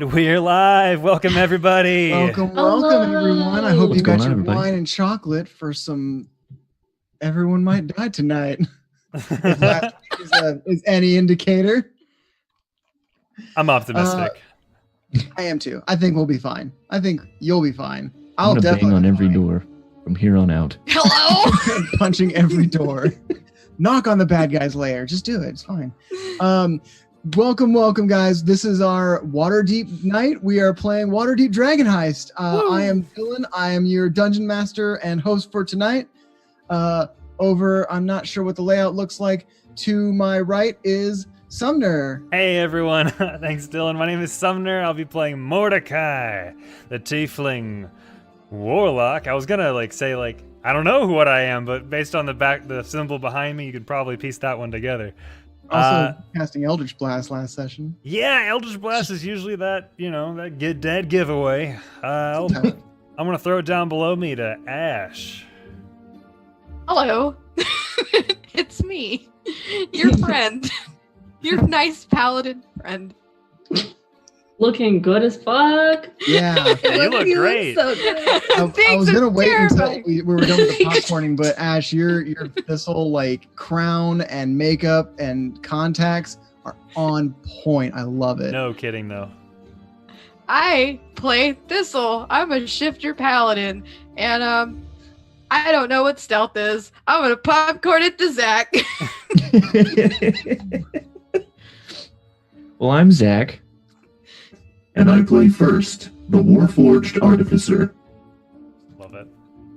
And we're live. Welcome, everybody. Welcome, everyone. I hope you got your wine and chocolate for some. Everyone might die tonight. If last week is any indicator. I'm optimistic. I am too. I think we'll be fine. I think you'll be fine. I'm gonna bang on every door from here on out. Hello? Punching every door. Knock on the bad guy's lair. Just do it. It's fine. Welcome, guys. This is our Waterdeep night. We are playing Waterdeep Dragonheist. I am Dylan. I am your dungeon master and host for tonight. I'm not sure what the layout looks like. To my right is Sumner. Hey, everyone. Thanks, Dylan. My name is Sumner. I'll be playing Mordecai, the tiefling warlock. I was gonna say I don't know what I am, but based on the symbol behind me, you could probably piece that one together. Also casting Eldritch Blast last session. Yeah, Eldritch Blast is usually that get dead giveaway. I'm gonna throw it down below me to Ash. Hello. It's me, your friend. Your nice paladin friend. Looking good as fuck. Yeah. You look great. So good. I was gonna wait until we were done with the popcorning, but Ash, your this whole crown and makeup and contacts are on point. I love it. No kidding though. I play Thistle. I'm a shifter paladin, and I don't know what stealth is. I'm gonna popcorn it to Zach. Well, I'm Zach. And I play first, the Warforged Artificer. Love it.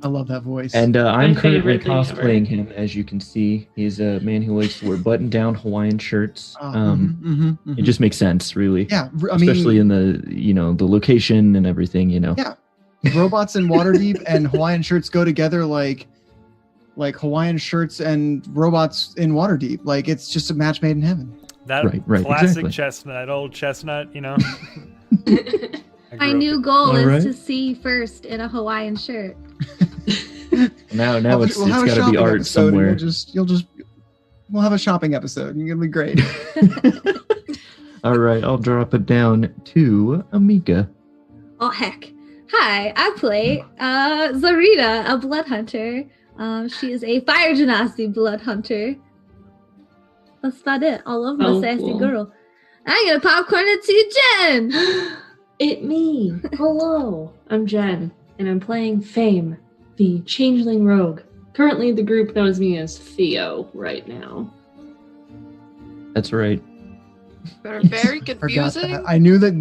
I love that voice. And I'm My currently favorite thing ever. cosplaying him, as you can see. He's a man who likes to wear button-down Hawaiian shirts. It just makes sense, really. Yeah, Especially in the the location and everything. Yeah. Robots in Waterdeep and Hawaiian shirts go together like Hawaiian shirts and robots in Waterdeep. Like it's just a match made in heaven. That right, classic exactly. chestnut, old chestnut, My new goal is Alright. to see first in a Hawaiian shirt. Now We'll it's have a got to shopping be art episode and somewhere. we'll have a shopping episode. You're gonna be great. All right, I'll drop it down to Amika. Oh, heck. Hi, I play Zarita, a blood hunter. She is a fire genasi blood hunter. That's about it. I love my Oh, sassy cool. girl. I'm gonna popcorn it to you, Jen! It me. Hello. I'm Jen, and I'm playing Fame, the changeling rogue. Currently, the group knows me as Theo right now. That's right. They're very Forgot confusing. that. I knew that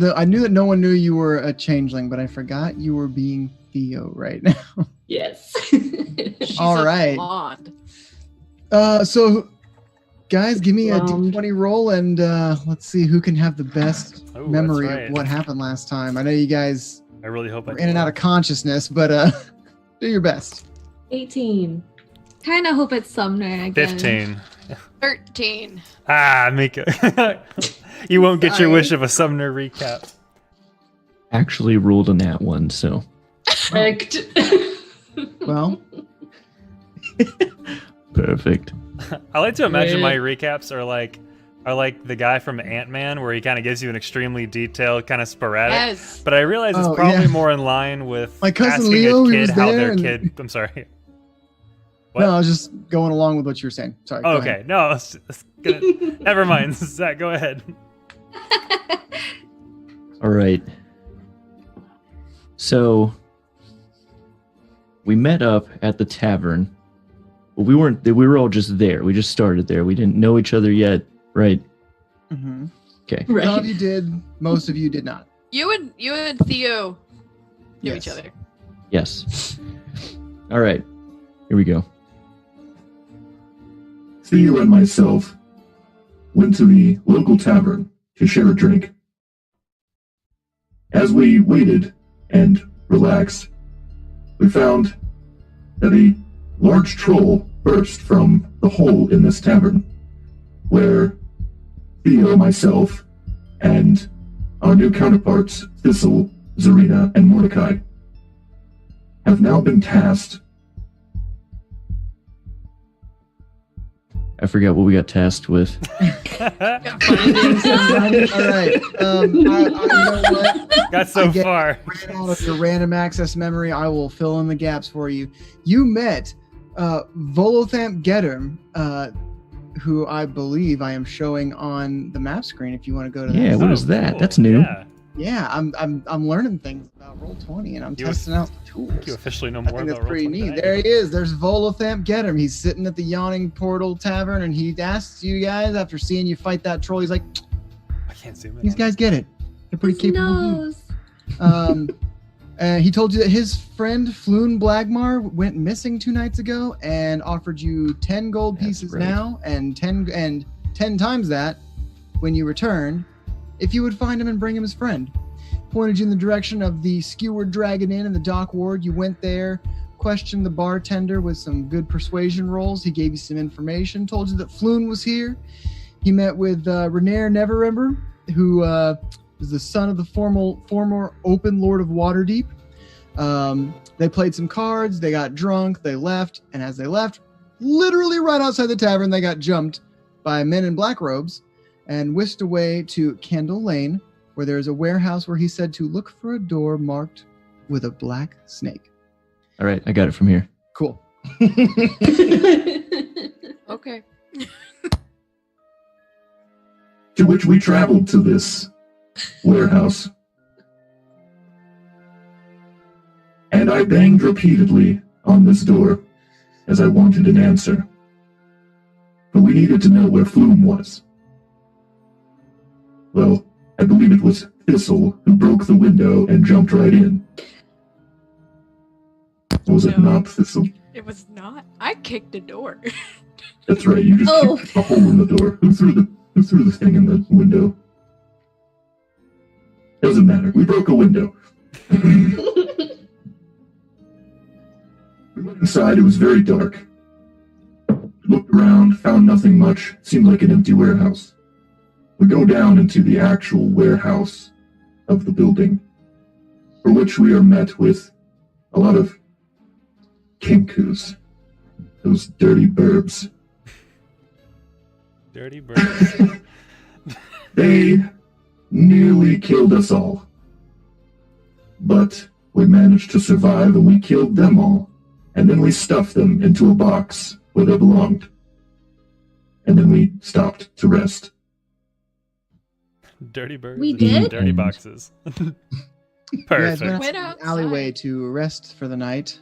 no one knew you were a changeling, but I forgot you were being Theo right now. Yes. She's All a right. blonde. So guys, give me a Blonde. D20 roll and let's see who can have the best Oh, memory that's right. of what happened last time. I know you guys I really hope I were in and out of consciousness, but do your best. 18. Kinda hope it's Sumner again. 15. 13. Mika. You won't get your Sorry. wish of a Sumner recap. Actually rolled a nat one, so Perfect. Well, perfect. I like to imagine my Great. recaps are like the guy from Ant-Man, where he kind of gives you an extremely detailed, kind of sporadic. Yes. But I realize it's Oh, probably yeah. more in line with My cousin asking Leo, a he kid was how there their and- kid. I'm sorry. What? no, I was just going along with what you were saying. Sorry. Oh, go okay. ahead. No, never mind. Zach, go ahead. All right. So we met up at the tavern. Well, we were all just there. We just started there. We didn't know each other yet, right? Mm-hmm. Okay. Some of Right. you did. Most of you did not. You and Theo knew each Yes. other. Yes. All right. Here we go. Theo and myself went to the local tavern to share a drink. As we waited and relaxed, we found that a large troll burst from the hole in this tavern, where Theo, myself, and our new counterparts, Thistle, Zarina, and Mordecai, have now been tasked I forgot what we got tasked with. Finding somebody. All right. You know what? Got so Again, far. Ran out of your random access memory. I will fill in the gaps for you. You met Volothamp Gedderm, who I believe I am showing on the map screen. If you want to go to Yeah, that. what Oh, is that? cool. That's new. Yeah. Yeah, I'm learning things about Roll20, and I'm You- testing out the tools. You officially know I more think that's about pretty Roll20 neat. than I There do. he is. There's Volothamp Gedderm. He's sitting at the Yawning Portal Tavern, and he asks you guys after seeing you fight that troll. He's like, I can't zoom in. "These on guys get it. They're pretty His capable." dudes." nose. He told you that his friend Floon Blagmar went missing 2 nights ago and offered you 10 gold That's pieces right. now and 10 times that when you return, if you would find him and bring him his friend. Pointed you in the direction of the Skewered Dragon Inn in the Dock Ward. You went there, questioned the bartender with some good persuasion rolls. He gave you some information, told you that Floon was here. He met with Renair Neverember, who was the son of the former Open Lord of Waterdeep. They played some cards, they got drunk, they left, and as they left, literally right outside the tavern, they got jumped by men in black robes and whisked away to Candle Lane, where there is a warehouse where he said to look for a door marked with a black snake. All right, I got it from here. Cool. Okay. To which we traveled to this warehouse. And I banged repeatedly on this door as I wanted an answer. But we needed to know where Flume was. Well, I believe it was Thistle who broke the window and jumped right in. Was it No. not Thistle? It was not. I kicked the door. That's right, you just Oh. kicked a hole in the door. Who threw the thing in the window? Doesn't matter. We broke a window. We went inside. It was very dark. Looked around, found nothing much. Seemed like an empty warehouse. We go down into the actual warehouse of the building, for which we are met with a lot of kinkus. Those dirty burbs. Dirty birds. They nearly killed us all. But we managed to survive and we killed them all. And then we stuffed them into a box where they belonged. And then we stopped to rest. Dirty birds. We and did? Dirty boxes. You guys Perfect. went out to the alleyway to rest for the night.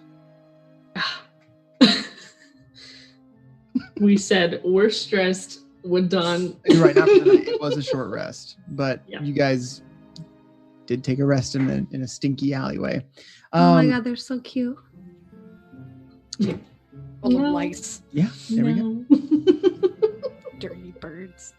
We said we're stressed, we're done. You're right, not for the night. It was a short rest, but Yeah. you guys did take a rest in a stinky alleyway. Oh my god, they're so cute. Full No. of lice. Yeah, there we go. No. Dirty birds.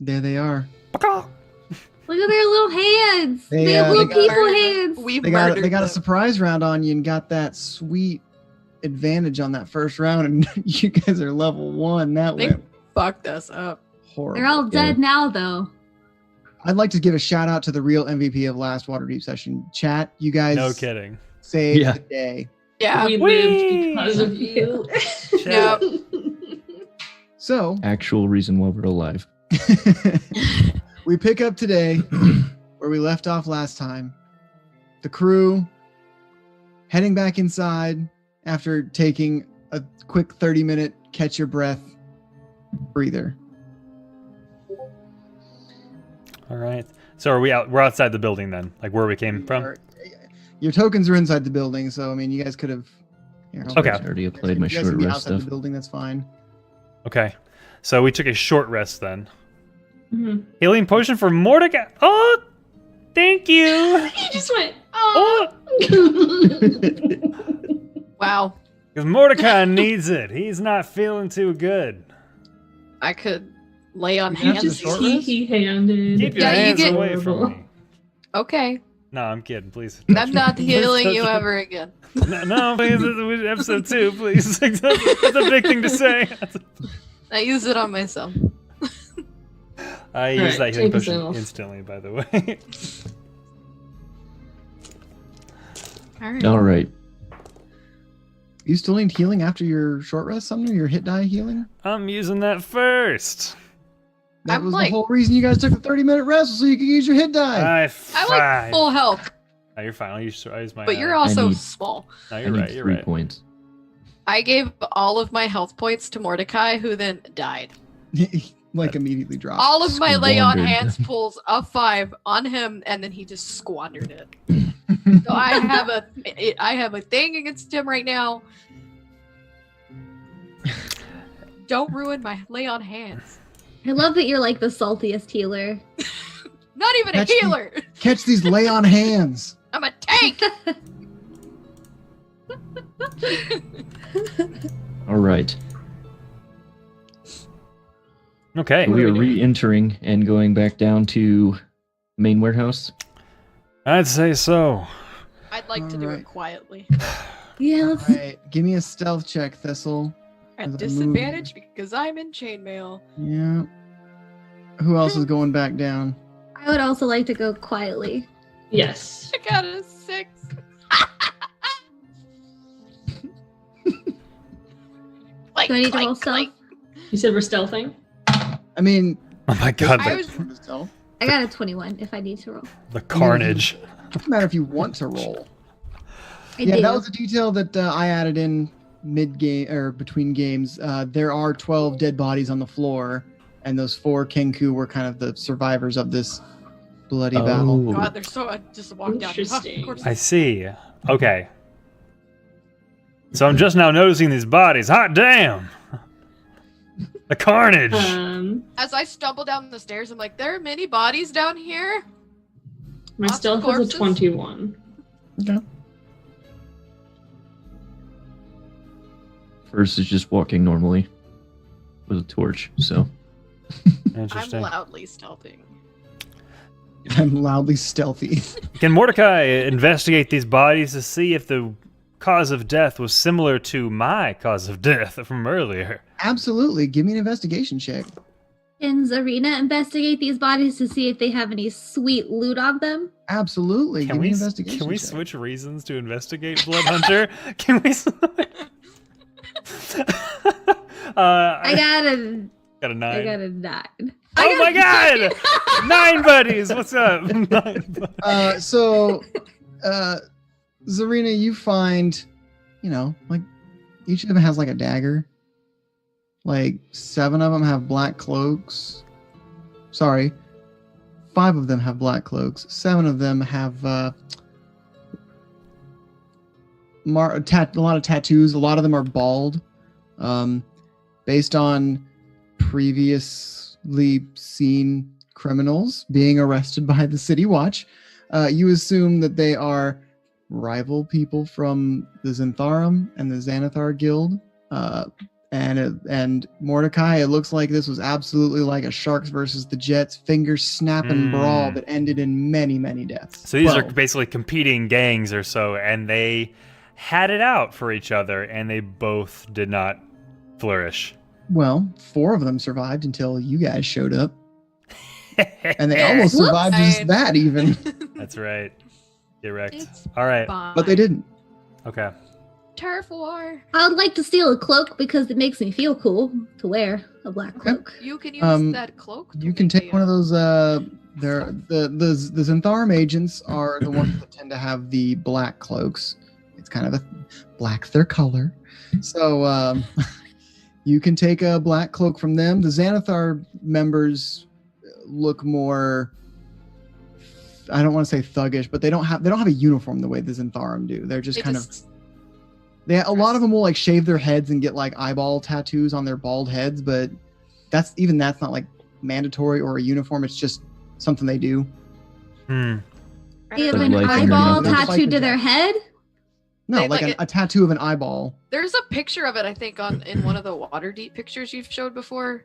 There they are. Look at their little hands. They, They have little they got- people hands. We They got murdered a them. surprise round on you and got that sweet advantage on that first round, and you guys are level 1. That They went fucked us up. horrible. They're all dead now, though. I'd like to give a shout out to the real MVP of last Waterdeep session. Chat, you guys No kidding. saved Yeah. the day. Yeah. We Whee! lived because of you. Yep. So Actual reason why we're alive. we pick up today where we left off last time. The crew heading back inside after taking a quick 30-minute catch your breath breather. All right. So are we out? We're outside the building then, like where we came from. Or- Your tokens are inside the building, so I mean, you guys could have. Here, I'll- Okay. I already played my you guys short can be rest outside stuff. the building. That's fine. Okay. So we took a short rest then. Mhm. Healing potion for Mordecai. Oh, thank you. He just went, oh. Wow. Because Mordecai needs it. He's not feeling too good. I could lay on You have He to hands. just short rest? he-handed. Keep your Yeah, you hands get- away from me. Okay. No, I'm kidding. Please. I'm not healing you ever again. No, please. Episode 2, please. That's a big thing to say. I use it on myself. I use Alright, that healing take us potion off. instantly, by the way. All right. All right. You still need healing after your short rest, Sumner? Your hit die healing? I'm using that first. That I'm was like- the whole reason you guys took the 30-minute rest, so you could use your hit die. I like full health, No, you're fine. I'll use my. but you're also need- small. No, I you're need right. You're 3 right. points. I gave all of my health points to Mordecai, who then died. Like immediately dropped. All of my lay on Squandered. hands pulls a 5 on him, and then he just squandered it. So I have a thing against him right now. Don't ruin my lay on hands. I love that you're like the saltiest healer. Not even a That's the- healer. Catch these lay on hands. I'm a tank. All right. Okay. We are re-entering and going back down to main warehouse. I'd say so. I'd like to do Alright. it quietly. Yeah, let's Alright, give me a stealth check, Thistle. At As I disadvantage because I'm in chainmail. Yeah. Who else is going back down? I would also like to go quietly. Yes. I got a 6. Like, Do I need to clank, roll stealth? clank. You said we're stealthing? I mean, Oh my god, I the, was- stealth. I got a 21 if I need to roll. the carnage. Doesn't matter if you want to roll. I Yeah, do. that was a detail that I added in mid-game or between games. There are 12 dead bodies on the floor, and those 4 Kenku were kind of the survivors of this bloody battle. God, they're so. I just walked down. Interesting. Of course. I see. Okay. So I'm just now noticing these bodies. Hot damn! The carnage. As I stumble down the stairs, I'm like, there are many bodies down here. My Lots of stealth is a corpses? 21. Okay. First is just walking normally with a torch. So I'm Interesting. loudly stealthing. I'm loudly stealthy. Can Mordecai investigate these bodies to see if the cause of death was similar to my cause of death from earlier? Absolutely. Give me an investigation check. Can Zarina investigate these bodies to see if they have any sweet loot on them? Absolutely. Can Give me we an investigation can we check. switch reasons to investigate Blood Hunter? Can we? I got a got a 9. I got a 9. Oh my god! 9 buddies. What's up? 9 buddies. Zarina, you find, like each of them has like a dagger. Like 7 of them have black cloaks. Sorry, 5 of them have black cloaks. 7 of them have a lot of tattoos. A lot of them are bald. Based on previously seen criminals being arrested by the City Watch, you assume that they are rival people from the Zentharum and the Xanathar Guild. And Mordecai, it looks like this was absolutely like a Sharks versus the Jets finger snapping brawl that ended in many, many deaths. So these are 12. basically competing gangs or so, and they had it out for each other, and they both did not flourish. Well, 4 of them survived until you guys showed up. And they almost survived just Fine. that even. That's right. Get wrecked. It's All right. fine. But they didn't. Okay. Turf war. I would like to steal a cloak because it makes me feel cool to wear a black Okay. cloak. You can use that cloak. You can take one of those. The Zentharum agents are the ones that tend to have the black cloaks. It's kind of a black's their color, so you can take a black cloak from them. The Xanathar members look more. I don't want to say thuggish, but they don't have a uniform the way the Zentharum do. They're just kind of. A lot of them will like shave their heads and get like eyeball tattoos on their bald heads, but that's not like mandatory or a uniform. It's just something they do. They have Like an light eyeball fingernails. tattooed to their head. No, They like like a tattoo of an eyeball. There's a picture of it, I think, in one of the Waterdeep pictures you've showed before,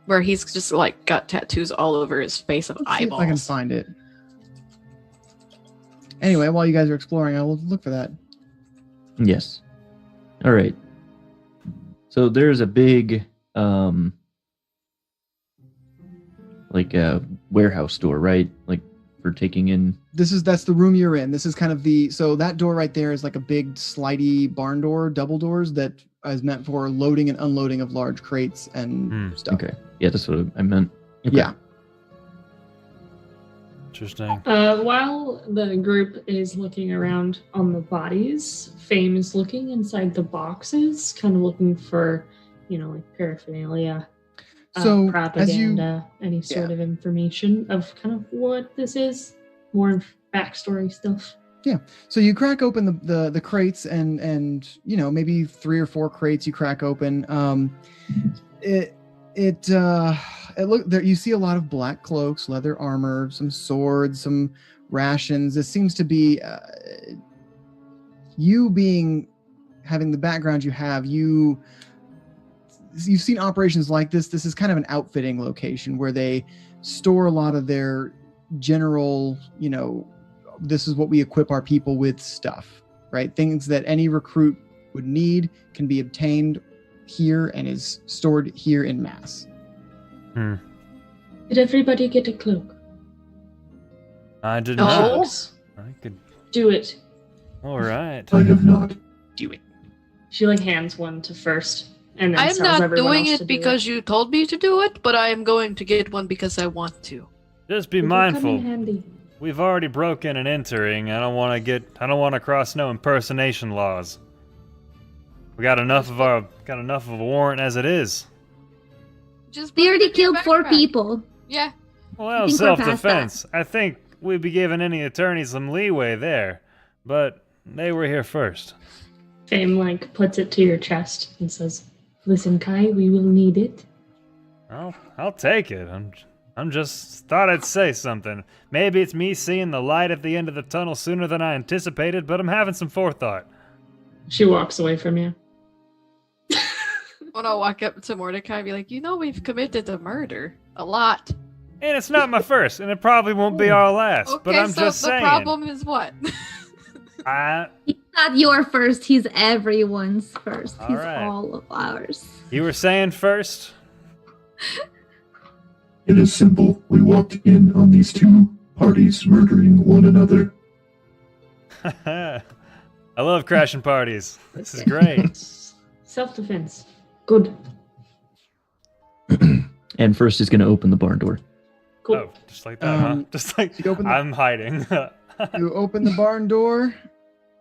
where he's just like got tattoos all over his face of Let's see if eyeballs. I can find it. Anyway, while you guys are exploring, I will look for that. yes. All right. So there's a big like a warehouse store, right? Like for taking in. That's the room you're in. This is kind of so that door right there is like a big slidey barn door, double doors that is meant for loading and unloading of large crates and stuff. Okay. Yeah, that's what I meant. Okay. Yeah. Interesting. While the group is looking around on the bodies, Fame is looking inside the boxes, kind of looking for, like paraphernalia, So propaganda, any sort of information of kind of what this is, more backstory stuff. Yeah. So you crack open the crates and maybe 3 or 4 crates you crack open. It look there. You see a lot of black cloaks, leather armor, some swords, some rations. This seems to be having the background you have. You've seen operations like this. This is kind of an outfitting location where they store a lot of their general, this is what we equip our people with stuff, right? Things that any recruit would need can be obtained here and is stored here in mass. Did everybody get a cloak? I did No. not. I could. Do it. All right. I have not. Do it. She hands one to first, and then I'm tells not everyone doing else to it do because you told me to do it, but I am going to get one because I want to. Just be It will come in mindful. handy. We've already broken and entering. I don't want to cross no impersonation laws. We got enough of a warrant as it is. Just We put it already in your killed 4 backpack. people. Yeah. Well, think we're past self-defense. I think we'd be giving any attorney some leeway there, but they were here first. Fame puts it to your chest and says, "Listen, Kai, we will need it." I'll take it. I'm just thought I'd say something. Maybe it's me seeing the light at the end of the tunnel sooner than I anticipated, but I'm having some forethought. She walks away from you. When I walk up to Mordecai and be like, we've committed a murder. A lot. And it's not my first, and it probably won't be our last. Okay, but I'm so just the saying. problem is what? He's not your first. He's everyone's first. All He's right. all of ours. You were saying first? It is simple. We walked in on these 2 parties murdering one another. I love crashing parties. This is great. Self-defense. Good. And first is going to open the barn door. Cool. Oh, just like that, huh? Just like you open the- I'm hiding. You open the barn door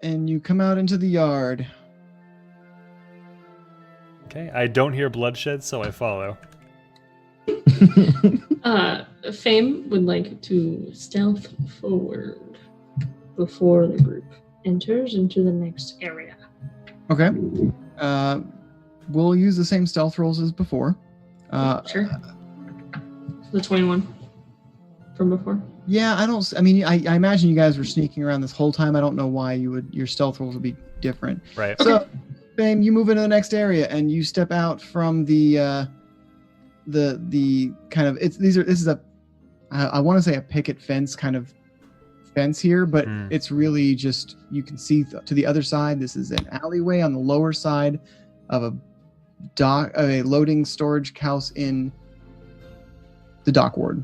and you come out into the yard. Okay, I don't hear bloodshed, so I follow. Fame would like to stealth forward before the group enters into the next area. Okay. We'll use the same stealth rolls as before. Sure. The 21 from before. Yeah, I imagine you guys were sneaking around this whole time. I don't know why your stealth rolls would be different. Right. So, Fame, you move into the next area and you step out from the kind of this is a I want to say a picket fence kind of fence here, but it's really just you can see to the other side. This is an alleyway on the lower side of a loading storage house in the dock ward.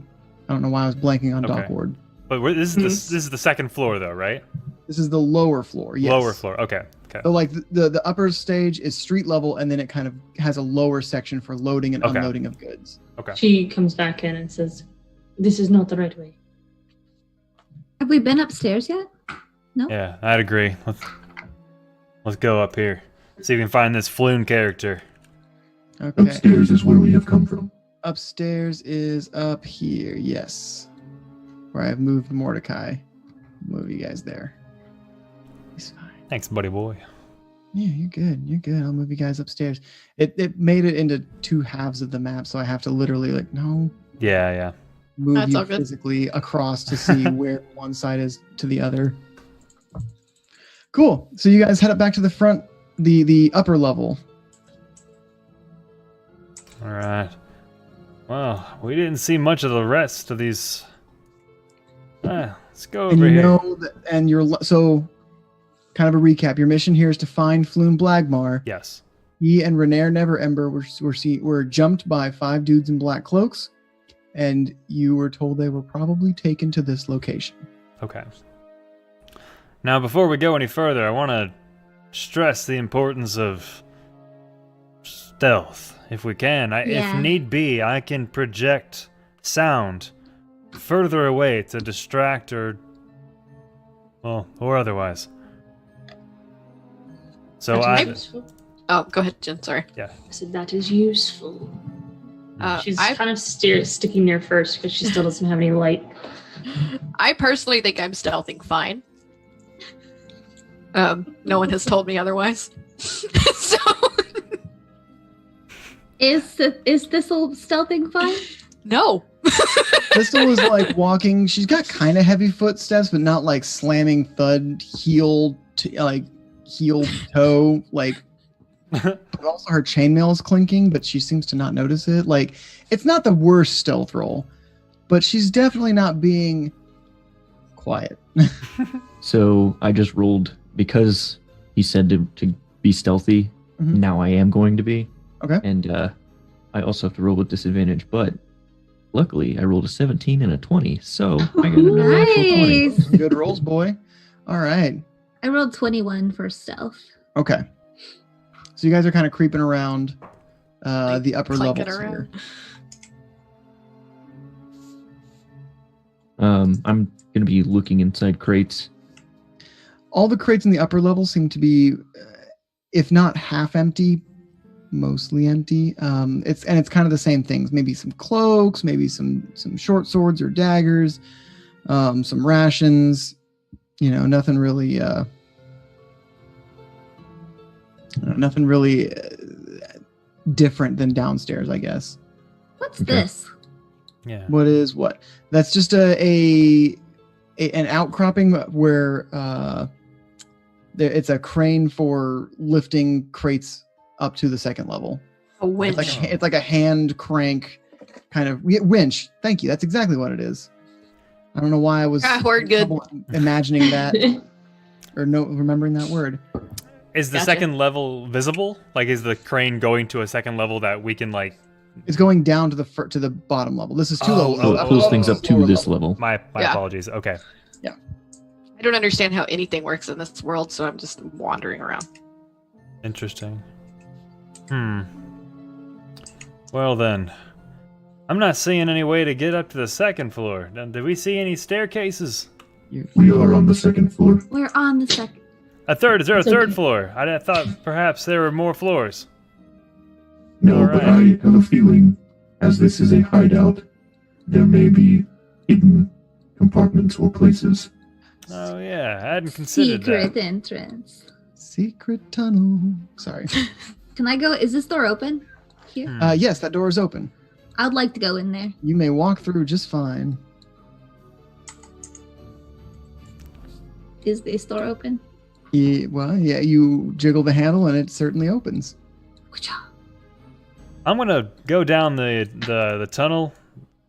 I don't know why I was blanking on dock Okay. ward. But this is the second floor, though, right? This is the lower floor. Yes. Lower floor. Okay. Okay. So the upper stage is street level, and then it kind of has a lower section for loading and Okay. unloading of goods. Okay. She comes back in and says, "This is not the right way." Have we been upstairs yet? No? Yeah, I'd agree. Let's go up here. See if we can find this Floon character. Okay. Upstairs is where we have come from. Upstairs is up here. Yes, where I've moved Mordecai. Move you guys there. He's fine. Thanks, buddy boy. Yeah, you're good. You're good. I'll move you guys upstairs. It made it into 2 halves of the map, so I have to literally Yeah. move That's you all good. physically across to see where one side is to the other. Cool. So you guys head up back to the front, the upper level. All right. Well, we didn't see much of the rest of these. Let's go And over you here. know that, and so kind of a recap. Your mission here is to find Floon Blagmar. Yes. He and Renair Neverember were jumped by 5 dudes in black cloaks, and you were told they were probably taken to this location. Okay. Now, before we go any further, I want to stress the importance of stealth, if we can. If Yeah. need be, I can project sound further away to distract or otherwise. So That is I, useful. Oh, go ahead, Jen. Sorry. I said that is useful. She's I kind of sticking near first because she still doesn't have any light. I personally think I'm stealthing fine. No one has told me otherwise. So Is Thistle stealthing fine? no. Thistle is like walking. She's got kind of heavy footsteps, but not like slamming thud heel toe. Like, but also her chainmail is clinking, but she seems to not notice it. Like, it's not the worst stealth roll, but she's definitely not being quiet. So I just rolled because he said to be stealthy. Mhm. Now I am going to be. Okay. And I also have to roll with disadvantage, but luckily I rolled a 17 and a 20, so I got a natural 20. Nice. Good rolls, boy. All right. I rolled 21 for stealth. Okay. So you guys are kind of creeping around the upper Clanking levels here. around. I'm going to be looking inside crates. All the crates in the upper level seem to be, if not half empty, mostly empty. It's kind of the same things. Maybe some cloaks, maybe some short swords or daggers, some rations. You know, nothing really. Nothing really different than downstairs, I guess. What's Okay. this? Yeah. What is what? That's just an outcropping where it's a crane for lifting crates up to the second level. A winch. It's like a hand crank kind of winch. Thank you. That's exactly what it is. I don't know why I was We're good. imagining that or remembering that word. Is the Gotcha. second level visible? Like, is the crane going to a second level that we can, like... It's going down to the bottom level. This is two levels. So it Up pulls above things is up to lower this level. level. My Yeah. apologies. Okay. I don't understand how anything works in this world, so I'm just wandering around. Interesting. Well then, I'm not seeing any way to get up to the second floor. Did we see any staircases? We are on the second floor. We're on the second. Is there a It's third okay. floor? I thought perhaps there were more floors. No, All but right. I have a feeling, as this is a hideout, there may be hidden compartments or places. Oh yeah, I hadn't considered Secret that. entrance. Secret tunnel. Sorry. Can I go? Is this door open? Here? Yes, that door is open. I'd like to go in there. You may walk through just fine. Is this door open? Yeah, you jiggle the handle and it certainly opens. Wha-cha. I'm gonna go down the tunnel.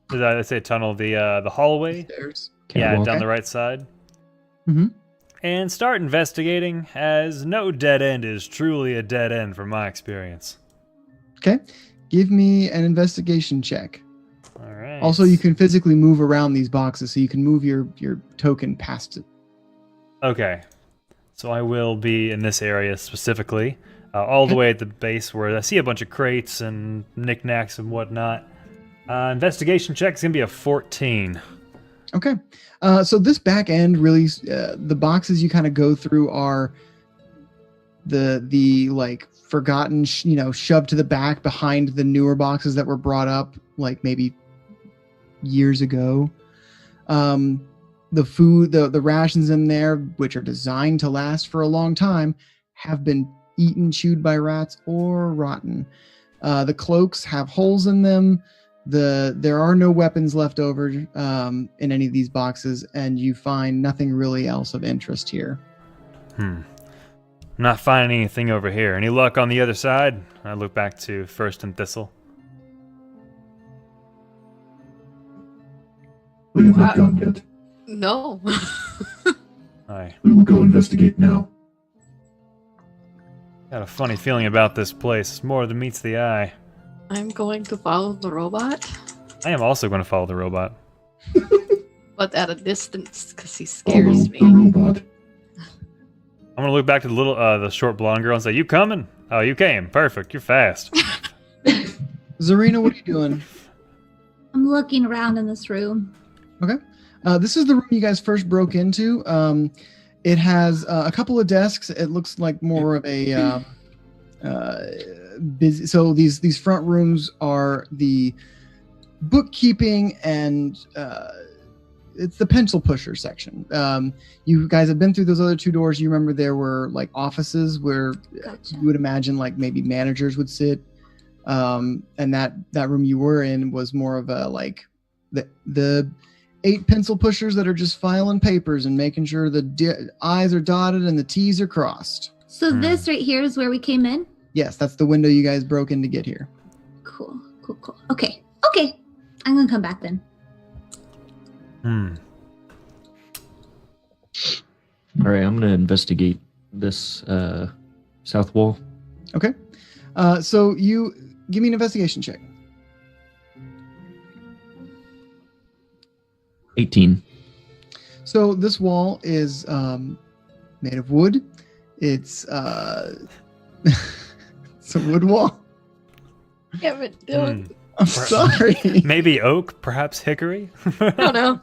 Did I say tunnel? The hallway. Stairs. Yeah, Catwalk. down the right side. Mhm. And start investigating, as no dead end is truly a dead end from my experience. Okay. Give me an investigation check. All right. Also, you can physically move around these boxes, so you can move your token past it. Okay. So I will be in this area specifically, all the way at the base where I see a bunch of crates and knickknacks and whatnot. Investigation check is gonna be a 14. Okay. So this back end really, the boxes you kind of go through are the like forgotten, shoved to the back behind the newer boxes that were brought up like maybe years ago. The food, the rations in there, which are designed to last for a long time, have been eaten, chewed by rats, or rotten. The cloaks have holes in them. There are no weapons left over in any of these boxes, and you find nothing really else of interest here. I'm not finding anything over here. Any luck on the other side? I look back to First and Thistle. We have not gone yet. No. I We will go investigate now. got a funny feeling about this place. It's more than meets the eye. I'm going to follow the robot. I am also going to follow the robot. But at a distance, because he Follow scares the me. robot. I'm going to look back to the short blonde girl and say, "You coming? Oh, you came. Perfect. You're fast." Zarina, what are you doing? I'm looking around in this room. This is the room you guys first broke into. It has a couple of desks. It looks like more of a busy. So these front rooms are the bookkeeping and it's the pencil pusher section. You guys have been through those other two doors. You remember there were like offices where Gotcha. you would imagine like maybe managers would sit. And that room you were in was more of a like the 8 pencil pushers that are just filing papers and making sure the I's are dotted and the T's are crossed. So Hmm. this right here is where we came in? Yes, that's the window you guys broke in to get here. Cool. Okay. I'm gonna come back then. All right, I'm gonna investigate this south wall. Okay. So you give me an investigation check. 18. So this wall is made of wood. It's it's a wood wall. Yeah, but Dylan, I'm sorry. Maybe oak, perhaps hickory. I don't know.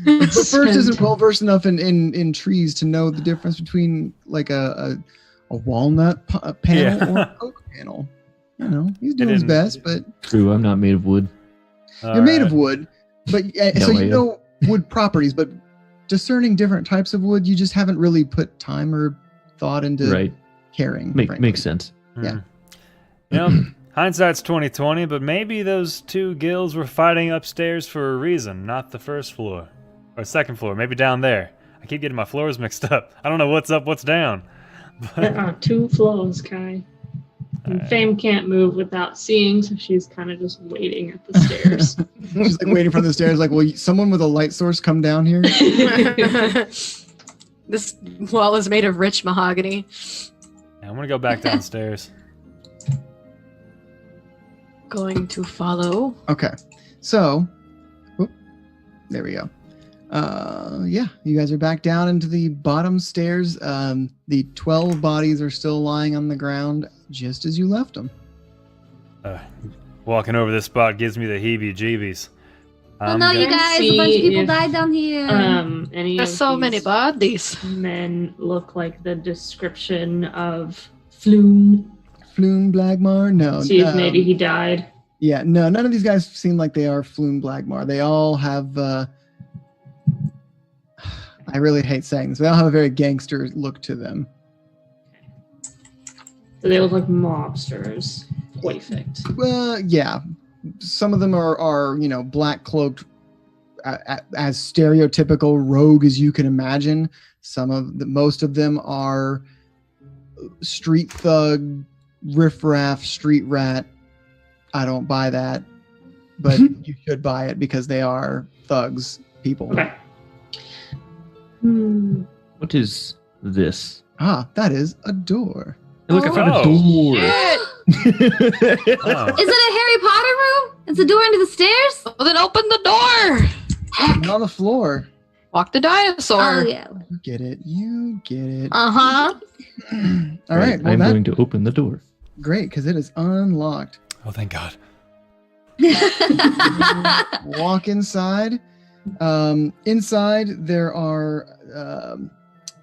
But first isn't well versed enough in trees to know the difference between like a walnut panel or an oak panel. You know, he's doing his didn't- best, but True, I'm not made of wood. you're made of wood. But so No, I you am. know wood properties, but discerning different types of wood, you just haven't really put time or thought into Right. caring. Makes frankly. sense. Yeah. You know, hindsight's 20/20, but maybe those two guilds were fighting upstairs for a reason, not the first floor or second floor. Maybe down there. I keep getting my floors mixed up. I don't know what's up, what's down. There are 2 floors, Kai. And Fame can't move without seeing, so she's kind of just waiting at the stairs. She's like waiting from the stairs, like, will someone with a light source come down here? This wall is made of rich mahogany. I'm gonna go back downstairs. Going to follow. Okay. So, there we go. Yeah, you guys are back down into the bottom stairs. The 12 bodies are still lying on the ground just as you left them. Walking over this spot gives me the heebie-jeebies. Oh no, you gonna guys! A bunch of see people if, died down here. Any There's of so many these bodies. men look like the description of Floon. Floon Blagmar? No. See if maybe he died. Yeah, no, none of these guys seem like they are Floon Blagmar. They all have, I really hate saying this, they all have a very gangster look to them. So they look like mobsters. Perfect. Yeah. Some of them are you know, black cloaked, as stereotypical rogue as you can imagine. Most of them are street thug, riffraff, street rat. I don't buy that, but you should buy it because they are thugs, people. Okay. What is this? Ah, that is a door. Hey, look, I found a Oh. door. Oh. Is it a Harry Potter room? It's a door into the stairs? Well, then open the door. And on the floor. Walk the dinosaur. Oh yeah. You get it. You get it. Uh-huh. All right. Well, I'm that's going to open the door. great because it is unlocked. Oh, thank God. Walk inside. Inside there are.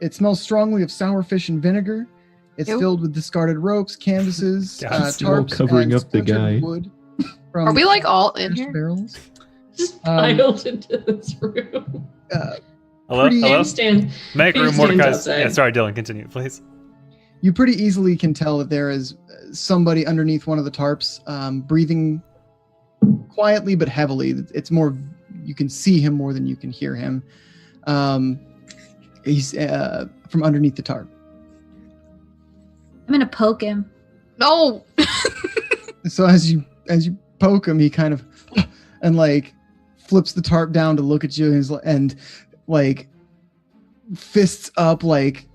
It smells strongly of sour fish and vinegar. It's Ew. filled with discarded ropes, canvases, Yeah, it's still tarps, covering and up the splintered guy. wood from Are we like all in trash here? barrels. Just Um, piled into this room. Hello? Pretty- Hello? Fame stand. Make Fame room, stands Mordecai's. outside. Yeah, sorry, Dylan, continue, please. You pretty easily can tell that there is somebody underneath one of the tarps, breathing quietly but heavily. It's more, you can see him more than you can hear him. He's from underneath the tarp. I'm gonna poke him. No. So as you poke him, he kind of and like flips the tarp down to look at you, and like fists up, like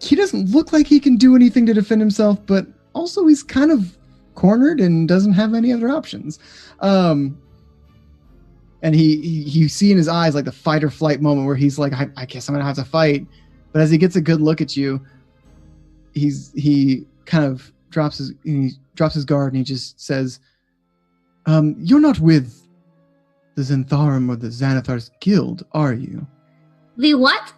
he doesn't look like he can do anything to defend himself, but also he's kind of cornered and doesn't have any other options. and you see in his eyes like the fight or flight moment where he's like, I guess I'm gonna have to fight. But as he gets a good look at you, he kind of drops his guard and he just says, "You're not with the Zentharum or the Xanathar's guild, are you?" The what?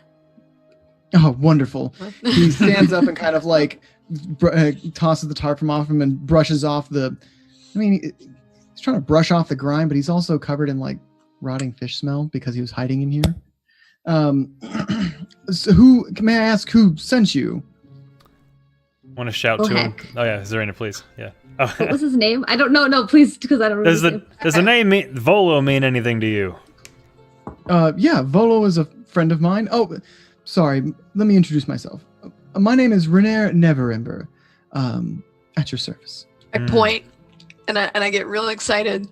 Oh, wonderful. He stands up and kind of like tosses the tarp from off him and brushes off he's trying to brush off the grime, but he's also covered in like rotting fish smell because he was hiding in here. So may I ask who sent you? Want to shout Oh, to him? heck. Oh yeah, Zarina, please. Yeah. Oh. What was his name? I don't know. No, please, because I don't remember. Does the name Volo mean anything to you? Yeah, Volo is a friend of mine. Oh, sorry. Let me introduce myself. My name is Renair Neverember. At your service. I point, and I get real excited.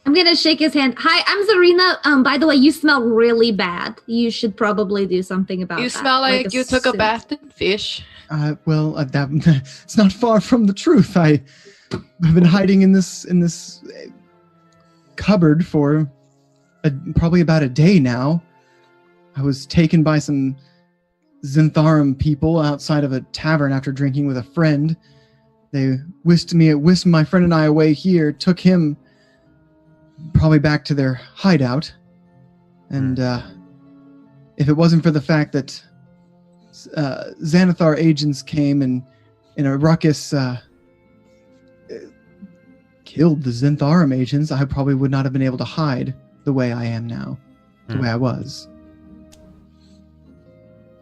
I'm gonna shake his hand. Hi, I'm Zarina. By the way, you smell really bad. You should probably do something about You that. smell like you took a soup. bath in fish. It's not far from the truth. I've been hiding in this cupboard for probably about a day now. I was taken by some Zentharum people outside of a tavern after drinking with a friend. They whisked my friend and I away here, took him probably back to their hideout. And if it wasn't for the fact that Xanathar agents came and in a ruckus killed the Zentharum agents, I probably would not have been able to hide the way I am now, the way I was.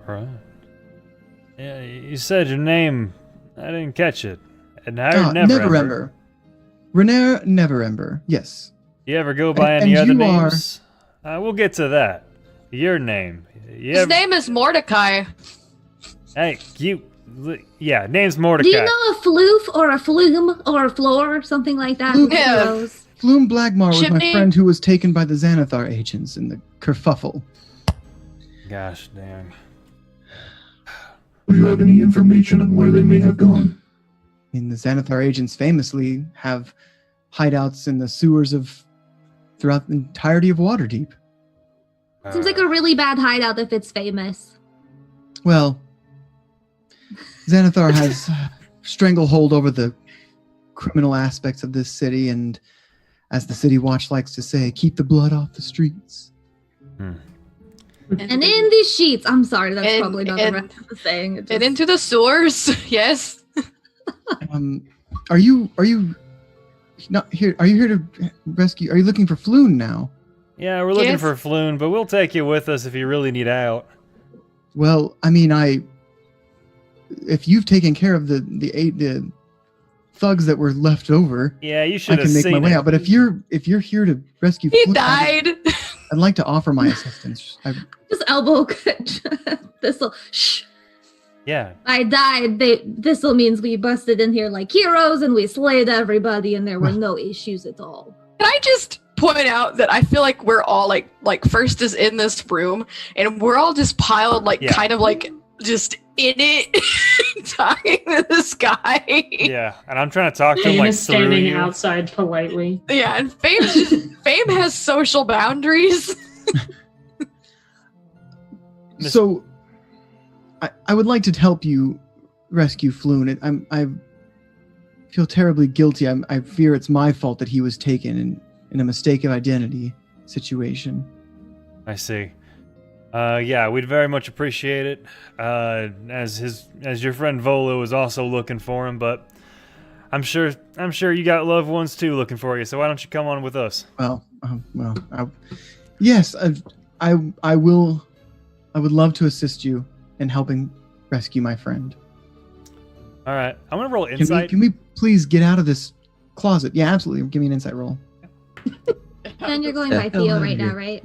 Right. Yeah, you said your name. I didn't catch it. And I Neverember. Renair Neverember. Yes. You ever go by And any other you are- names? We'll get to that. Your name. His name is Mordecai. Hey, yeah, name's Mordecai. Do you know a floof or a flume or a floor or something like that? Flume. Yeah. Those? Flume Blackmar was my Chimney. friend who was taken by the Xanathar agents in the kerfuffle. Gosh dang. Do you have any information on where they may have gone? I mean, the Xanathar agents famously have hideouts in the sewers throughout the entirety of Waterdeep. Seems like a really bad hideout if it's famous. Well, Xanathar has stranglehold over the criminal aspects of this city, and as the City Watch likes to say, keep the blood off the streets. And in the sheets. I'm sorry, that's And- probably not and- the right of the saying. It And just- into the sewers. Yes. Are you not here? Are you here to rescue? Are you looking for Floon now? Yeah, we're looking Yes. for Floon, but we'll take you with us if you really need out. Well, I mean, if you've taken care of the thugs that were left over, Yeah, you I should have can make seen my way it. out. But if you're here to rescue He Floon, died. I'd like to offer my assistance. Just elbow Thistle. Shh. Yeah. I died. Thistle means we busted in here like heroes and we slayed everybody and there were no issues at all. Can I just point out that I feel like we're all like First is in this room and we're all just piled Yeah. kind of like just in it talking to this guy. Yeah, and I'm trying to talk to him Fame like is through standing you. outside politely. Yeah, and Fame has social boundaries. So, I would like to help you rescue Floon. I feel terribly guilty. I fear it's my fault that he was taken in a mistake of identity situation. I see. Yeah, we'd very much appreciate it. As your friend Volo is also looking for him, but I'm sure you got loved ones too looking for you. So why don't you come on with us? Yes, I will. I would love to assist you in helping rescue my friend. All right, I'm gonna roll insight. Can we please get out of this closet? Yeah, absolutely. Give me an insight roll. And you're going Yeah. by Theo Hell right yeah. now, right?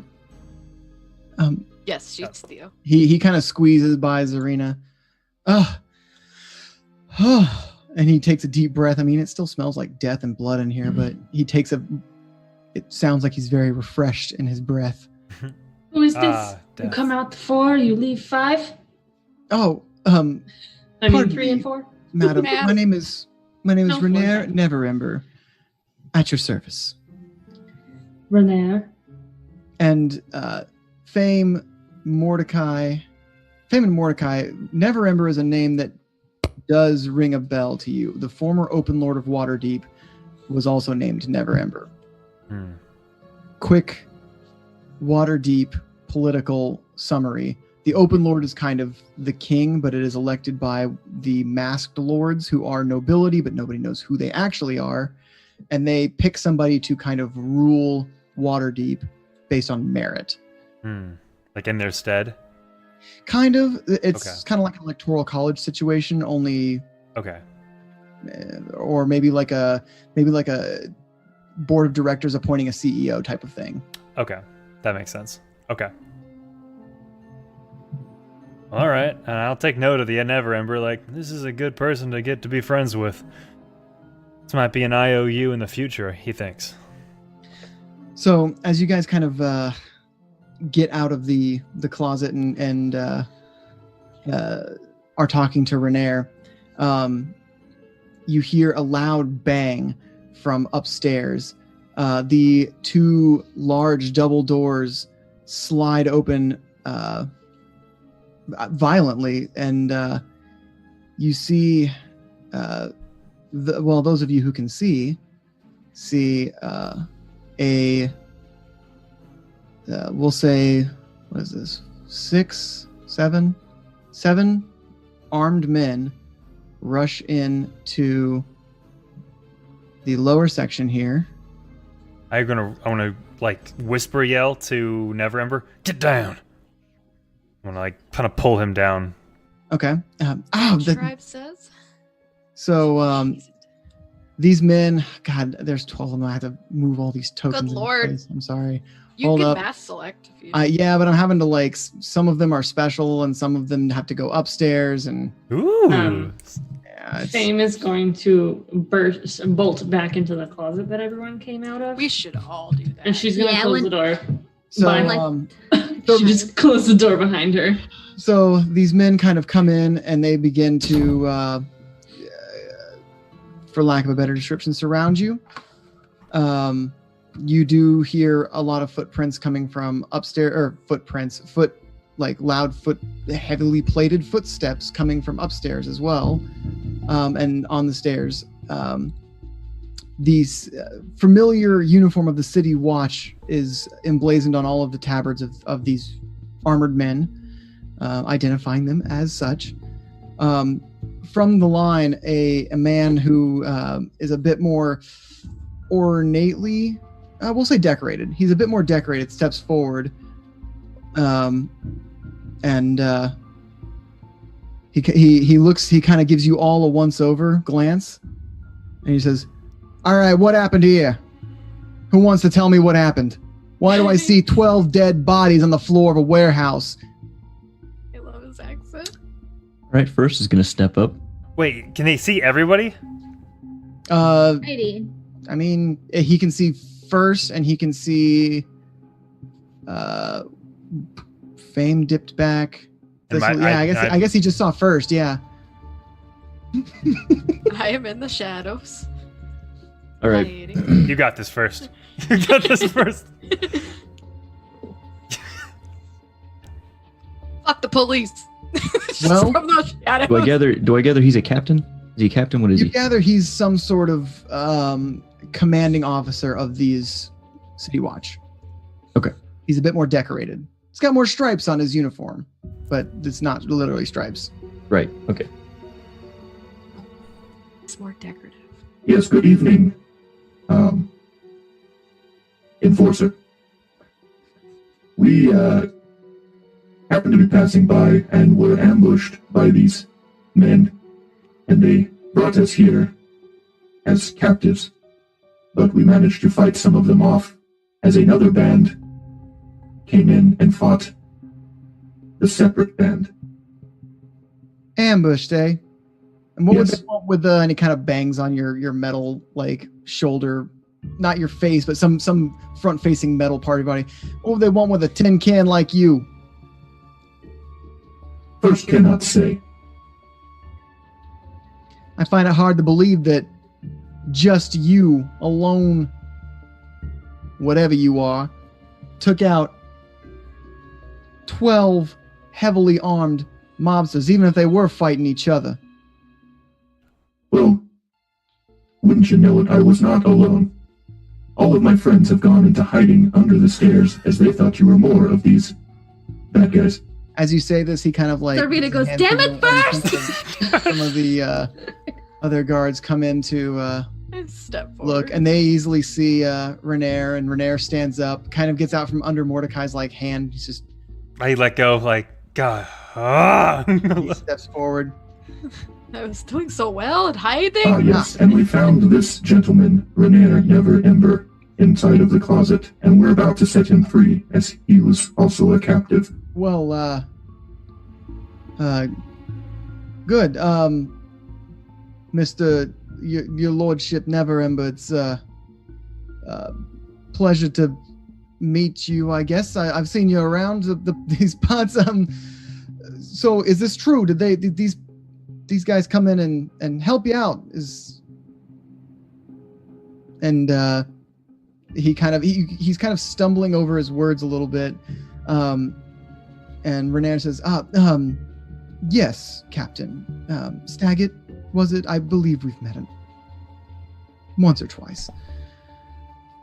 Yes, she's Theo. He kind of squeezes by Zarina. And he takes a deep breath. I mean, it still smells like death and blood in here, but it sounds like he's very refreshed in his breath. Who is this? You Death. come out 4, you leave 5? Oh, I mean Pardon 3 me. and 4? madam, Ma'am. my name is No, Renair okay. Neverember. At your service. Renair. And Fame, Mordecai, Fame and Mordecai, Neverember is a name that does ring a bell to you. The former Open Lord of Waterdeep was also named Neverember. Quick Waterdeep political summary. The Open Lord is kind of the king, but it is elected by the masked lords who are nobility, but nobody knows who they actually are. And they pick somebody to kind of rule Waterdeep based on merit. Like in their stead? Kind of. It's Okay. kind of like an electoral college situation, only Okay. or maybe like a board of directors appointing a CEO type of thing. Okay. That makes sense. Okay. All right. And I'll take note of the Neverember. Like, this is a good person to get to be friends with. This might be an IOU in the future, he thinks. So as you guys kind of get out of the closet and are talking to Renair, you hear a loud bang from upstairs. The two large double doors slide open violently, and you see, those of you who can see a we'll say, what is this? 7 armed men rush in to the lower section here. I want to like whisper yell to Neverember, get down. I want to like kind of pull him down. Okay. Tribe says. So these men, God, there's 12 of them. I have to move all these tokens. Good into lord. place. I'm sorry. You Hold can up. mass select if you. Yeah, but I'm having to like. Some of them are special, and some of them have to go upstairs, and Ooh. yeah, it's, Fame is going to bolt back into the closet that everyone came out of. We should all do that. And she's going to Yeah, close when- the door. so Bye. She just closed the door behind her. So these men kind of come in and they begin to, for lack of a better description, surround you. You do hear a lot of footprints coming from upstairs, or loud heavily plated footsteps coming from upstairs as well, and on the stairs. These familiar uniform of the city watch is emblazoned on all of the tabards of these armored men, identifying them as such. From the line, a man who is a bit more ornately, we'll say decorated. He's a bit more decorated, steps forward, and he looks. He kind of gives you all a once-over glance, and he says, "All right, what happened here? Who wants to tell me what happened? Why do I see 12 dead bodies on the floor of a warehouse?" I love his accent. All right, first is going to step up. Wait, can they see everybody? Maybe. I mean, he can see first, and he can see Fame dipped back. And I guess he just saw first. Yeah. I am in the shadows. All right. Hiding. You got this first. You got this first. Fuck the police. Just Well, from those shadows. Do I gather he's a captain? Is he a captain? What is You he? gather he's some sort of commanding officer of these City Watch. Okay. He's a bit more decorated. He's got more stripes on his uniform, but it's not literally stripes. Right. Okay. It's more decorative. Yes, good evening, Enforcer. We happened to be passing by and were ambushed by these men, and they brought us here as captives. But we managed to fight some of them off as another band came in and fought the separate band. Ambushed, eh? And what Yes. would they want with any kind of bangs on your metal like shoulder, not your face, but some front facing metal party body? What would they want with a tin can like you? First cannot say. I find it hard to believe that just you alone whatever you are, took out 12 heavily armed mobsters, even if they were fighting each other. Well, wouldn't you know it, I was not alone. All of my friends have gone into hiding under the stairs as they thought you were more of these bad guys. As you say this, he kind of like... Serena goes, "Damn it, first!" Some of the other guards come in to Step forward. look, and they easily see Renair, and Renair stands up, kind of gets out from under Mordecai's like hand. He's just... I let go, like, God. Ah! He steps forward. I was doing so well at hiding. Ah, yes, and we found this gentleman, Renair Never Ember, inside of the closet, and we're about to set him free, as he was also a captive. Well, good. Mr. Your Lordship Never Ember, it's pleasure to meet you, I guess. I've seen you around these parts. So is this true? Did these guys come in and help you out? He's kind of stumbling over his words a little bit. And Renair says, yes, Captain. Staggett, was it? I believe we've met him once or twice.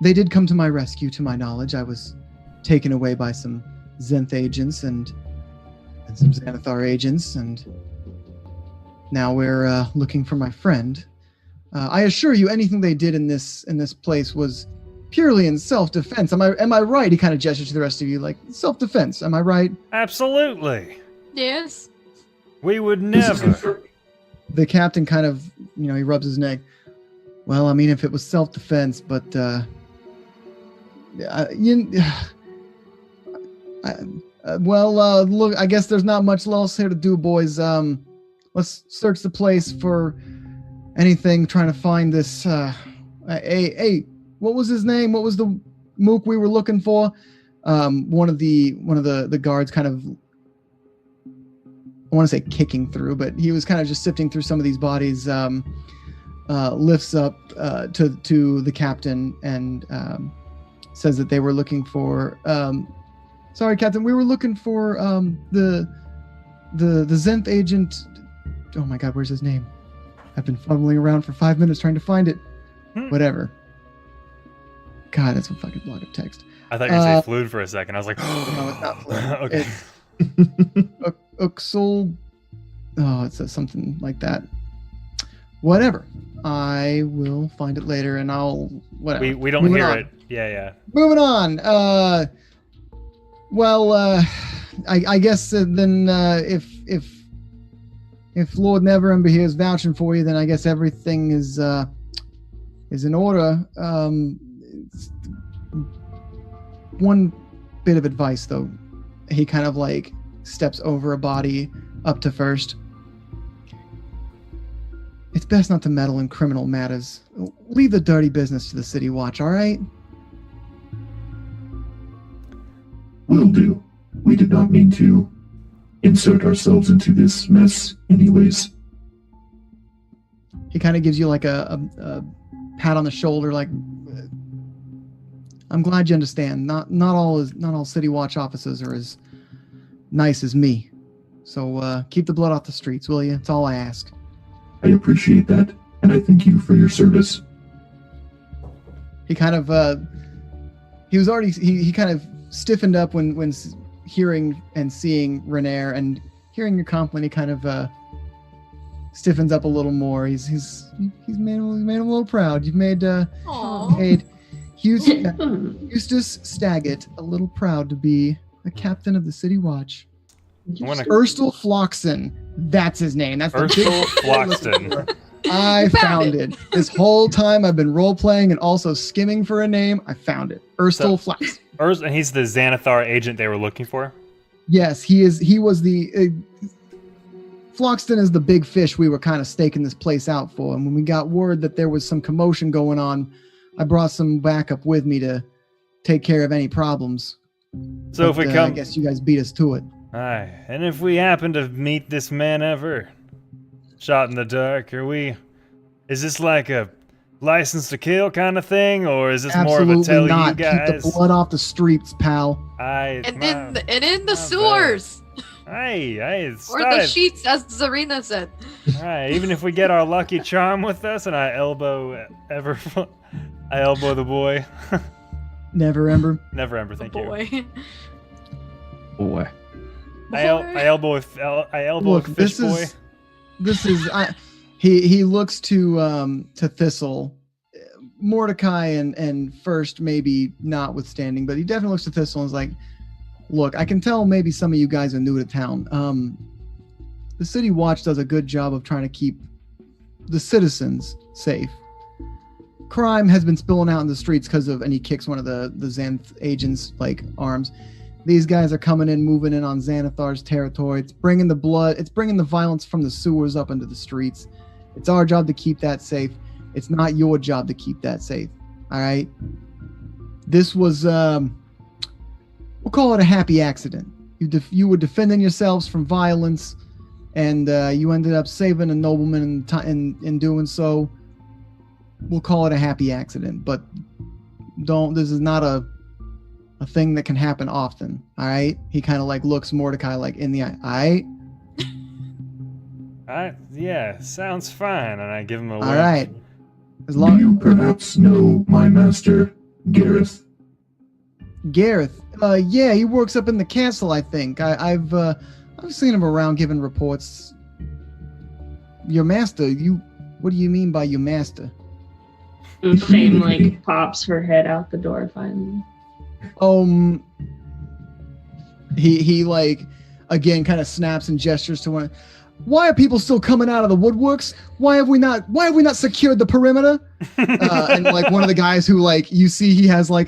They did come to my rescue, to my knowledge. I was taken away by some Zenth agents and some Xanathar agents, and now we're looking for my friend. I assure you, anything they did in this place was purely in self-defense. Am I right? He kind of gestures to the rest of you, like, self-defense. Am I right? Absolutely. Yes. We would This is never. confirmed. The captain kind of, he rubs his neck. Well, I mean, if it was self-defense, but look, I guess there's not much else here to do, boys. Let's search the place for anything, trying to find this. Hey, what was his name? What was the mook we were looking for? One of the guards kind of, I want to say kicking through, but he was kind of just sifting through some of these bodies. Lifts up to the captain and says that they were looking for. Sorry, Captain, we were looking for the Zenth agent. Oh my God, where's his name? I've been fumbling around for 5 minutes trying to find it. Whatever. God, that's a fucking block of text. I thought you were going to say fluid for a second. I was like, No, it's not fluid. Okay. It's Uxul. Oh, it says something like that. Whatever. I will find it later, and I'll whatever. We don't Moving hear on. it. Yeah. Moving on. I guess then if Lord Neverember here is vouching for you, then I guess everything is in order. One bit of advice, though. He kind of like steps over a body up to first. It's best not to meddle in criminal matters. Leave the dirty business to the City Watch, all right? Will do. We did not mean to insert ourselves into this mess anyways. He kind of gives you like a pat on the shoulder, like, I'm glad you understand. Not all City Watch officers are as nice as me. So keep the blood off the streets, will you? It's all I ask. I appreciate that, and I thank you for your service. He kind of he kind of stiffened up when hearing and seeing Renair, and hearing your compliment, he kind of stiffens up a little more. He's made him a little proud. You've made Eustace Staggett a little proud to be a captain of the City Watch. Urstel Floxen. That's his name. That's the Urstel Floxen. I found it. This whole time I've been role-playing and also skimming for a name. I found it. Urstel Floxen. And he's the Xanathar agent they were looking for? Yes, he is. He was the... Floxton is the big fish we were kind of staking this place out for. And when we got word that there was some commotion going on, I brought some backup with me to take care of any problems. So if we come... I guess you guys beat us to it. Aye, and if we happen to meet this man ever, shot in the dark, is this like a license to kill kind of thing, or is this more Absolutely of a tell not. you guys? Keep the blood off the streets, pal. And in the my sewers. Hey, Or stop the it. sheets, as Zarina said. All right, even if we get our lucky charm with us, and I elbow the boy. Never Ember. Never Ember, thank you. Boy. Boy. I elbow Look, fish boy. He looks to Thistle, Mordecai and First maybe notwithstanding, but he definitely looks to Thistle and is like, look, I can tell maybe some of you guys are new to town. The City Watch does a good job of trying to keep the citizens safe. Crime has been spilling out in the streets because of, and he kicks one of the Xanth agents' arms. These guys are coming in, moving in on Xanathar's territory. It's bringing the blood, it's bringing the violence from the sewers up into the streets. It's our job to keep that safe. It's not your job to keep that safe. All right? This was, we'll call it a happy accident. You were defending yourselves from violence, and you ended up saving a nobleman in doing so. We'll call it a happy accident, but this is not a thing that can happen often. All right? He kind of looks Mordecai in the eye. All right? Yeah, sounds fine, and I give him a wink. All right. As Do long you perhaps know my master, Gareth? Gareth, yeah, he works up in the castle, I think. I've seen him around giving reports. Your master, what do you mean by your master? And Fame pops her head out the door finally. He again kind of snaps and gestures to one. Why are people still coming out of the woodworks? Why have we not secured the perimeter? And one of the guys who you see he has he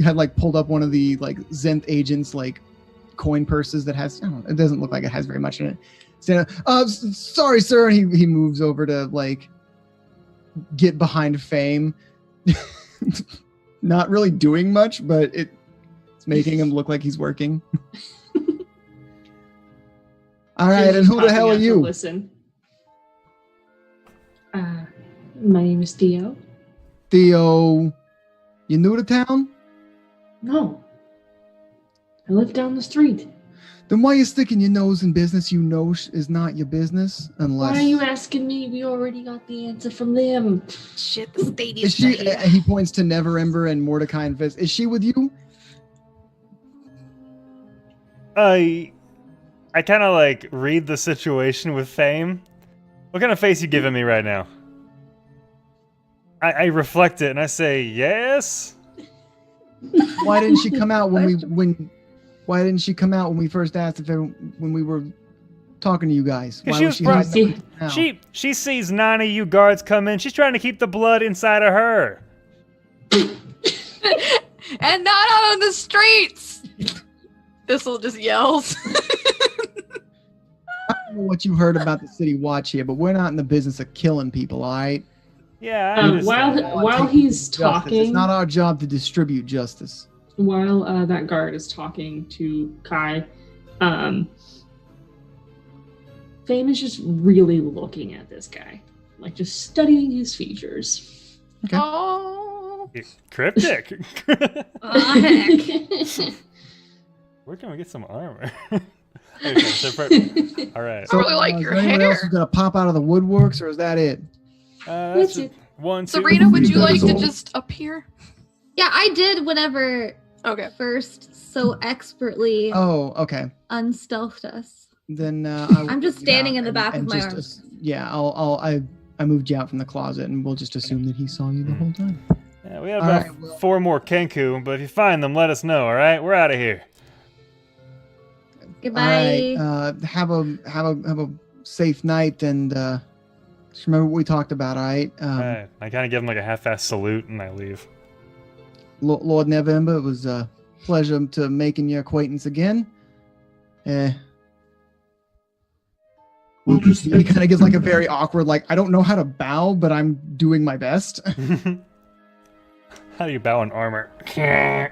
had pulled up one of the Xanth agents coin purses that has, I don't know, it doesn't look like it has very much in it. Sorry, sir. And he moves over to get behind Fame. Not really doing much, but it's making him look like he's working. All right, and who the hell are you? Listen. My name is Theo. Theo, you new to town? No. I live down the street. Then why are you sticking your nose in business you know is not your business? Unless... Why are you asking me? We already got the answer from them. Shit, the stadium. Is she? He points to Never Ember and Mordecai and Fist. Is she with you? I kind of read the situation with Fame. What kind of face you giving me right now? I reflect it and I say yes. Why didn't she come out Why didn't she come out when we first asked when we were talking to you guys? Why was she hiding now? She sees 9 of you guards come in. She's trying to keep the blood inside of her. And not out on the streets. Thistle just yells. I don't know what you heard about the City Watch here, but we're not in the business of killing people, all right? Yeah. While he's talking, it's not our job to distribute justice. While that guard is talking to Kai, Fame is just really looking at this guy, just studying his features. Okay. Oh. Cryptic. Aw, heck. Where can we get some armor? Okay, all right. I really like your is there anyone hair. else who's gonna pop out of the woodworks, or is that it? That's just 1, 2. Serena, would you like to That is all. just appear? Yeah, I did whenever Okay. First so expertly Oh, okay. unstealthed us. Then I'm just standing in the back with my arms. I moved you out from the closet, and we'll just assume that he saw you the whole time. Yeah, we have All about right, well- 4 more Kenku, but if you find them, let us know. All right, we're out of here. Goodbye. All right. Have a safe night, and just remember what we talked about. All right. All right. I kind of give him a half-ass salute, and I leave. Lord Nevember, it was a pleasure to making your acquaintance again. We'll just He kind of gives a very awkward, I don't know how to bow, but I'm doing my best. How do you bow in armor? Yeah.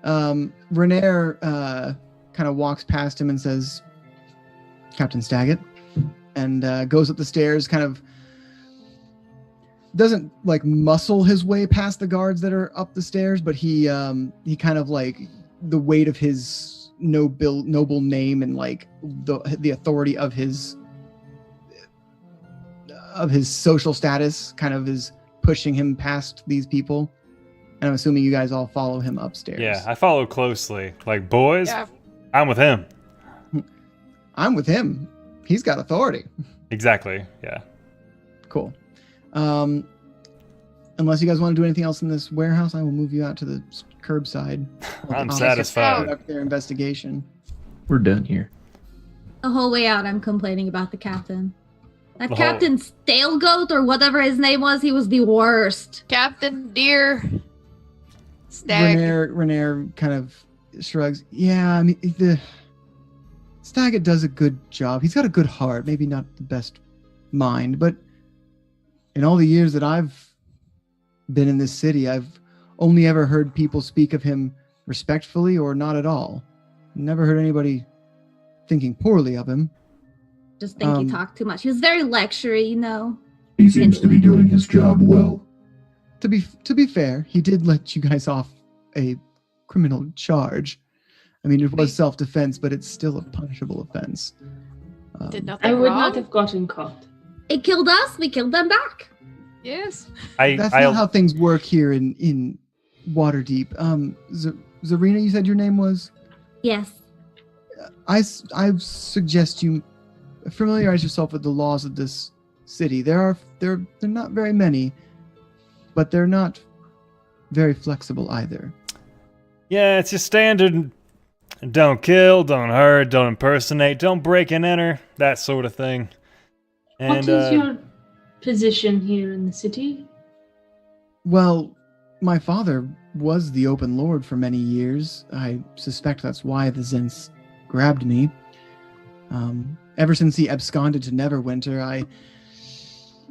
Renair kind of walks past him and says, Captain Staggett, and goes up the stairs, kind of doesn't like muscle his way past the guards that are up the stairs, but he kind of like the weight of his noble name and like the authority of his social status kind of is pushing him past these people. And I'm assuming you guys all follow him upstairs. Yeah, I follow closely. Like, boys, Yeah. I'm with him. I'm with him. He's got authority. Exactly, yeah. Cool. Unless you guys want to do anything else in this warehouse, I will move you out to the curbside. I'm I'll satisfied. conduct their investigation. We're done here. The whole way out, I'm complaining about the captain. That The whole- Captain Stalegoat or whatever his name was, he was the worst. Captain Deer. Stag. Renair kind of shrugs. Yeah, I mean, the Staggett does a good job. He's got a good heart, maybe not the best mind, but in all the years that I've been in this city, I've only ever heard people speak of him respectfully or not at all. Never heard anybody thinking poorly of him. Just think he talked too much. He was very lectury, you know. He seems to be doing his job well. To be fair, he did let you guys off a criminal charge. I mean, it was self-defense, but it's still a punishable offense. Did nothing I would wrong. not have gotten caught. It killed us, we killed them back. Yes. That's not how things work here in Waterdeep. Zarina, you said your name was? Yes. I suggest you familiarize yourself with the laws of this city. They're not very many, but they're not very flexible either. Yeah, it's your standard. Don't kill, don't hurt, don't impersonate, don't break and enter, that sort of thing. And What is your position here in the city? Well, my father was the open lord for many years. I suspect that's why the Zents grabbed me. Ever since he absconded to Neverwinter, I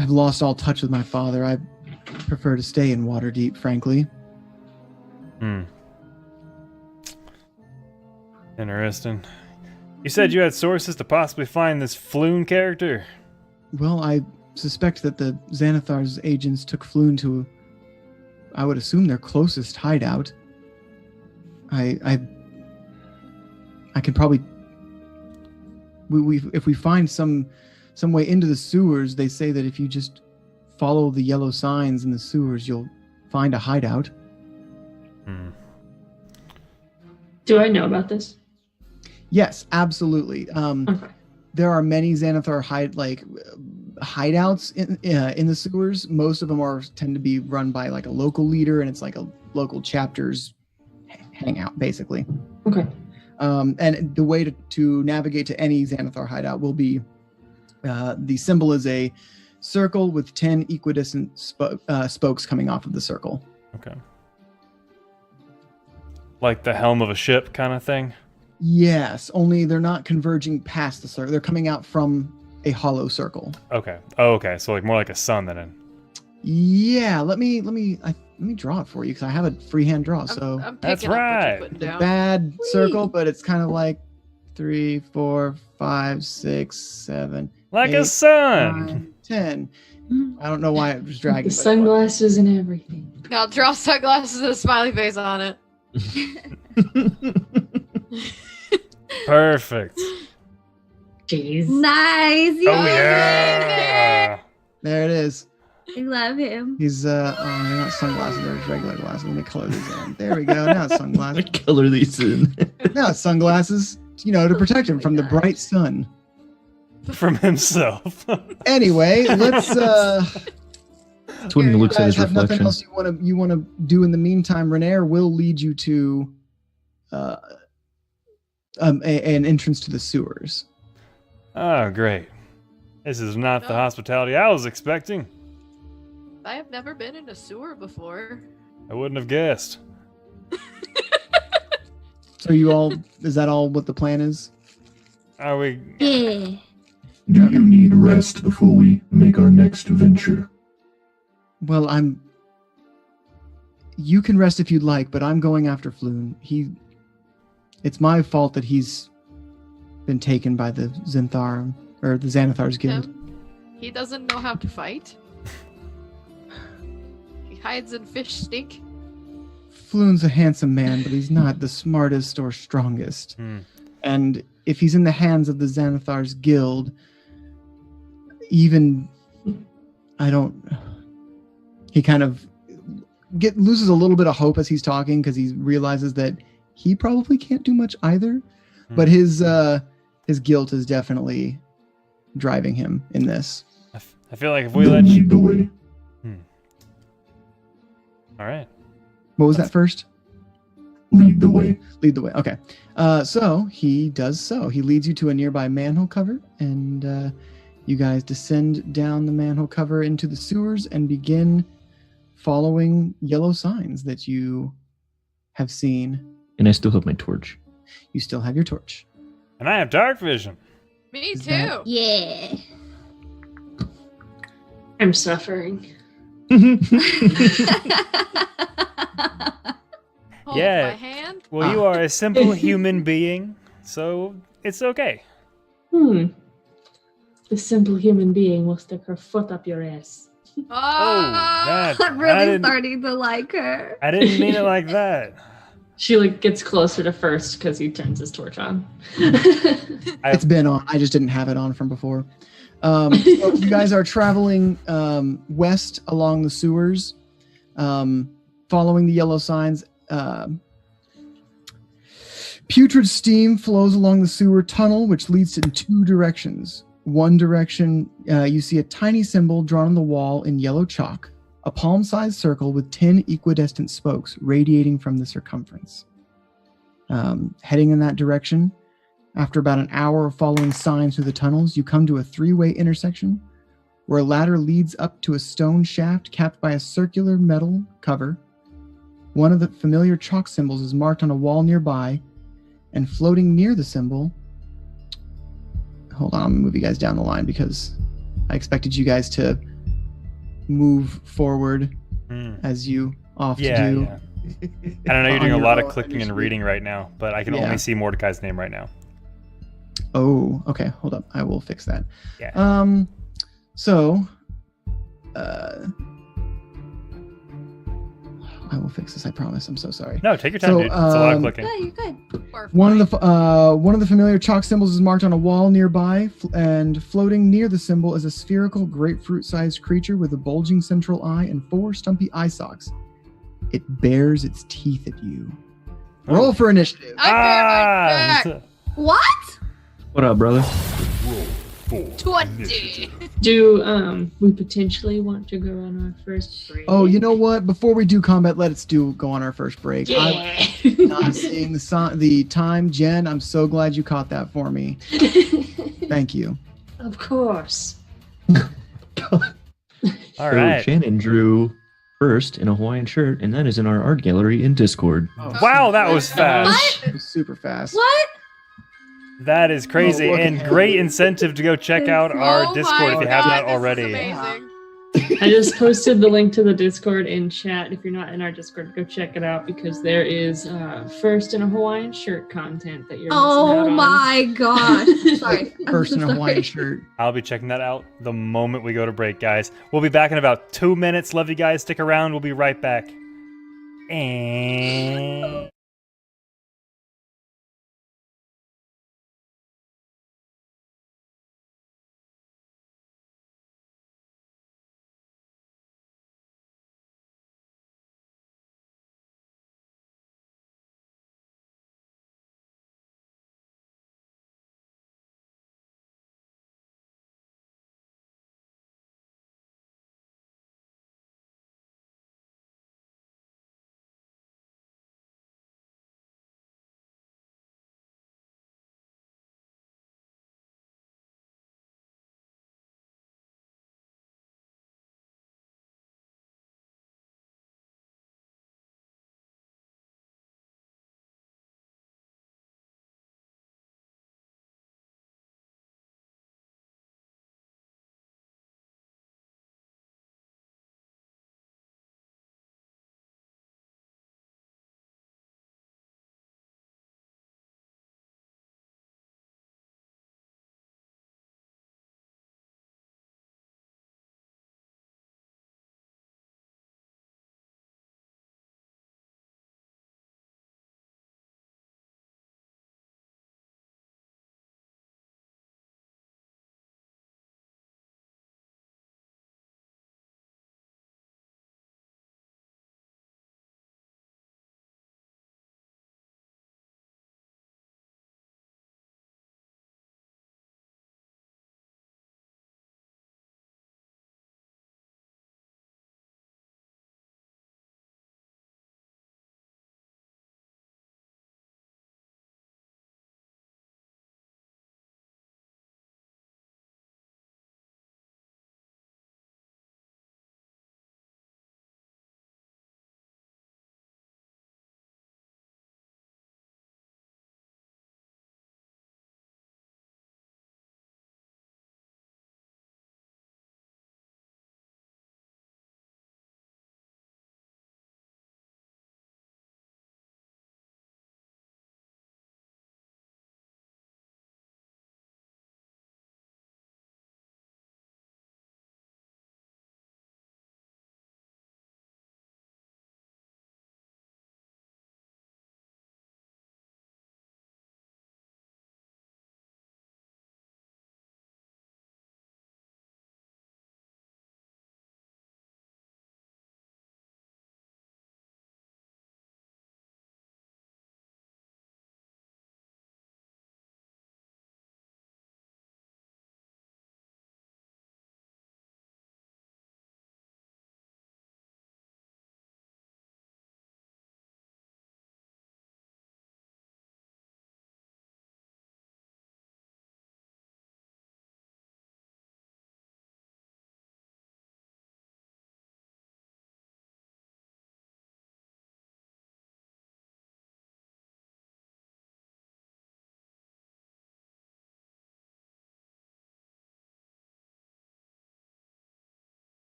have lost all touch with my father. I prefer to stay in Waterdeep, frankly. Interesting. You said you had sources to possibly find this Floon character? Well, I suspect that the Xanathar's agents took Floon to, I would assume, their closest hideout. I can probably... if we find some way into the sewers, they say that if you just follow the yellow signs in the sewers, you'll find a hideout. Do I know about this? Yes, absolutely. Okay. There are many Xanathar hideouts in the sewers. Most of them tend to be run by like a local leader, and it's like a local chapter's hangout, basically. Okay. And the way to navigate to any Xanathar hideout will be the symbol is a circle with 10 equidistant spokes coming off of the circle. Okay. Like the helm of a ship kind of thing? Yes, only they're not converging past the circle. They're coming out from a hollow circle. Okay. Oh, okay. So like more like a sun than an... Yeah, let me draw it for you because I have a freehand draw. So I'm That's picking up what right. you're putting down. bad circle, but it's kind of like 3, 4, 5, 6, 7, Like 8, a sun! 9, 10. I don't know why it was dragging. The but it was. sunglasses and everything. I'll draw sunglasses and a smiley face on it. Perfect. Jeez. Nice. Oh, yeah! There it is. I love him. He's they're not sunglasses, they're just regular glasses. Let me color these in. There we go. Now it's sunglasses. What color these in? Now it's sunglasses, to protect him from the God. bright sun. From himself. Anyway, let's That's when he you looks at guys his have nothing reflection. else you want to do in the meantime. Renair will lead you to an entrance to the sewers. Oh, great. This is not the hospitality I was expecting. I have never been in a sewer before. I wouldn't have guessed. So is that all what the plan is? Are we... Yeah. Do you need rest before we make our next venture? Well, you can rest if you'd like, but I'm going after Floon. It's my fault that he's been taken by the Xanathars Guild. He doesn't know how to fight. hides in fish stink. Floon's a handsome man, but he's not the smartest or strongest. And if he's in the hands of the Xanathar's guild, even he kind of loses a little bit of hope as he's talking because he realizes that he probably can't do much either. But his guilt is definitely driving him in this. I feel like if we let you... lead the way. All right. What was that first? Lead the way. Lead the way. Okay. So he does so. He leads you to a nearby manhole cover, and you guys descend down the manhole cover into the sewers and begin following yellow signs that you have seen. And I still have my torch. You still have your torch. And I have dark vision. Me Is too. that- Yeah. I'm suffering. Hold Yeah. my hand. Well, you are a simple human being, so it's okay. The simple human being will stick her foot up your ass. Ah! I'm really starting to like her. I didn't mean it like that. She like gets closer to first because he turns his torch on. It's been on. I just didn't have it on from before. So you guys are traveling west along the sewers, following the yellow signs. Putrid steam flows along the sewer tunnel, which leads in two directions. One direction, you see a tiny symbol drawn on the wall in yellow chalk, a palm-sized circle with 10 equidistant spokes radiating from the circumference. Heading in that direction, after about an hour of following signs through the tunnels, you come to a three-way intersection where a ladder leads up to a stone shaft capped by a circular metal cover. One of the familiar chalk symbols is marked on a wall nearby, and floating near the symbol... Hold on, I'm going to move you guys down the line because I expected you guys to move forward as you often do. Yeah. I don't know, you're On doing a your lot of own clicking and initiative. reading right now, but I can Yeah. only see Mordecai's name right now. Oh, okay. Hold up. I will fix that. Yeah. So, I will fix this. I promise. I'm so sorry. No, take your time, So, dude. It's a lot of clicking. Yeah, you're good. We're One of fine. the familiar chalk symbols is marked on a wall nearby, and floating near the symbol is a spherical grapefruit-sized creature with a bulging central eye and 4 stumpy eye sockets. It bares its teeth at you. Roll for initiative. I bear my back. What? What up, brother? 20. Do we potentially want to go on our first break? Oh, you know what? Before we do combat, let's go on our first break. Yeah. I'm not seeing the time. Jen, I'm so glad you caught that for me. Thank you. Of course. All So right. Shannon drew first in a Hawaiian shirt, and that is in our art gallery in Discord. Wow, that was fast. It was super fast. What? That is crazy, Oh, look and at great incentive to go check out our Oh Discord if my you have not God, this is already. amazing. I just posted the link to the Discord in chat. If you're not in our Discord, go check it out because there is first in a Hawaiian shirt content that you're missing out Oh on. my gosh. Sorry. I'm First so in a Hawaiian sorry. shirt. I'll be checking that out the moment we go to break, guys. We'll be back in about 2 minutes. Love you guys. Stick around. We'll be right back. And...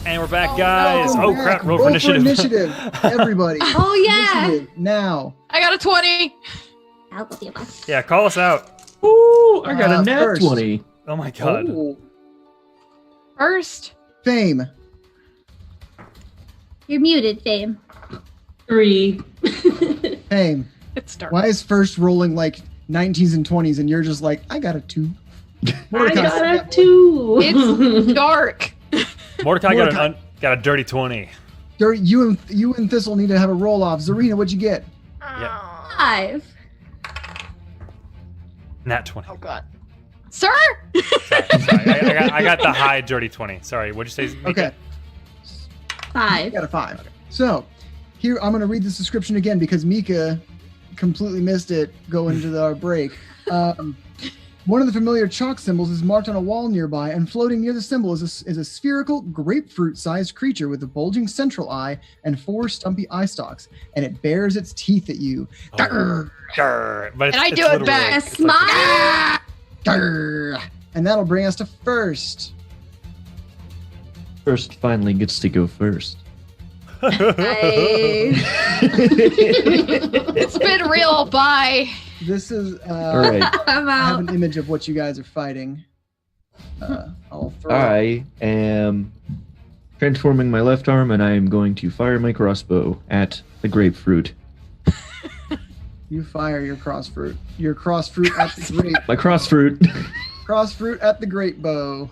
And we're back, guys. Welcome Oh, back. crap. Roll for initiative. Everybody. Oh yeah. Initiative now. I got a 20. I'll go get us. Yeah, call us out. Ooh, I got a nat First. 20. Oh, my God. Oh. First. Fame. You're muted, Fame. 3. Fame. It's dark. Why is first rolling like 19s and 20s and you're just like, I got a 2? I Mordecai, got a 2. It's dark. Mordecai Mordecai. got a dirty 20. You and Thistle need to have a roll off. Zarina, what'd you get? Oh. 5. Nat 20. Oh god. Sir? Sorry. I got the high dirty 20. Sorry, what'd you say? Mika? Okay. 5. You got a 5. So, here, I'm going to read this description again because Mika completely missed it going to our break. One of the familiar chalk symbols is marked on a wall nearby, and floating near the symbol is a spherical, grapefruit-sized creature with a bulging central eye and 4 stumpy eye stalks, and it bares its teeth at you. Oh. Grr, Grr. But And I it's do it literally back. A it's like- smile. grr. And that'll bring us to first. First finally gets to go first. It's been real. Bye. This is, All right. I'm I have out. an image of what you guys are fighting. I'll throw I am transforming my left arm, and I am going to fire my crossbow at the grapefruit. You fire your crossfruit. Your crossfruit at the grape. My crossfruit. Crossfruit at the grape bow.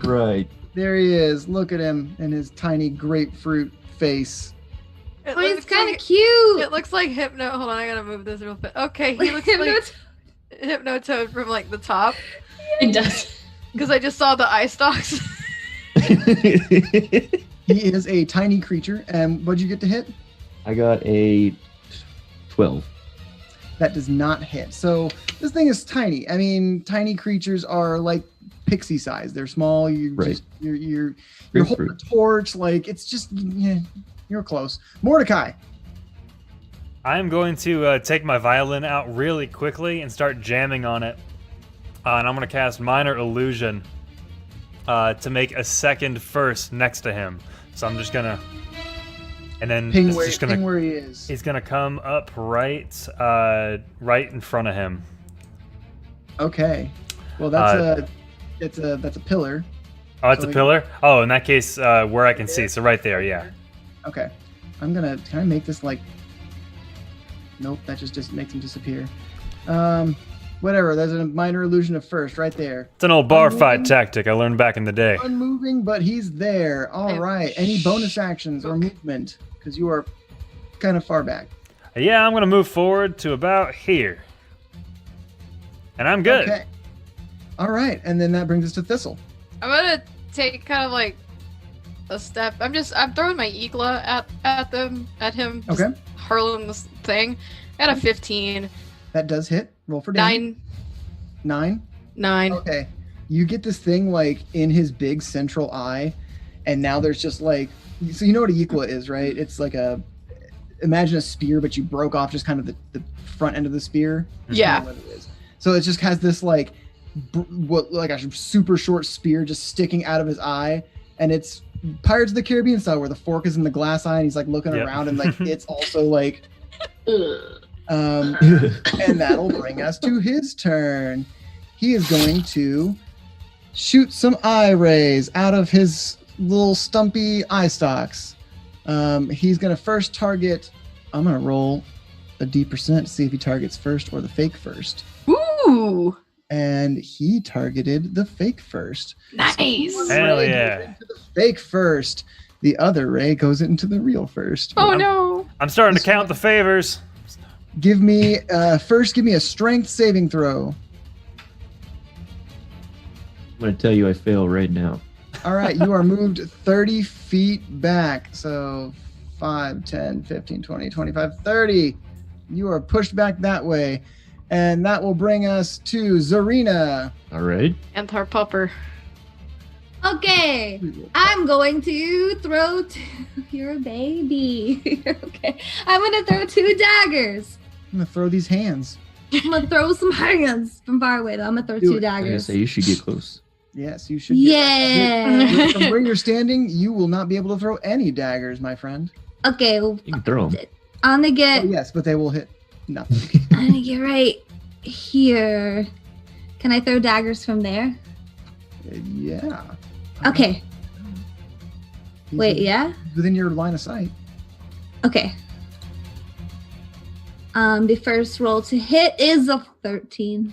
Right. There he is. Look at him and his tiny grapefruit face. It Oh, he's looks kind of like- cute. It looks like Hypno. Hold on, I gotta move this real quick. Okay, he looks like Hypnotoad from like the top. It does. Because I just saw the eye stalks. He is a tiny creature. And what'd you get to hit? I got a 12. That does not hit. So this thing is tiny. I mean, tiny creatures are like pixie size. They're small. You Right. just you're holding a torch. Like it's just you're close. Mordecai. I'm going to take my violin out really quickly and start jamming on it. And I'm going to cast Minor Illusion to make a second first next to him. So I'm just going to... And then Ping it's where, just gonna, ping where he is. he's going to come up right in front of him. Okay. Well, that's a pillar. Oh, it's So a he- pillar? Oh, in that case, where I can see. So right there, yeah. Okay. Can I make this like... Nope, that just makes him disappear. Whatever, there's a minor illusion of first right there. It's an old bar Unmoving. fight tactic I learned back in the day. Unmoving, but he's there. All right. Any bonus actions or movement? Because you are kind of far back. Yeah, I'm going to move forward to about here. And I'm good. Okay. All right, and then that brings us to Thistle. I'm gonna take kind of like a step. I'm throwing my Igla at him. Just Okay. hurling this thing. I got a 15. That does hit. Roll for damage. 9. 9. Okay. You get this thing like in his big central eye, and now there's just like, so you know what a Equa is, right? It's like imagine a spear, but you broke off just kind of the front end of the spear. Yeah. That's what it is. So it just has this like, like a super short spear just sticking out of his eye, and it's Pirates of the Caribbean style where the fork is in the glass eye and he's like looking Yep. around and like it's also like, Ugh. and that'll bring us to his turn. He is going to shoot some eye rays out of his little stumpy eye stalks. He's going to first target. I'm going to roll a D% to see if he targets first or the fake first. Ooh, And he targeted the fake first. nice. One Hell ray yeah. goes into the fake first. The other ray goes into the real first. Oh no. I'm starting to count the favors. Give me a strength saving throw. I'm going to tell you I fail right now. All right, you are moved 30 feet back. So 5, 10, 15, 20, 25, 30. You are pushed back that way. And that will bring us to Zarina. All right. And our pupper. Okay, I'm going to throw you're a baby. Okay, I'm gonna throw 2 daggers. I'm going to throw these hands. I'm gonna throw some hands from far away though. I'm gonna throw Do 2 it. I daggers. say you should get close. Yes, you should. Yeah. From where you're standing, you will not be able to throw any daggers, my friend. Okay, well, You can throw them. I'm gonna Oh, get. yes, but they will hit nothing. I'm gonna get right here. Can I throw daggers from there? Yeah. Okay. He's Wait, yeah? within your line of sight. Okay. The first roll to hit is a 13.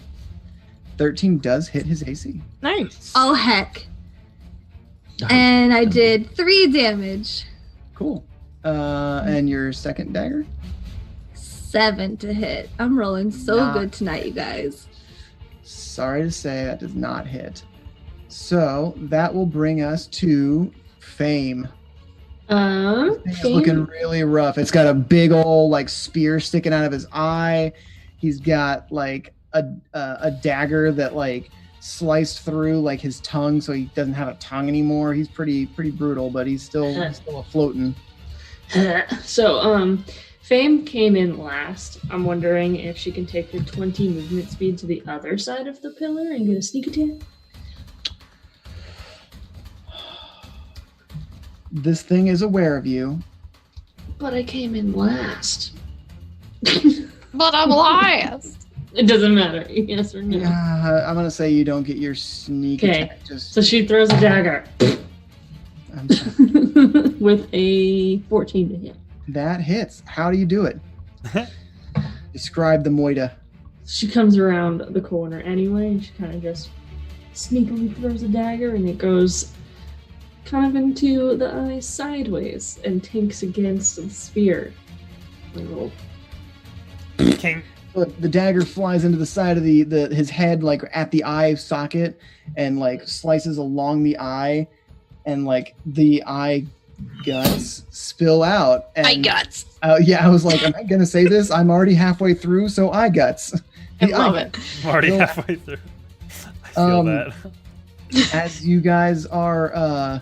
13 does hit his AC. Nice. Oh heck. And I did 3 damage. Cool. And your second dagger? 7 to hit. I'm rolling so Not good tonight, you guys. Sorry to say that does not hit. So that will bring us to Fame. It's looking really rough. It's got a big old like spear sticking out of his eye. He's got like a dagger that like sliced through like his tongue, so he doesn't have a tongue anymore. He's pretty brutal, but he's still floating. So, Fame came in last. I'm wondering if she can take her 20 movement speed to the other side of the pillar and get a sneak attack. This thing is aware of you. But I came in last. But I'm last. It doesn't matter. Yes or no. I'm gonna say you don't get your sneak Okay. attack. Just So she throws a dagger I'm sorry. with a 14 to hit. That hits. How do you do it? Describe the moida. She comes around the corner anyway, and she kind of just sneakily throws a dagger, and it goes kind of into the eye sideways and tinks against the spear. A little. King. The dagger flies into the side of his head, like at the eye socket, and like slices along the eye, and like the eye guts spill out. And, My guts. Yeah, I was like, am I gonna say this? I'm already halfway through, so eye guts. I The love eye it. I'm already Well, halfway through. I feel that. As you guys are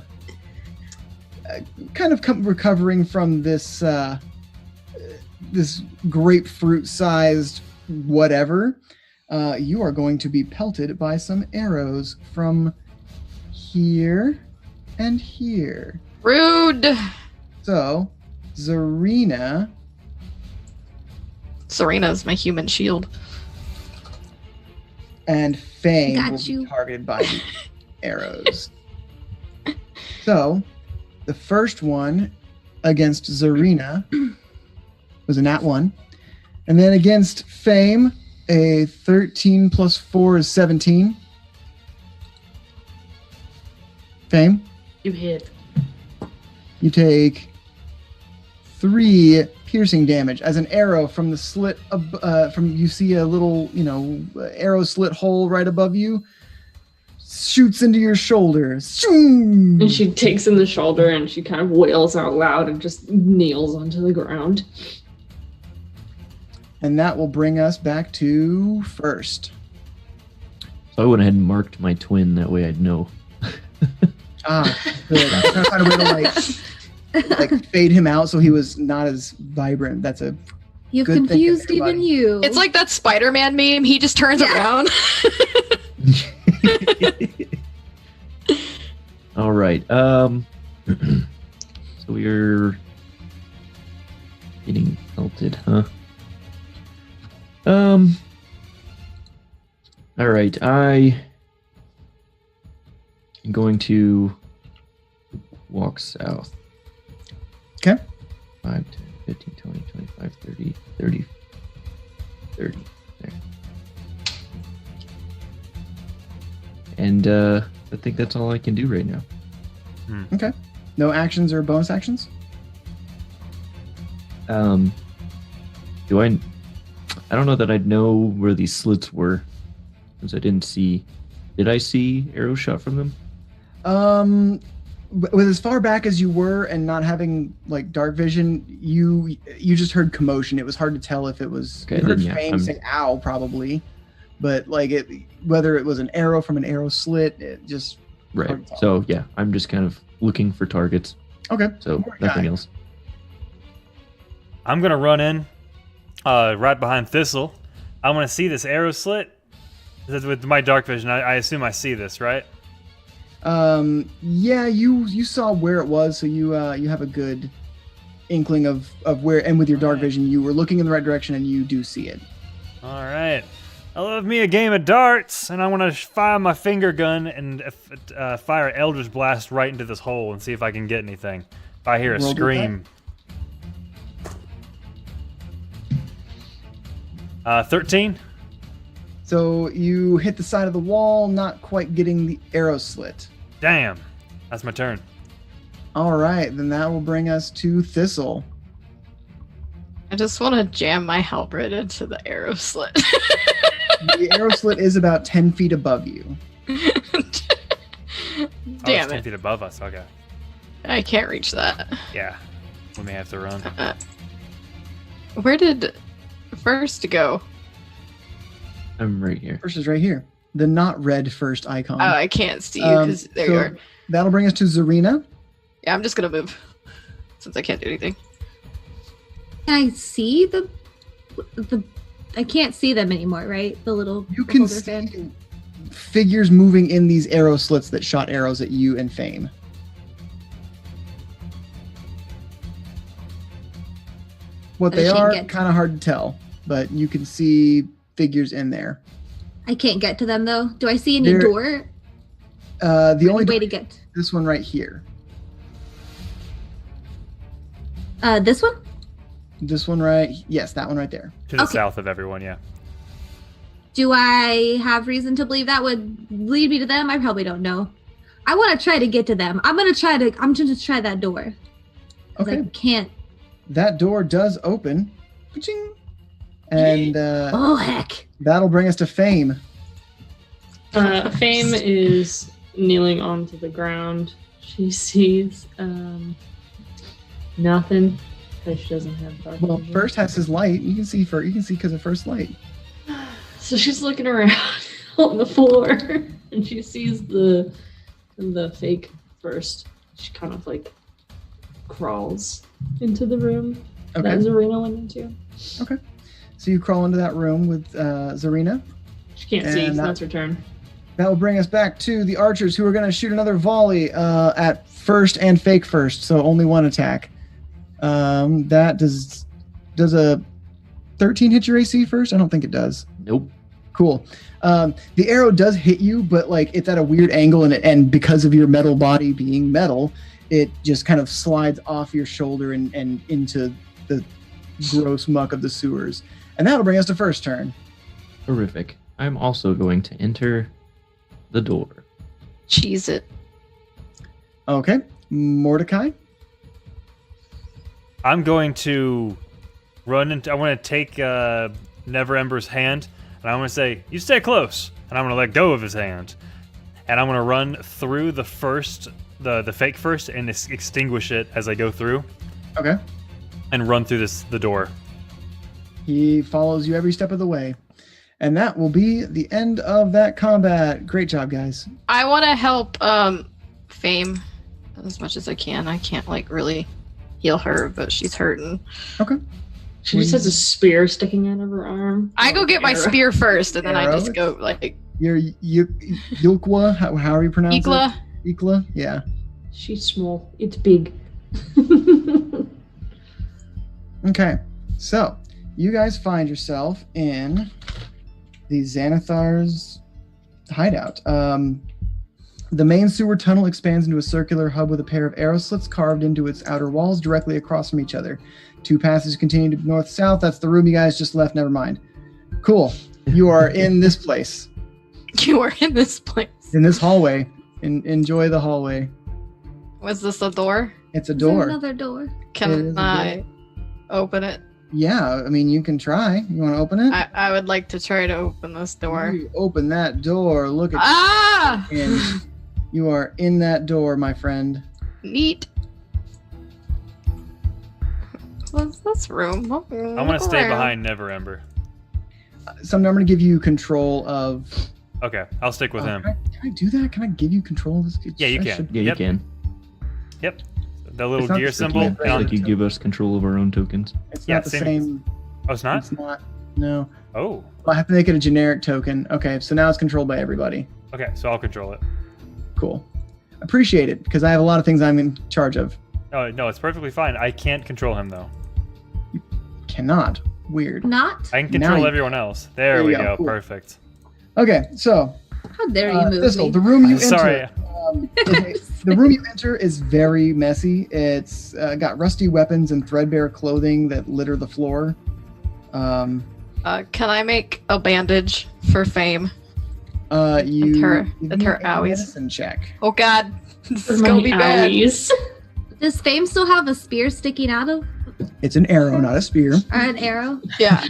kind of recovering from this this grapefruit-sized whatever, you are going to be pelted by some arrows from here and here. Rude. So, Zarina, Serena's my human shield. and Fame Got will you. be targeted by the arrows. So, the first one against Zarina was a nat 1. And then against Fame, a 13 plus 4 is 17. Fame, You hit. you take 3 piercing damage as an arrow from the slit you see a little, arrow slit hole right above you, shoots into your shoulder. Shoom! And she takes in the shoulder and she kind of wails out loud and just kneels onto the ground. And that will bring us back to first. So I went ahead and marked my twin. That way I'd know. Good. I'm trying to find a way to like fade him out so he was not as vibrant. That's a You've Good thinking, confused even everybody. you. It's like that Spider-Man meme. He just turns Yeah. around. All right. So we're getting pelted, huh? All right. I am going to walk south. Okay. 5, 10, 15, 20, 25, 30, 30, 30. There. And I think that's all I can do right now. Okay. No actions or bonus actions? Do I don't know that I'd know where these slits were, because I didn't see. Did I see arrow shot from them? With as far back as you were and not having like dark vision, you just heard commotion. It was hard to tell if it was. Okay, You heard then, yeah, Fame I'm- say "ow" probably, but like whether it was an arrow from an arrow slit, it just Right. hard to tell. So yeah, I'm just kind of looking for targets. Okay. So Mordecai. nothing else. I'm gonna run in, right behind Thistle. I want to see this arrow slit. With my dark vision, I assume I see this, right? Yeah, you saw where it was, so you have a good inkling of where, and with your dark Right. vision, you were looking in the right direction, and you do see it. All right. I love me a game of darts, and I want to fire my finger gun and fire Eldritch Blast right into this hole and see if I can get anything. If I hear a Roll good scream. 13? So you hit the side of the wall, not quite getting the arrow slit. Damn. That's my turn. All right, then that will bring us to Thistle. I just want to jam my halberd into the arrow slit. The arrow slit is about 10 feet above you. It's Damn 10 it. feet above us. Okay. I can't reach that. Yeah. We may have to run. Where did first go? I'm right here. First is right here. The not red first icon. Oh, I can't see you because there you so are. That'll bring us to Zarina. Yeah, I'm just gonna move since I can't do anything. Can I see the? I can't see them anymore, right? The little. You can beholder see fan. figures moving in these arrow slits that shot arrows at you and Fame. What But they I can't are, get- kind of hard to tell, but you can see figures in there. I can't get to them though. Do I see any There- door? The only way door to get? is this one right here. This one? This one right, yes, that one right there. To the Okay. south of everyone, yeah. Do I have reason to believe that would lead me to them? I probably don't know. I want to try to get to them. I'm going to try that door. 'Cause Okay, I can't. that door does open. Ka-ching. And Oh, heck. that'll bring us to Fame. Fame is kneeling onto the ground. She sees nothing because she doesn't have dark Well, vision. first has his light. You can see because of first light. So she's looking around on the floor and she sees the fake first. She kind of like crawls into the room that Okay, Zarina went into. so you crawl into that room with Zarina. She can't see, And so that- that's her turn. That will bring us back to the archers who are going to shoot another volley at first and fake first, so only one attack. That does a 13 hit your AC first? I don't think it does. Nope. Cool. The arrow does hit you, but like it's at a weird angle, and because of your metal body being metal, it just kind of slides off your shoulder and into the gross muck of the sewers. And that'll bring us to first turn. Horrific. I'm also going to enter the door. Cheese it. Okay, Mordecai. I'm going to run into. I want to take Neverember's hand, and I want to say, "You stay close," and I'm going to let go of his hand, and I'm going to run through the fake first, and extinguish it as I go through, Okay. and run through the door. He follows you every step of the way. And that will be the end of that combat. Great job, guys. I want to help Fame as much as I can. I can't like really heal her, but she's hurting. She just has a spear sticking out of her arm. I go get my Arrow. spear first, and then I Arrow? just go like You're Yulkwa, how are you pronouncing Ikla. it? Ikla? Yeah. She's small. It's big. Okay. So, you guys find yourself in the Xanathar's hideout. The main sewer tunnel expands into a circular hub with a pair of arrow slits carved into its outer walls directly across from each other. Two passages continue to north-south. That's the room you guys just left. Never mind. Cool. You are in this place, You are in this place. in this hallway. Enjoy the hallway. Was this a door? It's a Is there door. another door? It is Can a I open it? Yeah, I mean, you can try. You want to open it? I would like to try to open this door. You open that door. Look at Ah! you. And you are in that door, my friend. Neat. What's this room? I want to stay behind Neverember. So I'm going to give you control of. Okay, I'll stick with him. Can I do that? Can I give you control of this? Yeah, you I can. should- Yeah, Yep. you can. Yep. The little It's not gear the same symbol. way, and right? I'll- Like you give us control of our own tokens. It's Yeah, not the same. same. Oh, it's not? It's not. No. Oh. I have to make it a generic token. Okay, so now it's controlled by everybody. Okay, so I'll control it. Cool. Appreciate it, because I have a lot of things I'm in charge of. Oh no, it's perfectly fine. I can't control him though. Cannot. Weird. Not? I can Now control you- everyone else. There you we go. go. Cool. Perfect. Okay, so How dare you move Thistle, me? the room you I'm sorry. enter. The room you enter is very messy. It's got rusty weapons and threadbare clothing that litter the floor. Can I make a bandage for Fame? You With her- give with me her a owies. medicine check. Oh God, this For is my gonna be bad. owies. Does Fame still have a spear sticking out of It's an arrow, not a spear. or an arrow? Yeah,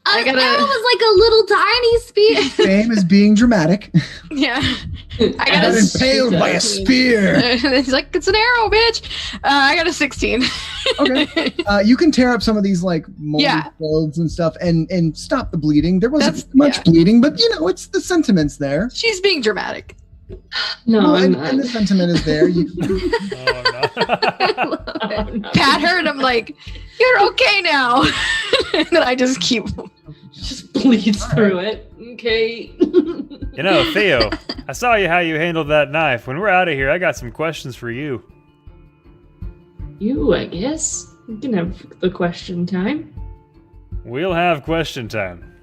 I An gotta- arrow was like a little tiny spear. Fame is being dramatic. yeah. I got Got a impaled by a spear. He's like, it's an arrow, bitch. I got a 16. Okay. You can tear up some of these like moldy Yeah. clothes and stuff and stop the bleeding. There wasn't That's- much yeah. bleeding, but you know, it's the sentiment's there. She's being dramatic. No, Well, I'm and the not. sentiment is there. You, Oh no. I love Oh, it. no. Pat her, and I'm like, you're okay now. And then I just keep. Just bleeds through it. Okay. You know, Theo, I saw how you handled that knife. When we're out of here, I got some questions for you. You, I guess. We can have the question time. We'll have question time.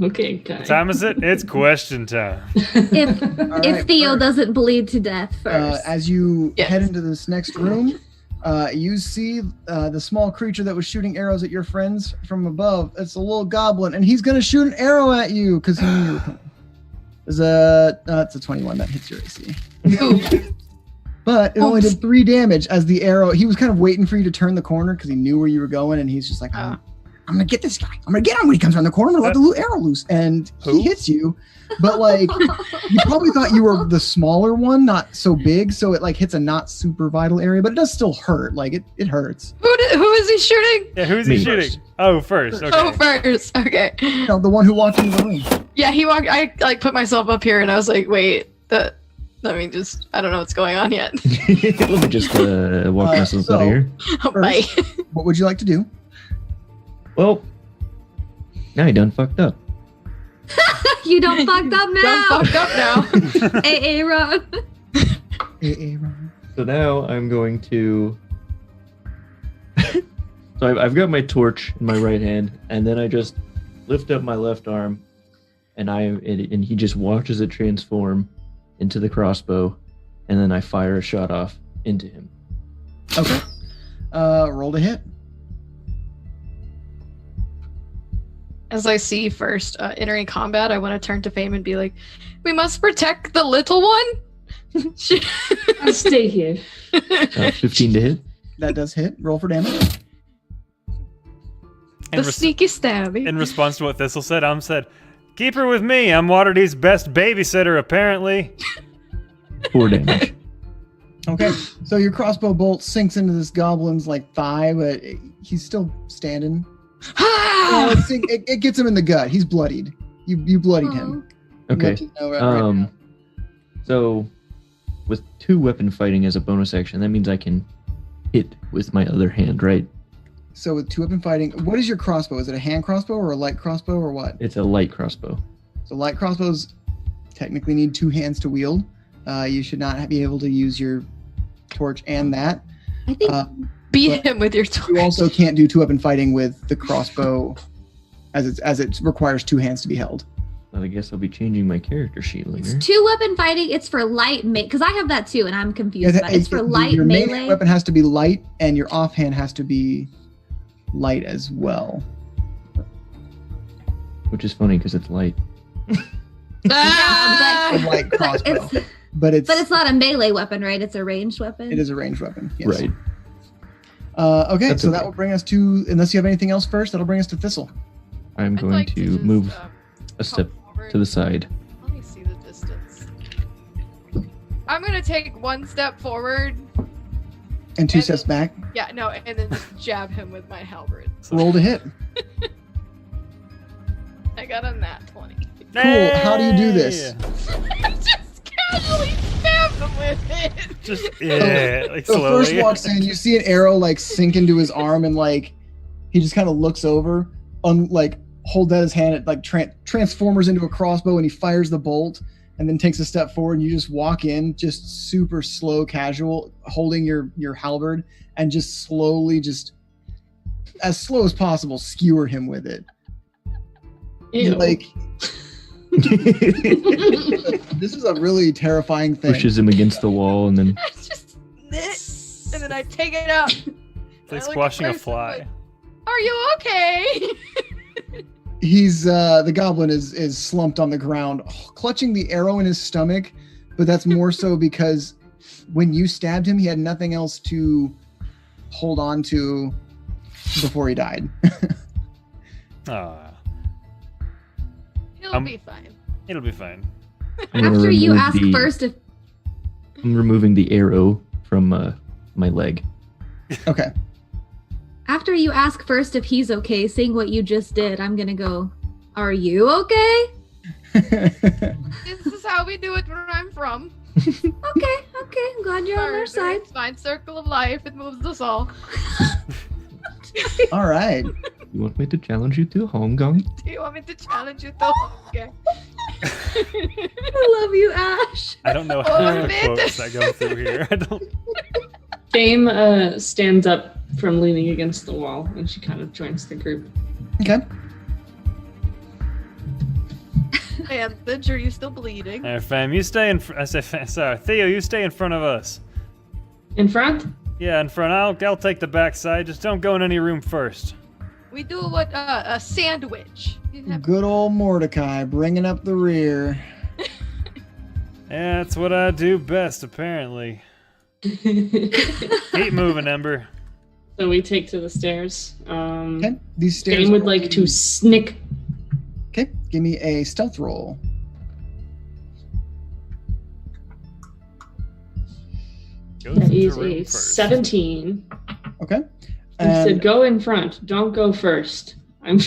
Okay, What Kai. time is it? It's question time. If All if right, Theo first, doesn't bleed to death first. as you Yes. head into this next room, you see the small creature that was shooting arrows at your friends from above. It's a little goblin, and he's gonna shoot an arrow at you because he knew you were coming. It's a 21 that hits your AC. But it only did 3 damage as the arrow. He was kind of waiting for you to turn the corner because he knew where you were going, and he's just like, I'm gonna get this guy. I'm gonna get him when he comes around the corner. I'm gonna let the arrow loose, and Who? he hits you. But like, you probably thought you were the smaller one, not so big, so it like hits a not super vital area, but it does still hurt. Like it hurts. Who is he shooting? Yeah, who's he Me shooting? first. Oh, first. Okay. Oh, first. Okay. You know, the one who walked into the room. Yeah, he walked. I like put myself up here, and I was like, wait, that. I mean, just I don't know what's going on yet. Let me just walk myself so- out of here. Bye. What would you like to do? Well, now you done fucked up. You don't fucked up now. Don't fucked up now. AA Ron. Aaron. So now I'm going to. So I've got my torch in my right hand, and then I just lift up my left arm, and and he just watches it transform into the crossbow, and then I fire a shot off into him. Okay. Roll to hit. As I see first entering combat, I want to turn to Fame and be like, "We must protect the little one." She- I'll stay here. 15 to hit. That does hit. Roll for damage. the sneaky stabby. In response to what Thistle said, said, "Keep her with me. I'm Waterdeep's best babysitter, apparently." 4 damage. Okay. So your crossbow bolt sinks into this goblin's like thigh, but he's still standing. Ah! It gets him in the gut. He's bloodied. You bloodied him. You Okay. let you know right now. So with 2 weapon fighting as a bonus action, that means I can hit with my other hand, right? So with 2 weapon fighting, what is your crossbow? Is it a hand crossbow or a light crossbow or what? It's a light crossbow. So light crossbows technically need 2 hands to wield. You should not be able to use your torch and that. I think Beat him with your torch. You also can't do 2 weapon fighting with the crossbow, as it requires 2 hands to be held. Well, I guess I'll be changing my character sheet it's later. 2 weapon fighting. It's for light because I have that too, and I'm confused about it. It's for light your main melee. weapon has to be light, and your offhand has to be light as well. Which is funny because it's light. Ah! A light crossbow, but it's not a melee weapon, right? It's a ranged weapon. it is a ranged weapon. Yes. Right. Okay, That's so that okay. will bring us to, unless you have anything else first, that'll bring us to Thistle. I'm I'd going like to just, move come a step forward. to the side. Let me see the distance. I'm gonna take 1 step forward. And 2 And steps back. Yeah, no, and then just jab him with my halberd. Roll to hit. I got a nat 20. Cool. How do you do this? I just casually stabbed him with it. Just yeah, like So slowly. first walks in, you see an arrow like sink into his arm, and like he just kind of looks over, like holds out his hand, it like transformers into a crossbow, and he fires the bolt, and then takes a step forward, and you just walk in, just super slow, casual, holding your halberd, and just slowly, just as slow as possible, skewer him with it. Ew. Like, this is a really terrifying thing. Pushes him against the wall, and then It's just, and then I take it out. It's like squashing a fly. Are you okay? He's the goblin is slumped on the ground, clutching the arrow in his stomach, but that's more so because when you stabbed him, he had nothing else to hold on to before he died. Ah, He'll be fine. it'll be fine. I'm gonna After you remove ask the- first if I'm removing the arrow from my leg. Okay. After you ask first if he's okay, seeing what you just did, I'm gonna go, are you okay? This is how we do it where I'm from. Okay, I'm glad you're on our side. It's fine. Circle of life. It moves us all. All right. You want me to challenge you to Hong Kong? Do you want me to challenge you though? Okay. I love you, Ash. I don't know Oh, how the man. quotes that go through here. I don't. Fame stands up from leaning against the wall, and she kind of joins the group. Okay. And are you still bleeding? All right, fam, you stay in. I say, sorry, Theo, you stay in front of us. In front? Yeah, in front. I'll take the back side. Just don't go in any room first. We do what a sandwich. You have- Good old Mordecai bringing up the rear. Yeah, that's what I do best, apparently. Keep moving, Ember. So we take to the stairs. Okay. These stairs. Fame would are like to leading- snick. Okay. Give me a stealth roll. Goes That into is room a first. 17. Okay. He said, And "Go in front. Don't go first." I'm.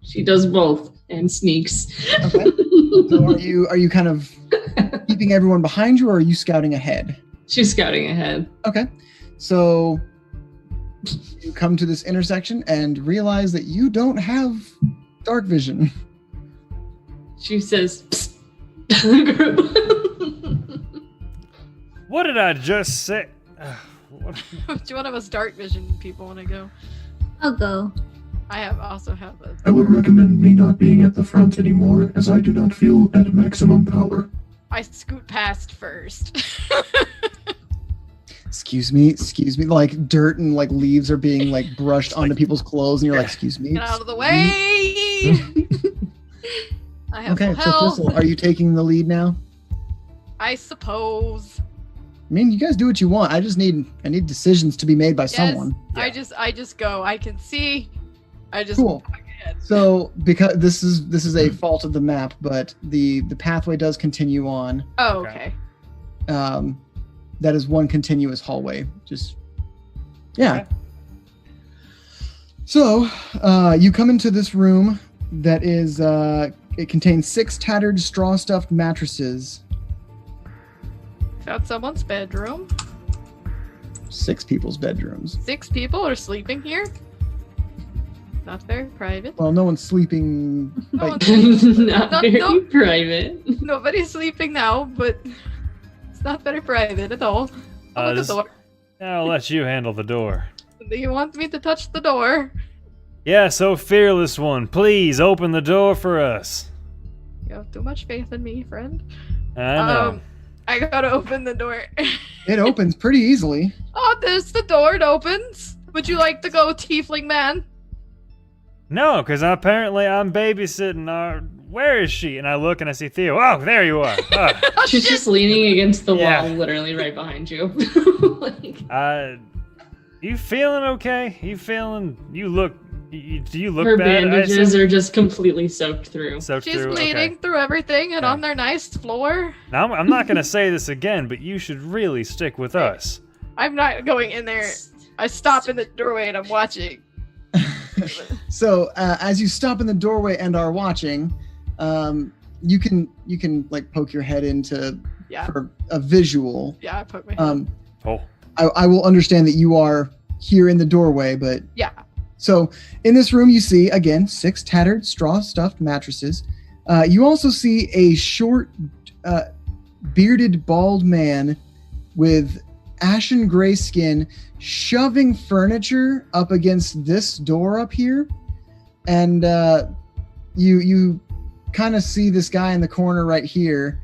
She does both and sneaks. okay. So are you kind of keeping everyone behind you, or are you scouting ahead? She's scouting ahead. Okay. So you come to this intersection and realize that you don't have dark vision. She says, "Psst." To the group. What did I just say? What- Which one of us dark vision people want to go? I'll go. I also have a. I would recommend me not being at the front anymore, as I do not feel at maximum power. I scoot past first. Excuse me. Like dirt and like leaves are being like brushed onto people's clothes, and you're like, excuse me. Get out of the way! I have Okay, no so health. Thistle, are you taking the lead now? I suppose. I mean, you guys do what you want. I need decisions to be made by someone. I just go. I can see. I just Cool. walk ahead. So because this is a fault of the map, but the pathway does continue on. Oh, Okay. okay. That is one continuous hallway. Just yeah. Okay. So you come into this room that is it contains 6 tattered straw stuffed mattresses. Found someone's bedroom. 6 people's bedrooms. 6 people are sleeping here. Not very private. Well, no one's sleeping. No like- one's- Not No, very no. private. Nobody's sleeping now, but it's not very private at all. Open the this- door. I'll let you handle the door. Do you want me to touch the door? Yeah, so fearless one, please open the door for us. You have too much faith in me, friend. I know. I gotta open the door. It opens pretty easily. Oh, there's the door. It opens. Would you like to go, tiefling man? No, because apparently I'm babysitting our. Where is she? And I look and I see Theo. Oh, there you are. Oh, She's just leaning against the Yeah. wall, literally right behind you. Like, you feeling okay? You feeling? You look. Do you look her bad? I bandages assume? are just completely soaked through. Soaked She's through? bleeding Okay. through everything and Okay. on their nice floor. Now I'm not gonna say this again, but you should really stick with us. I'm not going in there. I stop in the doorway and I'm watching. So as you stop in the doorway and are watching, you can like poke your head into Yeah. for a visual. Yeah, I put my hand. Oh, I will understand that you are here in the doorway, but Yeah. so in this room you see again 6 tattered straw stuffed mattresses. You also see a short, bearded, bald man with ashen gray skin shoving furniture up against this door up here. And you kind of see this guy in the corner right here,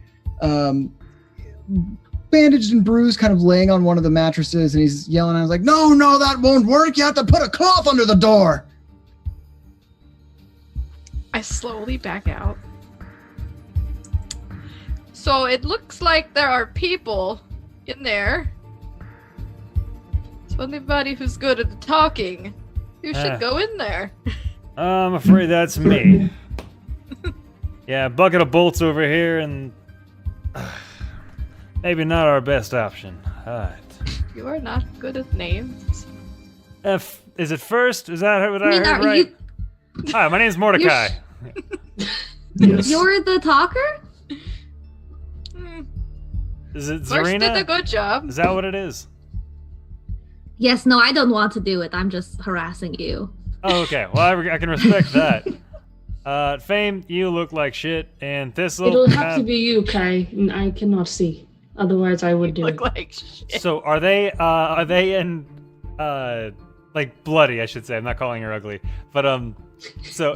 bandaged and bruised, kind of laying on one of the mattresses, and he's yelling. I was like, no, that won't work. You have to put a cloth under the door. I slowly back out. So it looks like there are people in there. So anybody who's good at talking, you should go in there. I'm afraid that's me. Yeah, bucket of bolts over here, and maybe not our best option. Alright. You are not good at names. Is it first? Is that what I mean, heard are right? you- Hi, my name's Mordecai. Yes. You're the talker? Is it First did a Zarina? good job. Is that what it is? Yes, no, I don't want to do it. I'm just harassing you. Oh, okay. Well, I can respect that. Fame, you look like shit, and Thistle. It'll have to be you, Kai. And I cannot see. Otherwise, I would do Look it. like shit. So are they in like bloody? I should say. I'm not calling her ugly, but so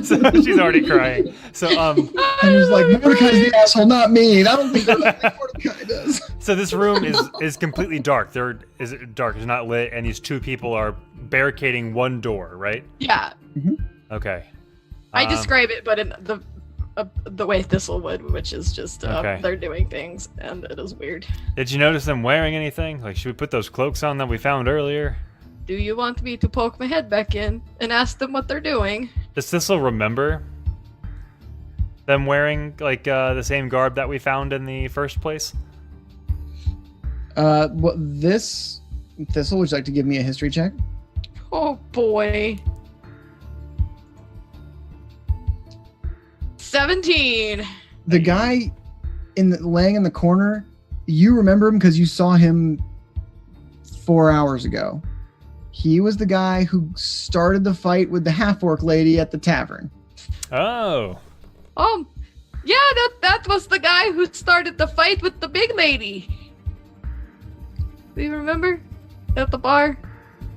so she's already crying. So And he's like, Mordecai's the asshole, not me. And I don't think that's what Mordecai does. So this room is completely dark. It's dark. It's not lit, and these two people are barricading one door, right? Yeah, Okay. I describe it, but in the way Thistle would, which is just Okay. they're doing things, and it is weird. Did you notice them wearing anything? Like, should we put those cloaks on that we found earlier? Do you want me to poke my head back in and ask them what they're doing? Does Thistle remember them wearing like the same garb that we found in the first place? Well, Thistle, would you like to give me a history check? Oh boy. 17. The guy laying in the corner, you remember him because you saw him 4 hours ago. He was the guy who started the fight with the half-orc lady at the tavern. Oh. Yeah, that was the guy who started the fight with the big lady. Do you remember? At the bar?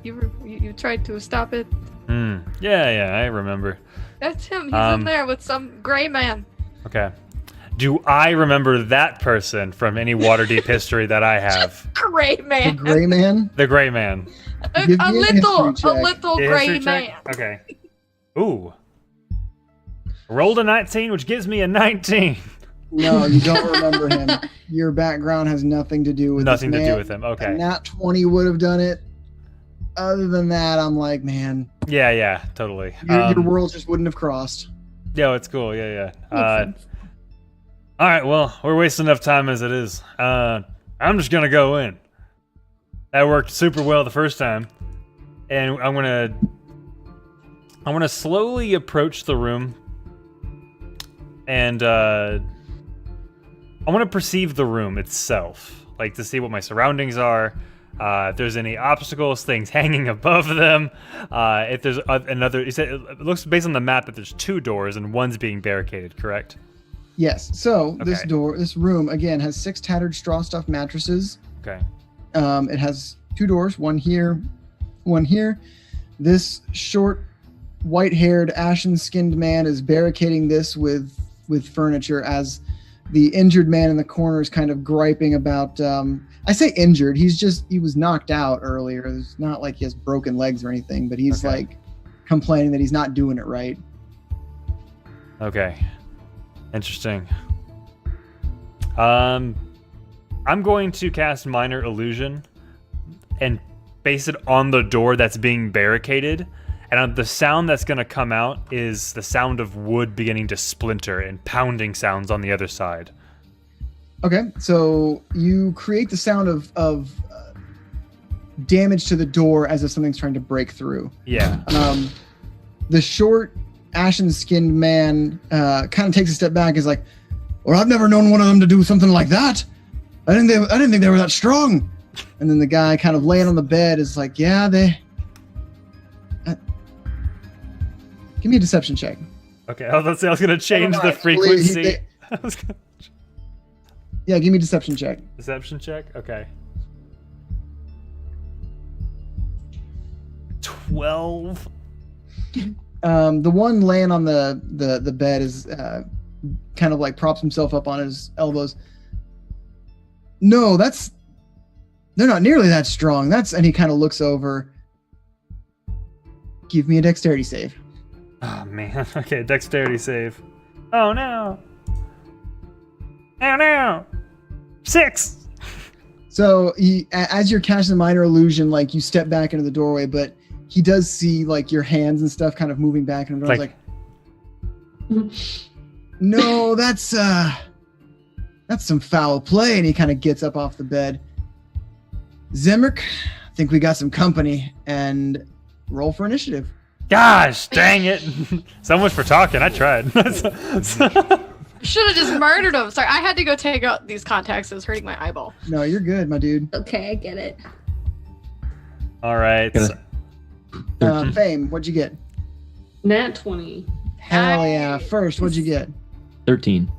You tried to stop it? Yeah, I remember. That's him. He's in there with some gray man. Okay. Do I remember that person from any Waterdeep history that I have? Gray The man. gray man? The Gray Man. A Give me a little history check. The gray history man. check? Okay. Ooh. Rolled a 19, which gives me a 19. No, you don't remember him. Your background has nothing to do with Nothing this to man. do with him. Okay. And that 20 would have done it. Other than that, I'm like, man, Yeah, totally. your world just wouldn't have crossed. Yeah, it's cool. Yeah. Makes sense. All right, well, we're wasting enough time as it is. I'm just gonna go in. That worked super well the first time, and I'm gonna slowly approach the room, and I want to perceive the room itself, like to see what my surroundings are. If there's any obstacles, things hanging above them. If there's another, it looks based on the map that there's two doors and one's being barricaded. Correct? Yes. So Okay. this room again has 6 tattered straw stuffed mattresses. Okay. It has 2 doors, one here, one here. This short, white-haired, ashen-skinned man is barricading this with furniture as the injured man in the corner is kind of griping about. I say injured. He was knocked out earlier. It's not like he has broken legs or anything, but he's Okay. like complaining that he's not doing it right. Okay. Interesting. I'm going to cast Minor Illusion and base it on the door that's being barricaded. And the sound that's going to come out is the sound of wood beginning to splinter and pounding sounds on the other side. Okay, so you create the sound of damage to the door as if something's trying to break through. Yeah. The short, ashen-skinned man kind of takes a step back. Is like, "Well, I've never known one of them to do something like that. I didn't think they were that strong." And then the guy kind of laying on the bed is like, "Yeah, they." Give me a deception check. Okay, I was gonna change the mind. frequency. I was gonna- Yeah, give me a deception check. Deception check. Okay. 12. The one laying on the bed is kind of like props himself up on his elbows. No, they're not nearly that strong. And he kind of looks over. Give me a dexterity save. Oh man. Okay, dexterity save. Oh no. Oh no. 6. So as you're casting a minor illusion, like you step back into the doorway, but he does see like your hands and stuff kind of moving back, and I was like, no, that's some foul play. And he kind of gets up off the bed. Zemric, I think we got some company, and roll for initiative. Gosh, dang it. So much for talking. I tried. Should have just murdered him. Sorry, I had to go take out these contacts. It was hurting my eyeball. No, you're good, my dude. Okay, I get it. All right. Fame, what'd you get? Nat 20. Hell yeah. First, what'd you get? 13.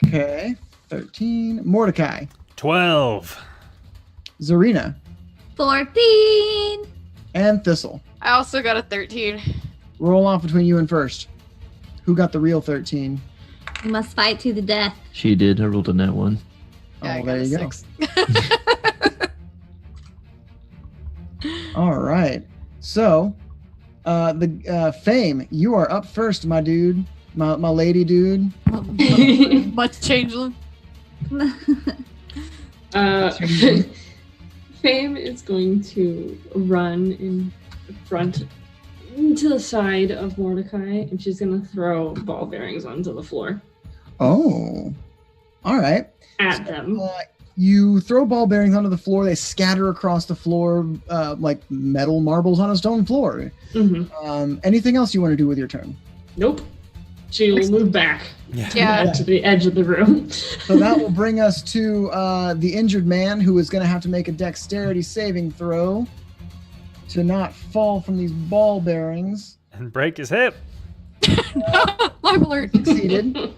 Okay, 13. Mordecai. 12. Zarina. 14. And Thistle. I also got a 13. Roll off between you and first. Who got the real 13? We must fight to the death. She did. I rolled a net 1. Yeah, I Oh, got there a you go. 6. All right. So, Fame, you are up first, my dude. My lady dude. Much changeling. Fame is going to run in front to the side of Mordecai, and she's going to throw ball bearings onto the floor Oh. All right. at them. You throw ball bearings onto the floor. They scatter across the floor like metal marbles on a stone floor. Mm-hmm. Anything else you want to do with your turn? Nope. She will move back Yeah. to the edge of the room. So that will bring us to the injured man, who is going to have to make a dexterity saving throw to not fall from these ball bearings. And break his hip. Live alert. Succeeded.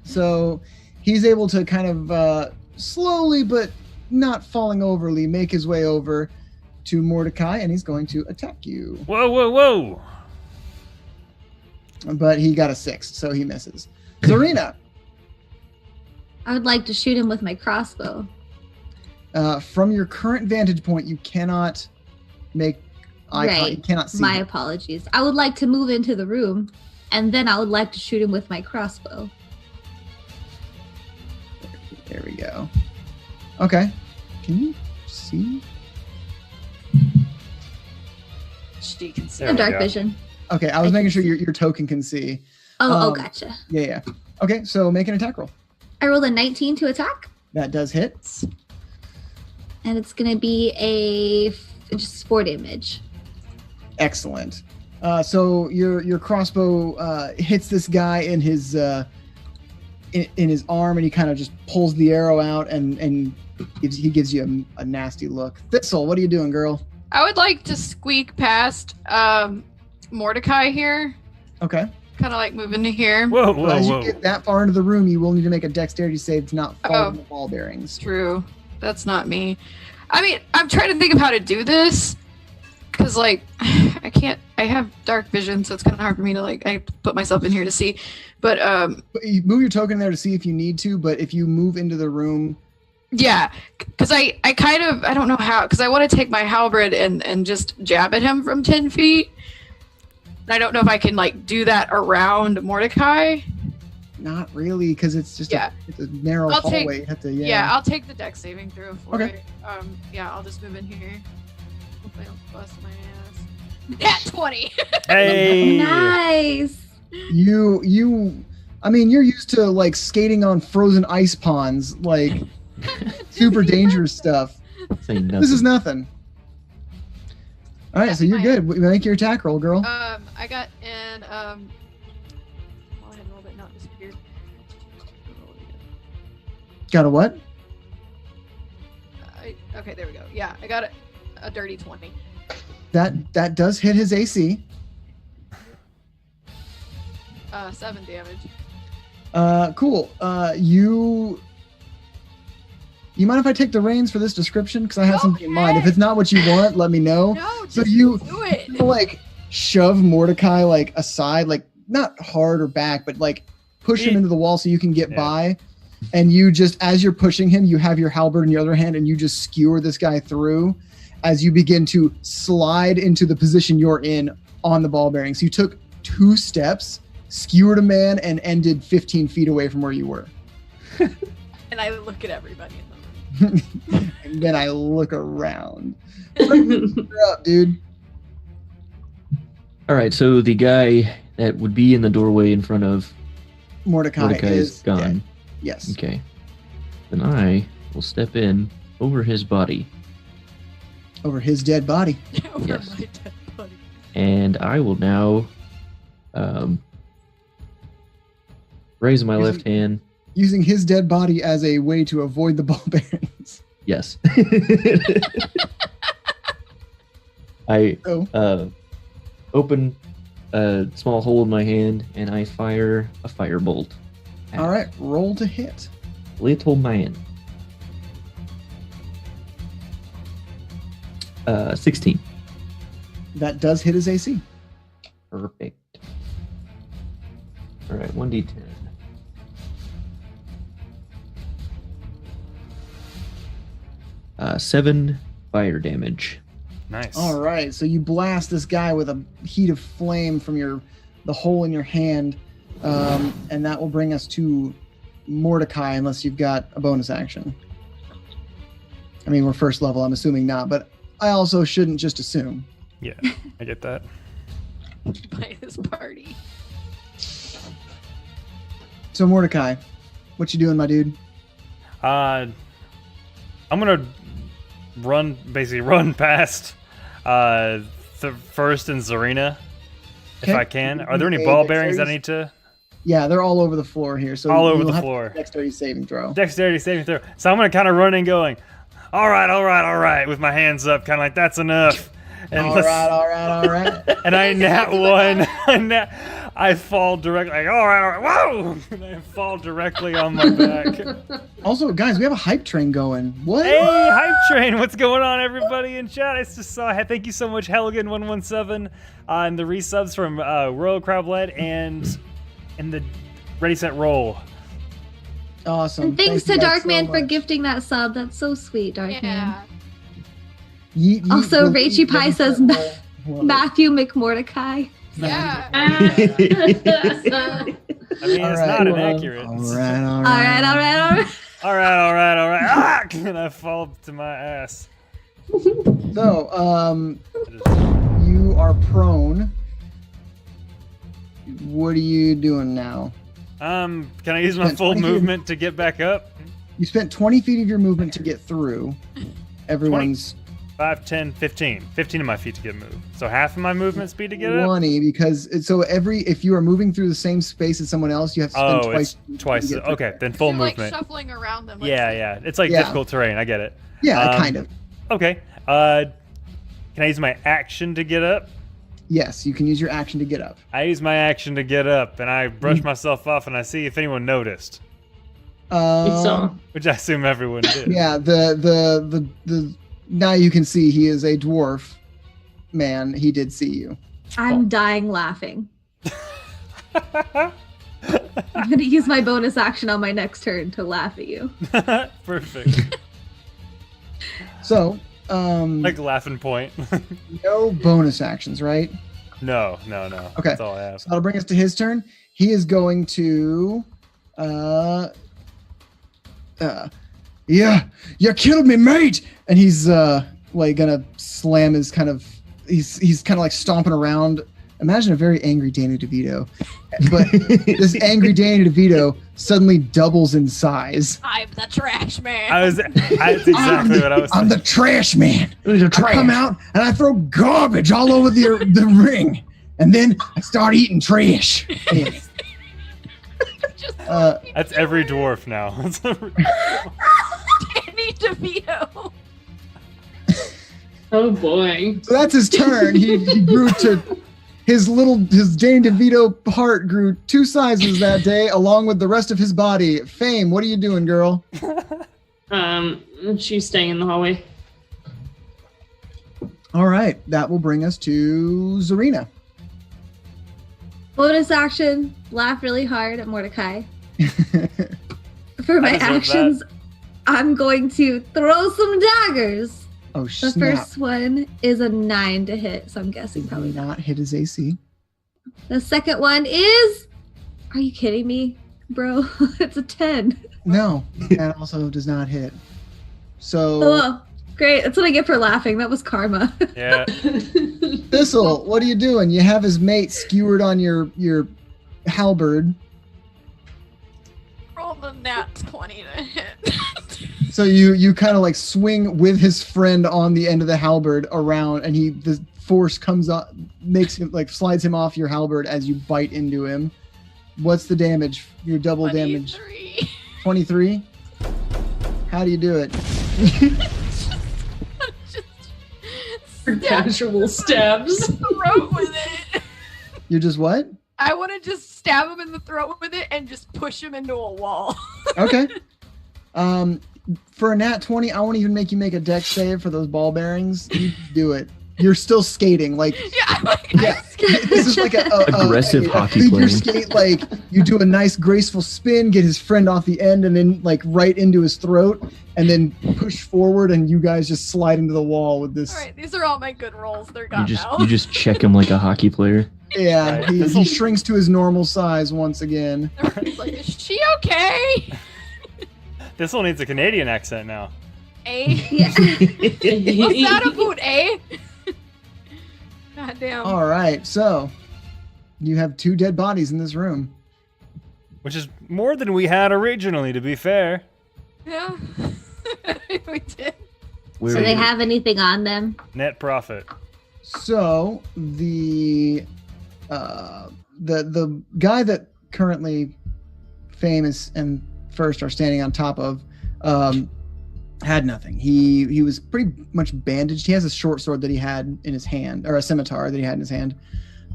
So he's able to kind of slowly but not falling overly make his way over to Mordecai, and he's going to attack you. Whoa, whoa, whoa. But he got a 6, so he misses. Zarina, I would like to shoot him with my crossbow. from your current vantage point, you cannot make eye contact. You cannot see My him. apologies. I would like to move into the room, and then I would like to shoot him with my crossbow. There we go. Okay. Can you see? She can see. There we Dark go. vision. Okay, I was I making can sure see. your token can see. Oh, Um, gotcha. Yeah. Okay, so make an attack roll. I rolled a 19 to attack, That does hit. and it's going to be just 4 damage. Excellent. So your crossbow hits this guy in his in his arm, and he kind of just pulls the arrow out, and he gives you a nasty look. Thistle, what are you doing, girl? I would like to squeak past Mordecai here. Okay. Kind of like move into here. Whoa, Well, whoa, as you whoa. get that far into the room, you will need to make a dexterity save to not fall Oh. in the ball bearings. True. That's not me. I mean, I'm trying to think of how to do this. Because, like, I can't. I have dark vision, so it's kind of hard for me to, like, I have to put myself in here to see. But, But you move your token there to see if you need to, but if you move into the room, yeah. Because I kind of, I don't know how. Because I want to take my halberd and just jab at him from 10 feet. And I don't know if I can, like, do that around Mordecai. not really, because it's just Yeah. it's a narrow I'll take- hallway. You have to, Yeah, I'll take the dex saving throw for Okay. it. Yeah, I'll just move in here. Hopefully I don't bust my ass. Nat 20! Hey! Nice. I mean, you're used to like skating on frozen ice ponds, like super dangerous stuff. Saying nothing. This is nothing. All right, so you're Fine. good. Make your attack roll, girl. I got an, well, I had rolled it, not disappeared. Got a what? Okay, there we go. Yeah, I got a dirty 20. That does hit his AC. 7 damage. Cool. You mind if I take the reins for this description? Because I have something in mind. If it's not what you want, let me know. No, So just you do it. like shove Mordecai like aside, like not hard or back, but like push him into the wall so you can get by. And you just, as you're pushing him, you have your halberd in your other hand, and you just skewer this guy through as you begin to slide into the position you're in on the ball bearing. So you took 2 steps, skewered a man, and ended 15 feet away from where you were. And I look at everybody in the room. And then I look around. You're up, dude. All right, so the guy that would be in the doorway in front of Mordecai is gone. dead. Yes. Okay. Then I will step in over his body, Over his dead body. Over Yes. my dead body. and I will now raise my left hand. Using his dead body as a way to avoid the ball bearings. Yes. I Oh. open a small hole in my hand and I fire a firebolt. at All right, roll to hit. Little man. 16. That does hit his AC. Perfect. All right, 1d10. Seven fire damage. Nice. All right, so you blast this guy with a heat of flame from the hole in your hand, and that will bring us to Mordecai, unless you've got a bonus action. I mean, we're first level. I'm assuming not, but I also shouldn't just assume. Yeah, I get that. By this party. So Mordecai, what you doing, my dude? I'm gonna run past First and Zarina if Okay. I can. Are there any Okay, ball bearings I dexterity- need to? Yeah, they're all over the floor here. So All over you'll the have to floor. make a Dexterity saving throw. Dexterity saving throw. So I'm gonna kind of run in going, all right, with my hands up, kind of like that's enough. And All right. And I nat one. I fall directly. Like, all right, whoa! And I fall directly on my back. Also, guys, we have a hype train going. What? Hey, hype train! What's going on, everybody in chat? I just saw. Thank you so much, Helgen117, and the resubs from Royal Crablet and the Ready Set Roll. Awesome. And thanks Thank to you guys so Darkman for much. gifting that sub. That's so sweet, Darkman. Yeah. Yeet, yeet, Also, delete, Rachie Pie delete says that roll. Love it. Matthew McMordecai. Yeah. I mean, All it's right. not Wow. inaccurate. All It's right. All right. All right. Ah! And I fall to my ass. So, It is- you are prone. What are you doing now? Can I use my Spent full 20 feet. movement to get back up? You spent 20 feet of your movement to get through. Everyone's 5, 10, 15. 15 of my feet to get moved. So half of my movement speed to get up? 20 because if you are moving through the same space as someone else, you have to spend Oh, twice. it's twice. to get through Okay, there. then full You're movement. like shuffling around them. Like, Yeah. It's like Yeah. difficult terrain. I get it. Yeah, Um, kind of. Okay. Can I use my action to get up? Yes, you can use your action to get up. I use my action to get up, and I brush myself off, and I see if anyone noticed, saw. which I assume everyone did. Yeah, the now you can see he is a dwarf man. He did see you. I'm dying laughing. I'm gonna use my bonus action on my next turn to laugh at you. Perfect. So, Like laughing point. no bonus actions, right? No. Okay. That's all I have. So that'll bring us to his turn. He is going to yeah, you killed me, mate. And he's like gonna slam his he's kind of like stomping around. Imagine a very angry Danny DeVito. But this angry Danny DeVito suddenly doubles in size. I'm the trash man. That's exactly what I was I'm saying. the trash man. I come out and I throw garbage all over the ring. And then I start eating trash. Yeah. Just That's every dwarf now. Danny DeVito. Oh boy. So that's his turn. He grew to his Danny DeVito heart grew 2 sizes that day, along with the rest of his body. Fame, what are you doing, girl? She's staying in the hallway. All right, that will bring us to Zarina. Bonus action, laugh really hard at Mordecai. For my I deserve actions, I'm going to throw some daggers. Oh, The snap. first one is a 9 to hit, so I'm guessing probably not. Not hit his AC. The second one is... Are you kidding me, bro? It's a 10. No, that also does not hit. So, Oh, great. That's what I get for laughing. That was karma. Yeah. Thistle, what are you doing? You have his mate skewered on your halberd. Roll the nat 20 to hit. So you kind of like swing with his friend on the end of the halberd around, and the force comes up, makes him like slides him off your halberd as you bite into him. What's the damage? Your double damage. 23. 23. How do you do it? Just Casual stabs. throat with it. You're just what? I want to just stab him in the throat with it and just push him into a wall. Okay. For a nat 20, I won't even make you make a dex save for those ball bearings. You do it. You're still skating, like Yeah, I'm like, yeah. This is like a Aggressive hockey figure playing. skate. Like you do a nice graceful spin, get his friend off the end, and then like right into his throat, and then push forward, and you guys just slide into the wall with this. all right, these are all my good rolls. They're You gone just now. you just check him like a hockey player. Yeah, Right. he shrinks to his normal size once again. Everybody's like, is she okay? This one needs a Canadian accent now. A? Yeah. What's that about, A? God damn. All right, so you have 2 dead bodies in this room. Which is more than we had originally, to be fair. Yeah. We did. Where Do are they you? have anything on them? Net profit. So the guy that currently Famous and First are standing on top of had nothing. He was pretty much bandaged. He has a short sword that he had in his hand, or a scimitar that he had in his hand.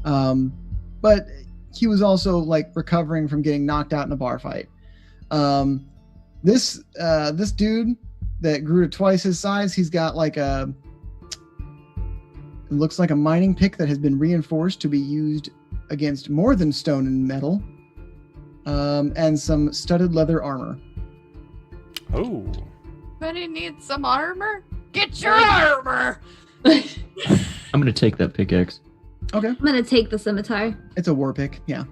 But he was also like recovering from getting knocked out in a bar fight. This dude that grew to twice his size, he's got like it looks like a mining pick that has been reinforced to be used against more than stone and metal, and some studded leather armor. Oh. Anybody needs some armor? Get your armor! I'm gonna take that pickaxe. Okay, I'm going to take the scimitar. it's a war pick. Yeah,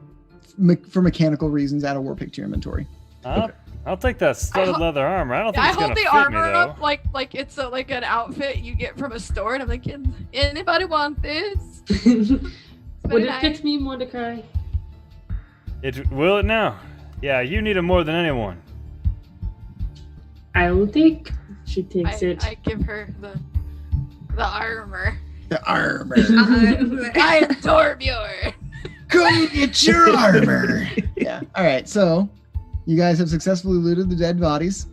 for mechanical reasons, add a war pick to your inventory. I'll take that studded leather armor. I don't think I it's gonna hold the fit armor me, though. up like it's like an outfit you get from a store, and I'm like, anybody want this? Would it fit me, Mordecai? Will it now? Yeah, you need it more than anyone. I will take. She takes it. I give her the armor. The armor. I adore your. Come get your armor. Yeah. All right. So, you guys have successfully looted the dead bodies.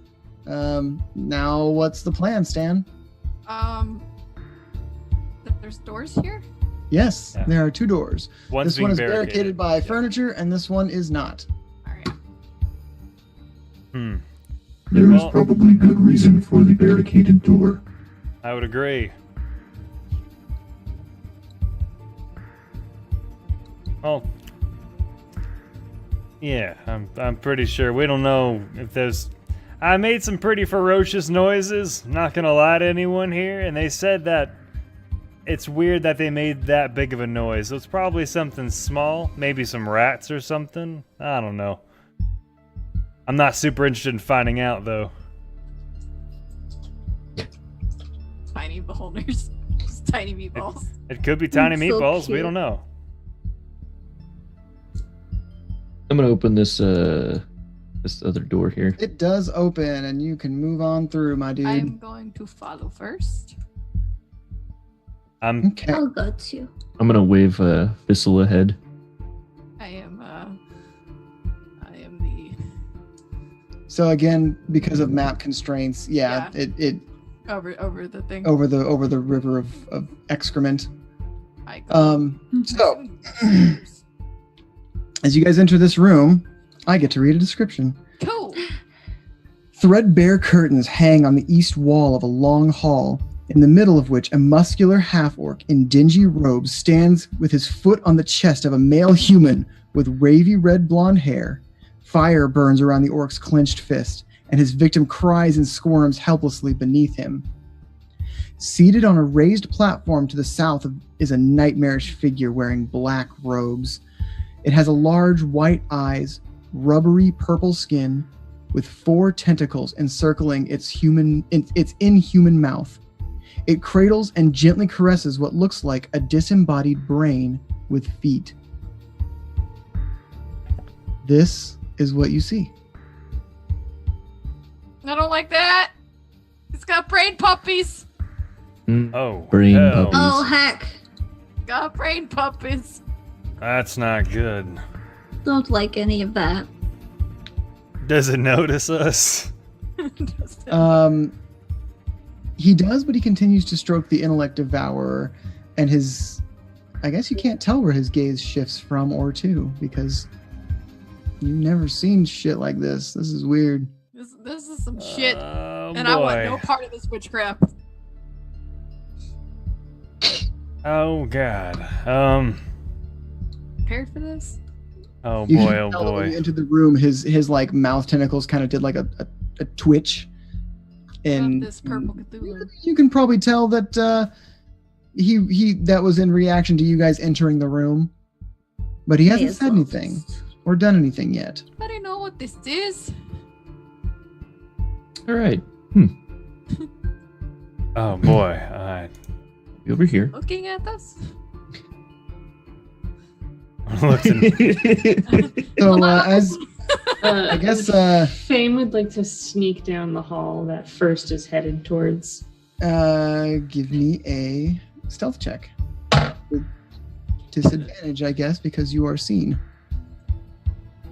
Now, what's the plan, Stan? There's doors here. Yes, Yeah. there are 2 doors. One's This being one is barricaded by Yeah. furniture, and this one is not. All right. There is Well- probably good reason for the barricaded door. I would agree. Well, yeah, I'm pretty sure. We don't know if there's. I made some pretty ferocious noises. Not gonna lie to anyone here, and they said that it's weird that they made that big of a noise. So it's probably something small, maybe some rats or something. I don't know. I'm not super interested in finding out though. Tiny beholders. Just tiny meatballs. It could be tiny So meatballs. We cute. don't know. I'm gonna open this this other door here. It does open, and you can move on through, my dude. I'm going to follow first. I'm Okay. I'll go too. I'm gonna wave Thistle ahead. I am the So again, because of map constraints, it over the thing. over the river of excrement. I go. So, as you guys enter this room, I get to read a description. Cool. Threadbare curtains hang on the east wall of a long hall, in the middle of which a muscular half-orc in dingy robes stands with his foot on the chest of a male human with wavy red blonde hair. Fire burns around the orc's clenched fist, and his victim cries and squirms helplessly beneath him. Seated on a raised platform to the south is a nightmarish figure wearing black robes. It has a large white eyes, rubbery purple skin, with 4 tentacles encircling its inhuman mouth. It cradles and gently caresses what looks like a disembodied brain with feet. This is what you see. I don't like that. It's got brain puppies. Oh, Brain hell. puppies. Oh, heck. Got brain puppies. That's not good. Don't like any of that. Does it notice us? He does, but he continues to stroke the intellect devourer, and his... I guess you can't tell where his gaze shifts from or to, because you've never seen shit like this. This is weird. This is some shit, Oh, and I want boy. no part of this witchcraft. Oh god. Prepared for this? Oh You boy. can Oh tell that when you boy. entered the room, his like mouth tentacles kind of did like a twitch, and This purple Cthulhu. you can probably tell that he that was in reaction to you guys entering the room, but he hasn't said anything or done anything yet. I don't know what this is. All right. Oh boy. Over here. Looking at us? So as I guess Fame would like to sneak down the hall that first is headed towards. give me a stealth check with disadvantage, I guess, because you are seen.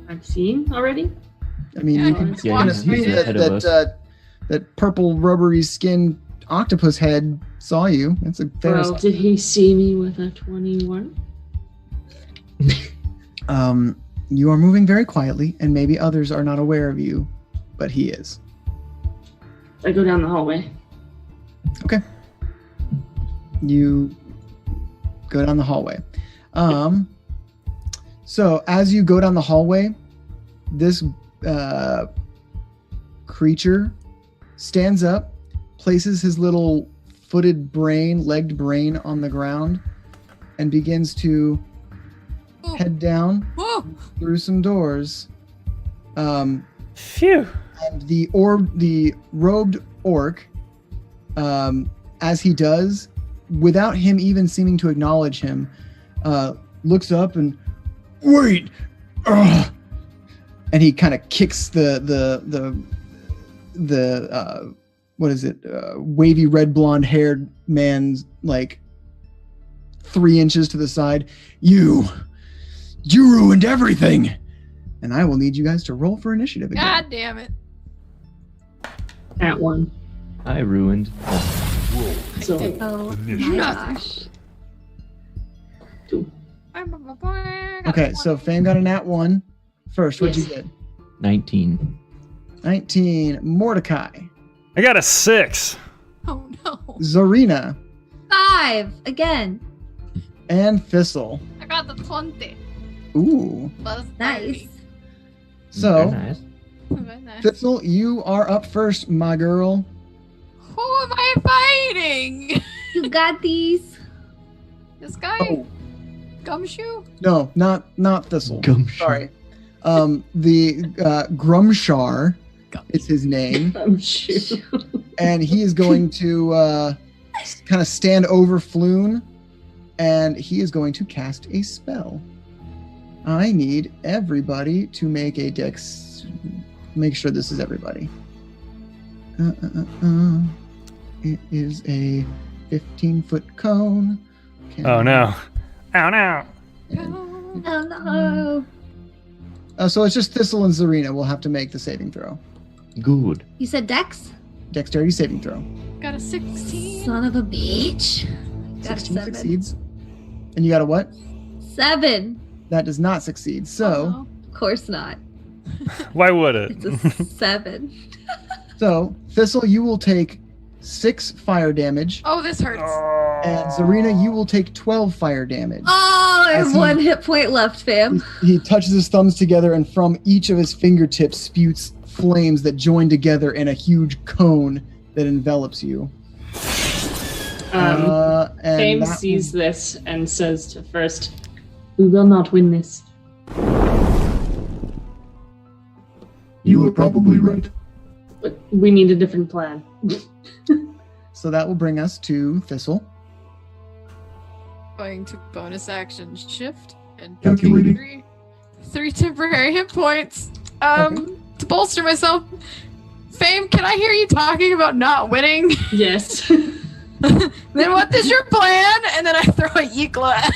I've seen already. I mean, Yeah, you can let's Yeah, kind watch of he's see ahead of us. that purple rubbery skin octopus head saw you. That's a fair. Well, did he see me with a 21? You are moving very quietly, and maybe others are not aware of you, but he is. I go down the hallway. You go down the hallway. So as you go down the hallway, this creature stands up, places his little legged brain on the ground, and begins to head down Whoa! through some doors. Phew. And the robed orc, as he does, without him even seeming to acknowledge him, looks up and wait, and he kind of kicks the what is it? Wavy red blonde haired man's like 3 inches to the side. You ruined everything, and I will need you guys to roll for initiative again. God damn it. That one. I ruined. So Oh my gosh. Okay, so Fame got a nat 1 first. What'd you Yes. get? 19. 19. Mordecai. I got a 6. Oh no. Zarina. 5 again. And Thistle. I got the 20. Ooh. Plus Nice. So, Very nice. 30. Very nice. Thistle, you are up first, my girl. Who am I fighting? You got these. This guy? Oh, Gumshoe? no, not Thistle. Gumshoe. Sorry. The Grumshar is his name, I'm sure. and he is going to kind of stand over Floon, and he is going to cast a spell. I need everybody to make a dex. Make sure this is everybody. It is a 15-foot cone. Oh no. Ow no. Oh no. So it's just Thistle and Zarina will have to make the saving throw. Good. You said Dex? Dexterity saving throw. Got a 16. Son of a bitch. Got a 16 7. succeeds. And you got a what? 7. That does not succeed. So, Of course not. Why would it? It's a 7. so Thistle, you will take 6 fire damage, Oh, this hurts. and Zarina, you will take 12 fire damage. Oh, I As have he- 1 hit point left, fam. He touches his thumbs together, and from each of his fingertips spewts flames that join together in a huge cone that envelops you. And Fame that sees this and says to first, "We will not win this." You are probably right. But we need a different plan. So that will bring us to Thistle. Going to bonus action shift and Calculating. three temporary hit points. To bolster myself. Fame, can I hear you talking about not winning? Yes. Then what is your plan? And then I throw a Yikla at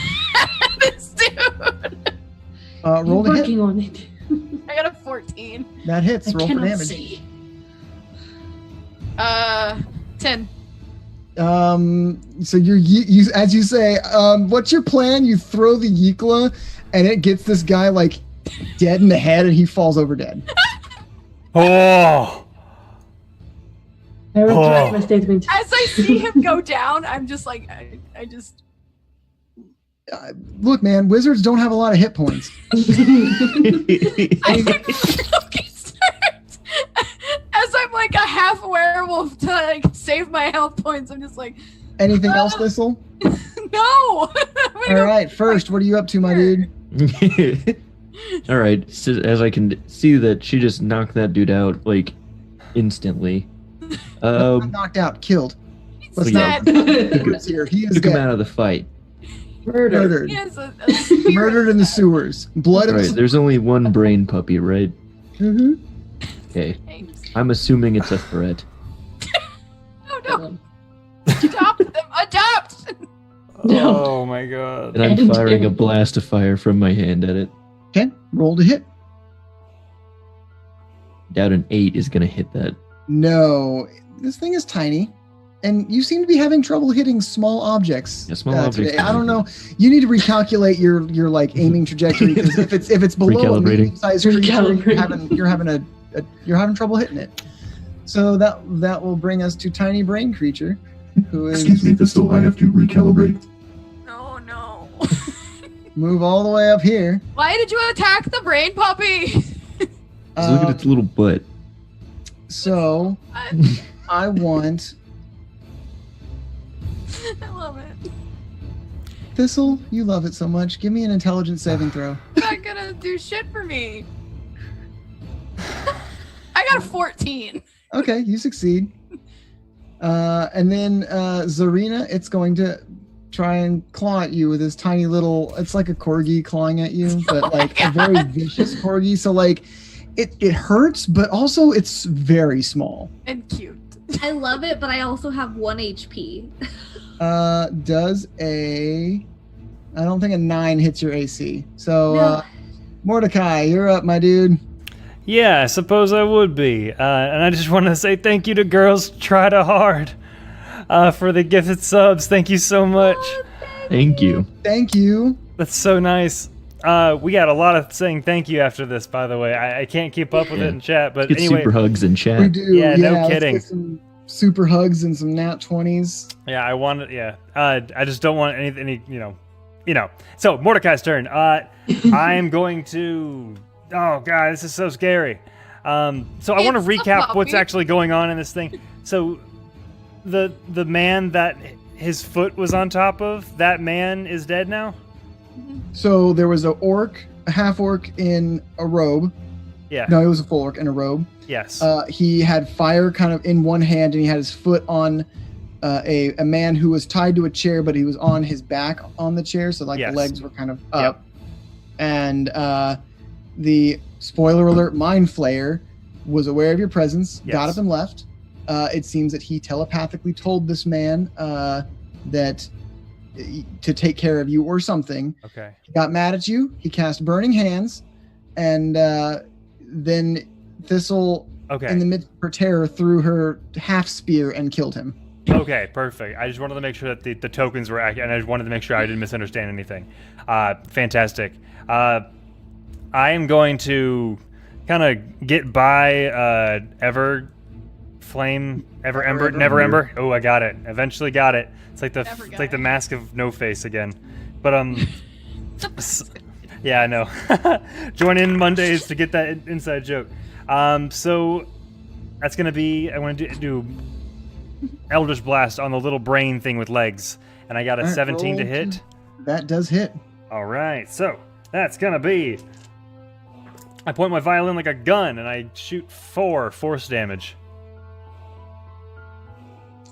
this dude. Roll to hit. Working on it. I got a 14. That hits. I Roll for cannot damage. see. 10. So you as you say, what's your plan? You throw the Yikla, and it gets this guy like dead in the head, and he falls over dead. Oh! I retract Oh. my statement. As I see him go down, I'm just like, I just. Look, man, wizards don't have a lot of hit points. I fucking start. As I'm like a half werewolf to like save my health points, I'm just like, Anything else, Thistle? no! All right, first, what are you up to, my dude? All right. So as I can see that she just knocked that dude out like instantly. Knocked out, killed. Let's Yeah. not secrets here. He is Took him dead. out of the fight. Murdered. He has a spirit. Murdered in the sewers. Blood in Right. the There's only one brain puppy, right? Mm-hmm. Okay. I'm assuming it's a threat. Oh no! Adopt them! Adopt! No. Oh my god. And I'm And- firing a blast of fire from my hand at it. Okay, roll to hit. Doubt an 8 is gonna hit that. No, this thing is tiny, and you seem to be having trouble hitting small objects. Yeah, small objects. Today. I don't know. You need to recalculate your like aiming trajectory because if it's below a Recalibrating. medium-sized creature, Recalibrating. you're having trouble hitting it. So that will bring us to tiny brain creature, who Excuse me, is Thistle, I have to recalibrate. Oh no! move all the way up here. Why did you attack the brain puppy? Just look at its little butt. So I want I love it. Thistle. You love it so much. Give me an intelligence saving throw. Not gonna do shit for me. I got a 14. Okay, you succeed. And then Zarina, it's going to try and claw at you with his tiny little. It's like a corgi clawing at you, but like a very vicious corgi. So like, it hurts, but also it's very small. And cute. I love it, but I also have 1 HP. Does a? I don't think a 9 hits your AC. So No. Mordecai, you're up, my dude. Yeah, I suppose I would be. And I just want to say thank you to Girls Try to Hard for the gifted subs. Thank you so much. Thank you. Thank you. That's so nice. We got a lot of saying thank you after this, by the way. I can't keep up with it in chat, but Get anyway. super hugs in We chat. do. Yeah, no let's kidding. get some super hugs and some nat 20s. Yeah, I want it. Yeah, I just don't want any. So Mordecai's turn. I am going to. Oh god, this is so scary. So I want to It's a recap what's puppy. actually going on in this thing. So, the man that his foot was on top of, that man is dead now. So there was a half orc in a robe. Yeah. No, it was a full orc in a robe. Yes. He had fire kind of in one hand, and he had his foot on a man who was tied to a chair, but he was on his back on the chair, so like Yes. the legs were kind of up. And the spoiler alert, Mind Flayer was aware of your presence, got Yes. up and left. It seems that he telepathically told this man that to take care of you or something. Okay. He got mad at you. He cast Burning Hands, and then Thistle, Okay. in the midst of her terror, threw her half spear and killed him. Okay, perfect. I just wanted to make sure that the tokens were accurate, and I just wanted to make sure I didn't misunderstand anything. Fantastic. I am going to kind of get by Ever Ember, Never Ember. Oh, I got it. Eventually got it. It's like the mask of No Face again. But yeah, I know. Join in Mondays to get that inside joke. So that's gonna be. I want to do Eldritch Blast on the little brain thing with legs, and I got a 17 to hit. That does hit. All right, so that's gonna be. I point my violin like a gun, and I shoot 4 force damage.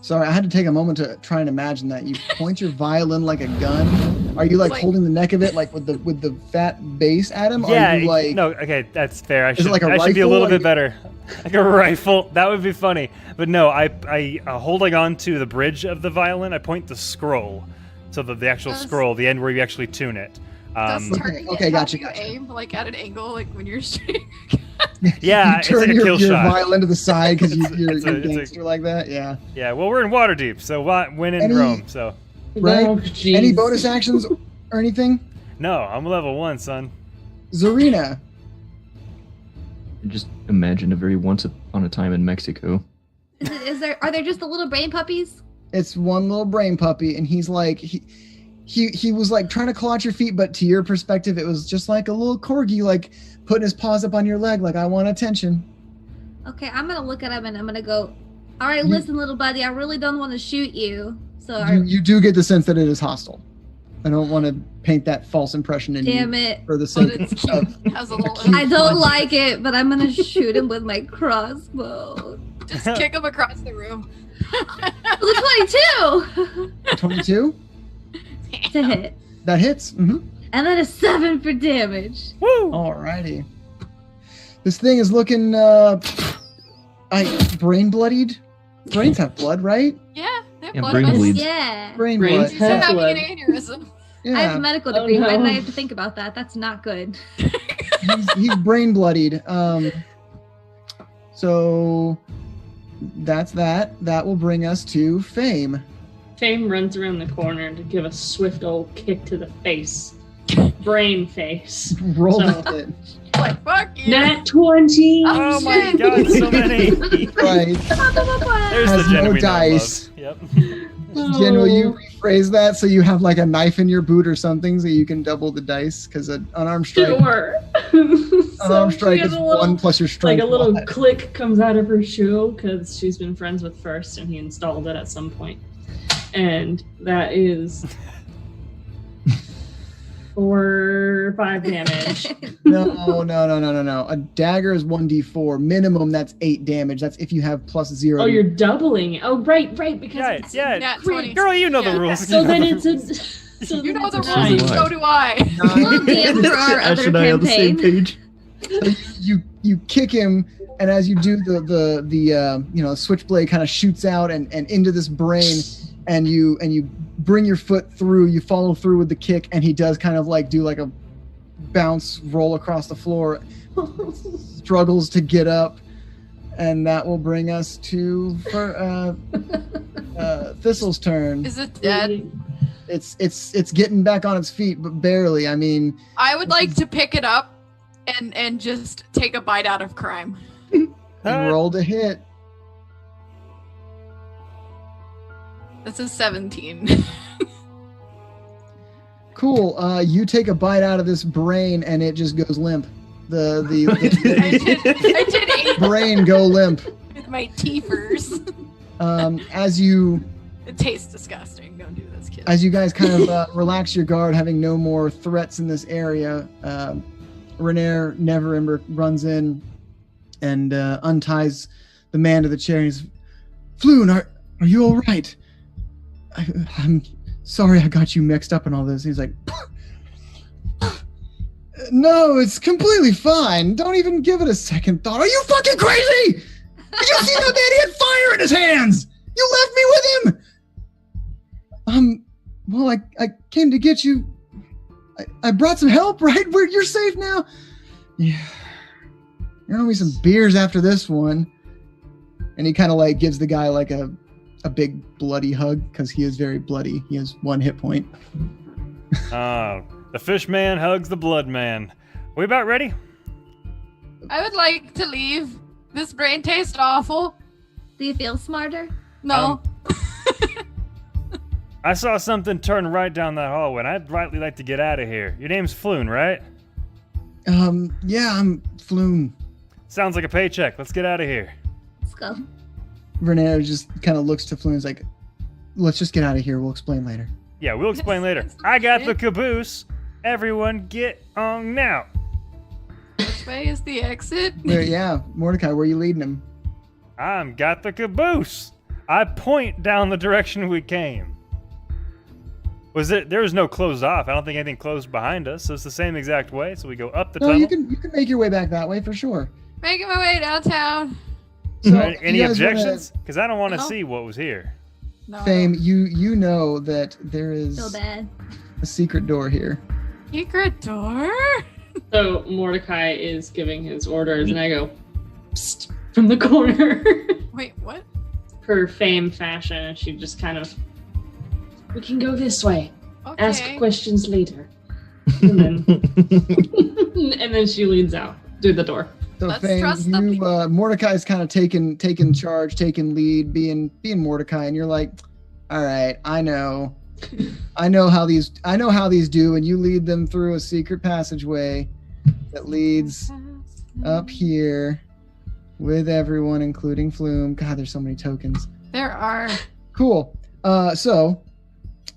Sorry, I had to take a moment to try and imagine that. You point your violin like a gun. Are you like holding the neck of it like with the fat bass at him? Yeah, Are you, like, no, okay, that's fair. I it like a should be a rifle? little Are bit you- better. Like a rifle, that would be funny. But no, I holding on to the bridge of the violin, I point the scroll. So the actual scroll, the end where you actually tune it. Does turning okay, it gotcha, help you gotcha. aim like at an angle, like when you're shooting? Yeah, you it's turn like a your kill shot. violin to the side because you're it's a- a gangster like that. Yeah. Yeah, well, we're in Waterdeep, so when in Any- Rome, so. Right? Oh, jeez. Any bonus actions or anything? No, I'm level 1, son. Zarina. Just imagine a very once upon a time in Mexico. Are there just the little brain puppies? It's one little brain puppy, and he's like he was like trying to claw at your feet, but to your perspective, it was just like a little corgi, like putting his paws up on your leg, like I want attention. Okay, I'm gonna look at him and I'm gonna go, all right, listen, little buddy, I really don't want to shoot you. So, You do get the sense that it is hostile. I don't want to paint that false impression in damn you it. for the But sake it's of. cute. It has a little. I don't like it, but I'm gonna shoot him with my crossbow. Just kick him across the room. The 22 22? to hit. That hits. Mm-hmm. And then a 7 for damage. Woo! Alrighty. This thing is looking brain bloodied. Brains have blood, right? Yeah, they're Yeah, blood brain vessels. bleeds. Yeah. Brain Brains blood. He's have having blood. an aneurysm. I have Yeah. a medical Oh, degree. Why did I no. have to think about that? That's not good. He's brain bloodied. So that's that. That will bring us to Fame. Fame runs around the corner to give a swift old kick to the face. Brain face. Roll So- with it. Like, fuck you. Nat 20! Oh my shit. god, so many! Right. There's Has the Jen no we know and dice. love. Yep. Jen, will you rephrase that so you have like a knife in your boot or something so you can double the dice? Because an unarmed strike, Sure. unarmed strike she has is a little, 1 plus your strength. like a little mod. click comes out of her shoe because she's been friends with First and he installed it at some point. And that is 4 or 5 damage. No. A dagger is 1d4. Minimum, that's 8 damage. That's if you have plus 0. Oh, you're doubling it. Oh, right, because Yeah, it's yeah. Nat 20. Girl, you know Yeah. the rules. So then it's a. So You then know it's the a rules, and nine. so do I. We'll DM for our Ash other and I on the same campaign. page. you kick him, and as you do, the switchblade kind of shoots out and into this brain, and you bring your foot through. You follow through with the kick, and he does kind of like do like a bounce roll across the floor, struggles to get up, and that will bring us to Thistle's turn. Is it dead? It's getting back on its feet, but barely. I mean, I would like to pick it up and just take a bite out of crime. you rolled a hit. That's a 17. Cool. You take a bite out of this brain, and it just goes limp. The I did 8 brain go limp. with my teethers. As you It tastes disgusting. Don't do this, kids. as you guys kind of relax your guard, having no more threats in this area, Renair Neverember runs in and unties the man to the chair. He's, Floon, are you all right? I'm sorry I got you mixed up in all this. He's like, no, it's completely fine. Don't even give it a second thought. Are you fucking crazy? Did you see that man? He had fire in his hands. You left me with him. Well, I came to get you. I brought some help, right? You're safe now. Yeah. You're gonna be some beers after this one. And he kind of like gives the guy like a a big bloody hug because he is very bloody. He has 1 hit point. The fish man hugs the blood man. We about ready? I would like to leave. This brain tastes awful. Do you feel smarter? No. I saw something turn right down that hallway, and I'd rightly like to get out of here. Your name's Floon, right? Yeah, I'm Floon. Sounds like a paycheck. Let's get out of here. Let's go. Renair just kind of looks to Floon and is like, let's just get out of here. We'll explain later. Yeah, we'll explain later. I got the caboose. Everyone get on now. Which way is the exit? Yeah, Mordecai, where are you leading him? I'm got the caboose. I point down the direction we came. There was no closed off. I don't think anything closed behind us, so it's the same exact way. So we go up the No, tunnel. you can make your way back that way for sure. Making my way downtown. So, Any you guys wanna- objections? Because I don't want to No. see what was here. No. Fame, you know that there is So bad. a secret door here. Secret door? So Mordecai is giving his orders, and I go, psst, from the corner. Wait, what? Per Fame fashion, and she just kind of, we can go this way. Okay. Ask questions later. And then she leads out through the door. So Let's Fame, trust the people. Mordecai's kind of taking charge, taking lead, being Mordecai, and you're like, all right, I know how these do, and you lead them through a secret passageway that leads up here with everyone, including Flume. God, there's so many tokens. There are. Cool. So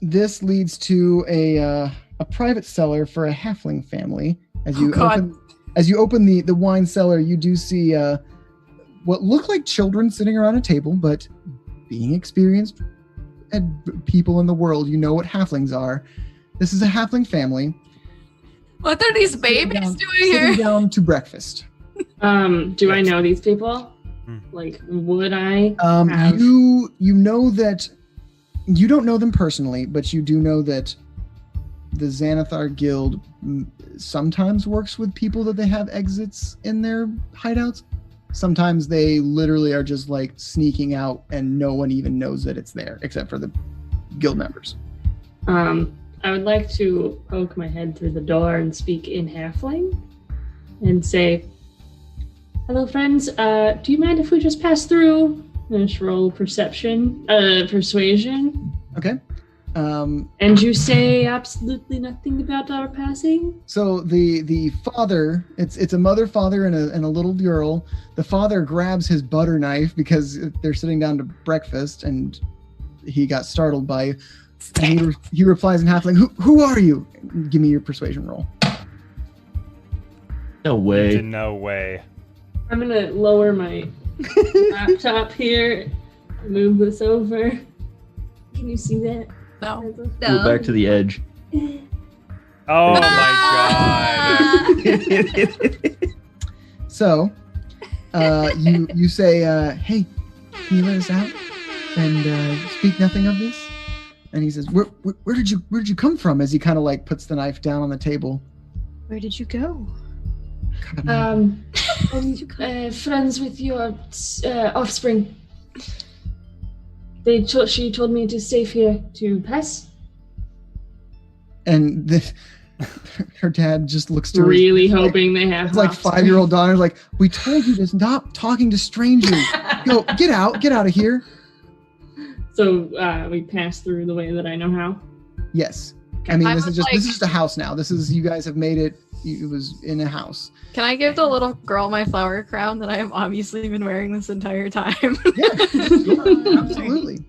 this leads to a private cellar for a halfling family. As you open the wine cellar, you do see what look like children sitting around a table, but being experienced people in the world, you know what halflings are. This is a halfling family. What are these babies doing Sitting here? down to breakfast. Do I know these people? Hmm. Like, would I? You know that you don't know them personally, but you do know that the Xanathar Guild sometimes works with people that they have exits in their hideouts. Sometimes they literally are just like sneaking out and no one even knows that it's there except for the guild members. I would like to poke my head through the door and speak in halfling and say, hello friends, do you mind if we just pass through? And just roll persuasion. Okay. And you say absolutely nothing about our passing? So the father, it's a mother, father, and a little girl. The father grabs his butter knife because they're sitting down to breakfast, and he got startled by you. And he replies in halfling, "Who are you?" Give me your persuasion roll. No way. No way. I'm gonna lower my laptop here, move this over. Can you see that? No. Pull it back to the edge. Oh my god. So, you say, "Hey, can you let us out and speak nothing of this?" And he says, "Where did you come from?" As he kind of like puts the knife down on the table. Where did you go? I'm friends with your offspring. She told me it is safe here to pass. And her dad just looks to her. Really hoping they have. It's like 5-year-old daughter's like, "We told you to stop talking to strangers. Go, get out of here." So we pass through the way that I know how. Yes. I mean, I this would is like- just a house now. You guys have made it. It was in a house. Can I give the little girl my flower crown that I have obviously been wearing this entire time? Yeah, sure, absolutely.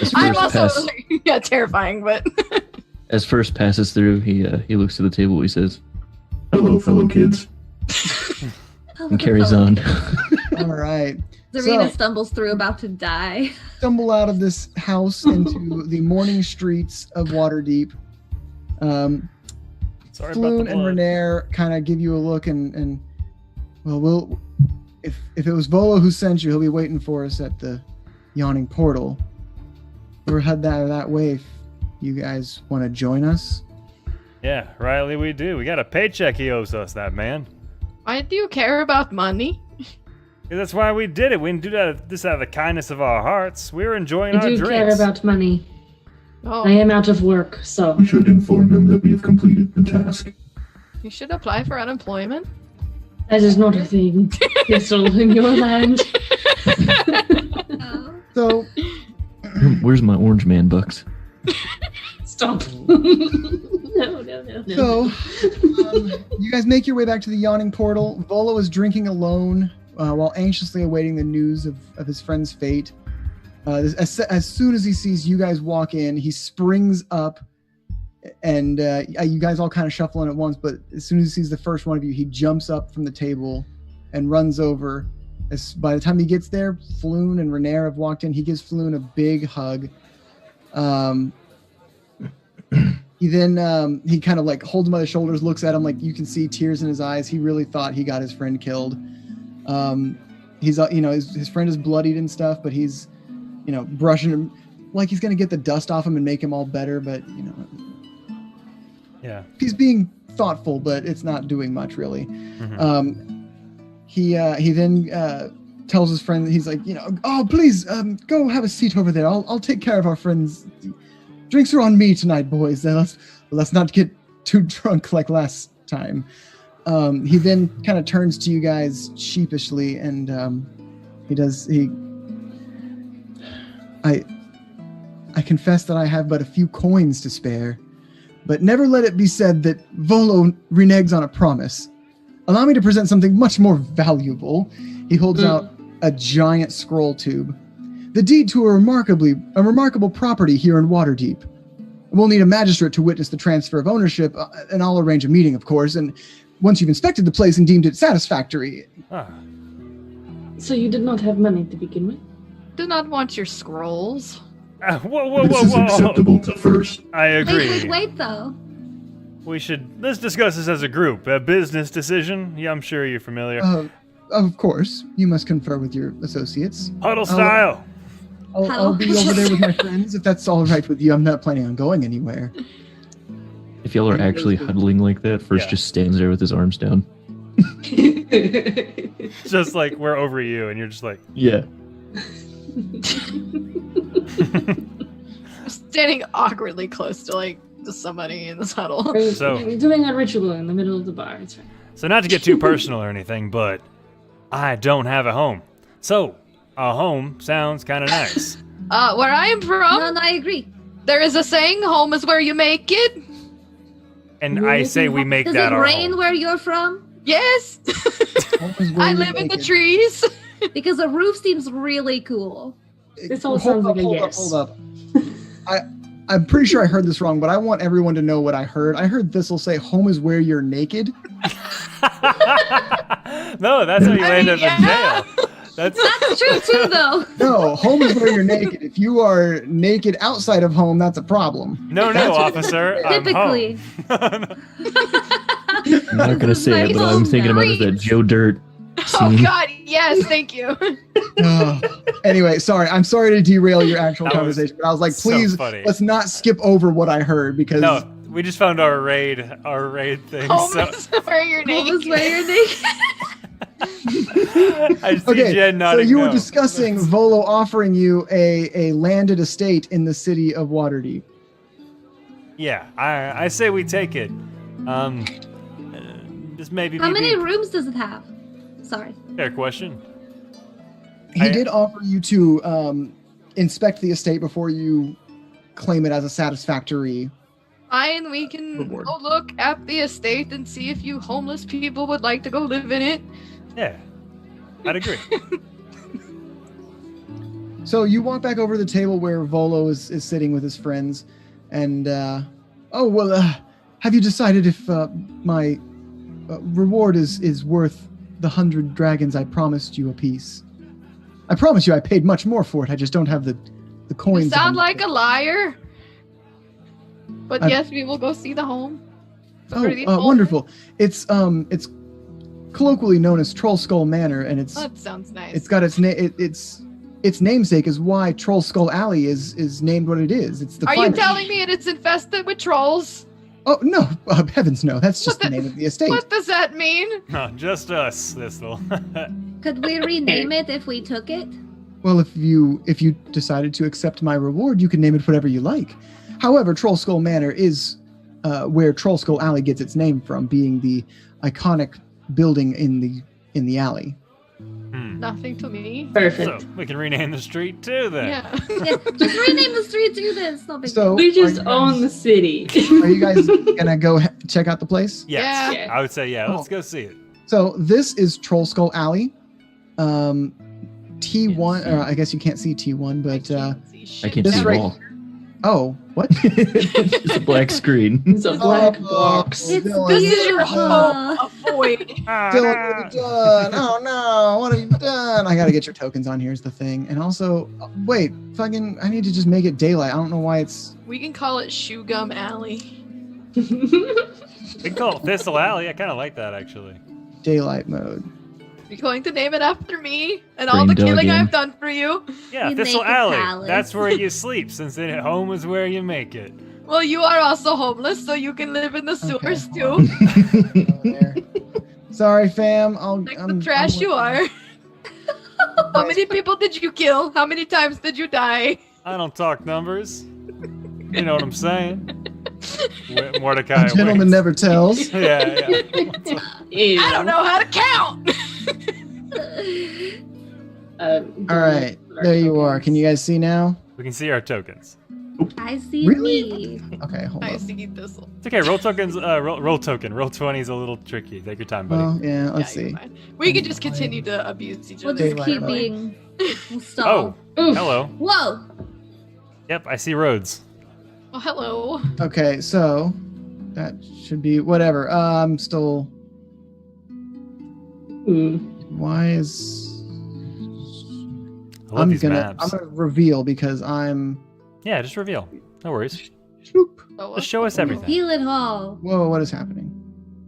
As I'm first, also terrifying, but as first passes through, he looks to the table. He says, Hello, fellow kids. and carries on. All right. Zarina So- stumbles through, about to die. Stumble out of this house into the morning streets of Waterdeep. Sorry about the Floon and blood. Renair kind of give you a look and we'll if it was Volo who sent you, he'll be waiting for us at the yawning portal. We're heading that way if you guys want to join us. Yeah, rightly we do. We got a paycheck he owes us, that man. why do you care about money? That's why we did it. We didn't do this out of the kindness of our hearts. We were enjoying I our do drinks. care about money. Oh, I am out of work, so We should inform him that we have completed the task. you should apply for unemployment. that is not a thing. Pistol in your land. Oh. So Where's my orange man bucks? Stop. No. So, you guys make your way back to the yawning portal. Volo is drinking alone while anxiously awaiting the news of his friend's fate. As soon as he sees you guys walk in, he springs up, and you guys all kind of shuffle in at once. But as soon as he sees the first one of you, he jumps up from the table and runs over. By the time he gets there, Floon and Renair have walked in. He gives Floon a big hug. He then he kind of like holds him by the shoulders, looks at him, like you can see tears in his eyes. He really thought he got his friend killed. He's his friend is bloodied and stuff, but he's brushing him like he's gonna get the dust off him and make him all better. But Yeah. he's being thoughtful, but it's not doing much really. Mhm. He then tells his friend, he's like, oh please go have a seat over there. I'll take care of our friends. Drinks are on me tonight, boys. Let's not get too drunk like last time. He then kind of turns to you guys sheepishly, and I confess that I have but a few coins to spare, but never let it be said that Volo reneges on a promise. Allow me to present something much more valuable. He holds out a giant scroll tube. The deed to a remarkable property here in Waterdeep. We'll need a magistrate to witness the transfer of ownership, and I'll arrange a meeting, of course, and once you've inspected the place and deemed it satisfactory. Ah. So you did not have money to begin with? Do not want your scrolls. Whoa, This is acceptable to first. I agree. Wait, though. Let's discuss this as a group. A business decision? Yeah, I'm sure you're familiar. Of course, you must confer with your associates. Huddle style. I'll be over there with my friends if that's all right with you. I'm not planning on going anywhere. If y'all are actually huddling like that, First just stands there with his arms down. Just like we're over you, and you're just like, Yeah. Standing awkwardly close to somebody in this huddle. So- doing a ritual in the middle of the bar. It's fine. so not to get too personal or anything, but I don't have a home. So a home sounds kind of nice. Where I am from, No, I agree. there is a saying, home is where you make it. And I say we make Does that it our rain home. where you're from? Yes. Home is where I you live in make the it. trees. Because a roof seems really cool. This all sounds like a yes. Hold up. I'm pretty sure I heard this wrong, but I want everyone to know what I heard. I heard this will say, home is where you're naked. No, that's how you land up in yeah. jail. That's True too, though. No, home is where you're naked. If you are naked outside of home, that's a problem. no, officer. I'm Typically. home. I'm not gonna say it, but I'm thinking about it as that Joe Dirt Oh scene. God, yes, thank you. Anyway, sorry. I'm sorry to derail your actual That was conversation, but I was like, so please, funny. let's not skip over what I heard because No, we just found our raid thing. Home So is where you're Home is naked. where you're naked. I see okay. Jen So nodding you were no. discussing Volo offering you a landed estate in the city of Waterdeep. Yeah, I say we take it. Just maybe. How many rooms does it have? Sorry. Fair question. He did offer you to inspect the estate before you claim it as a satisfactory. Fine, we can Reward. go look at the estate and see if you homeless people would like to go live in it. Yeah, I'd agree. So you walk back over to the table where Volo is sitting with his friends, and have you decided if my reward is worth the 100 dragons I promised you apiece? I promise you I paid much more for it. I just don't have the coins. You sound on- like a liar. But I- yes, we will go see the home. It's a pretty home. Wonderful. It's colloquially known as Troll Skull Manor, and Oh, that sounds nice. it's got its name. Its namesake is why Troll Skull Alley is named what it is. It's the. Are you finest- telling me it is infested with trolls? Oh no! Heavens no! That's just What the the- name of the estate. What does that mean? No, just us, Thistle. Could we rename it if we took it? Well, if you decided to accept my reward, you can name it whatever you like. However, Troll Skull Manor is where Troll Skull Alley gets its name from, being the iconic building in the alley. Nothing to me. Perfect. So we can rename the street too then. Yeah. Yeah, just rename the street to this. No big So We are just you own the guys- city. Are you guys gonna go check out the place? Yes. Yeah. I would say yeah. Oh. Let's go see it. So this is Troll Skull Alley. T1. I guess you can't see T1, but I can This see it right- all. oh, what? It's a black screen. It's a black Oh, box. It's Dylan, This is your beautiful. home. Avoid. Dylan, what have you done? Oh no, what have you done? I gotta get your tokens on. Here's the thing. And also, wait, fucking, I need to just make it daylight. I don't know why it's. We can call it Shoe Gum Alley. We can call it Thistle Alley. I kind of like that actually. Daylight mode. You're going to name it after me and all the Brain killing dug in. I've done for you. Yeah, You Thistle make a Alley. palace. That's where you sleep, since at home is where you make it. Well, you are also homeless, so you can live in the sewers Okay, too. Over there. Sorry, fam. Like the trash you are. How many people did you kill? How many times did you die? I don't talk numbers. You know what I'm saying? Mordecai. A gentleman winks. never tells. Yeah, yeah. Ew. I don't know how to count. All right, there you are. Can you guys see now? We can see our tokens. I see Really? me. Okay, hold I on. see Thistle. It's okay. Roll tokens. Roll token. Roll 20 is a little tricky. Take your time, buddy. Well, yeah, let's Yeah, you're see. fine. We can just continue to abuse each We'll other. just Daylight keep mode. being. We'll Oh, stall. Oof. hello. Whoa! Yep, I see roads. Oh, hello. Okay, so that should be whatever. Still. Ooh. Why is I love these I'm maps. gonna reveal because I'm. Yeah, just reveal. No worries. Shoop. Oh, Just show us everything. Feel it all. Whoa, what is happening?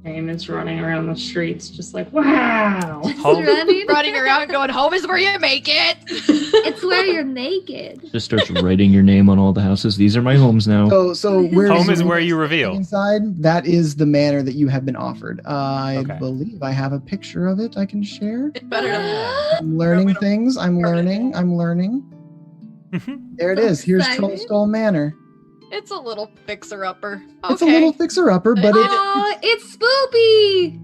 Damon's running around the streets just like, wow. Home- Running. running around going, home is where you make it. It's where you're naked. Just starts writing your name on all the houses. These are my homes now. So where Home is Zarina where you standing reveal. Inside, that is the manor that you have been offered. I Okay. believe I have a picture of it I can share. It better not. I'm learning things. I'm learning. There it So is. Here's excited. Troll Skull Manor. It's a little fixer-upper. It's a Okay. little fixer-upper, but Oh, it's spoopy.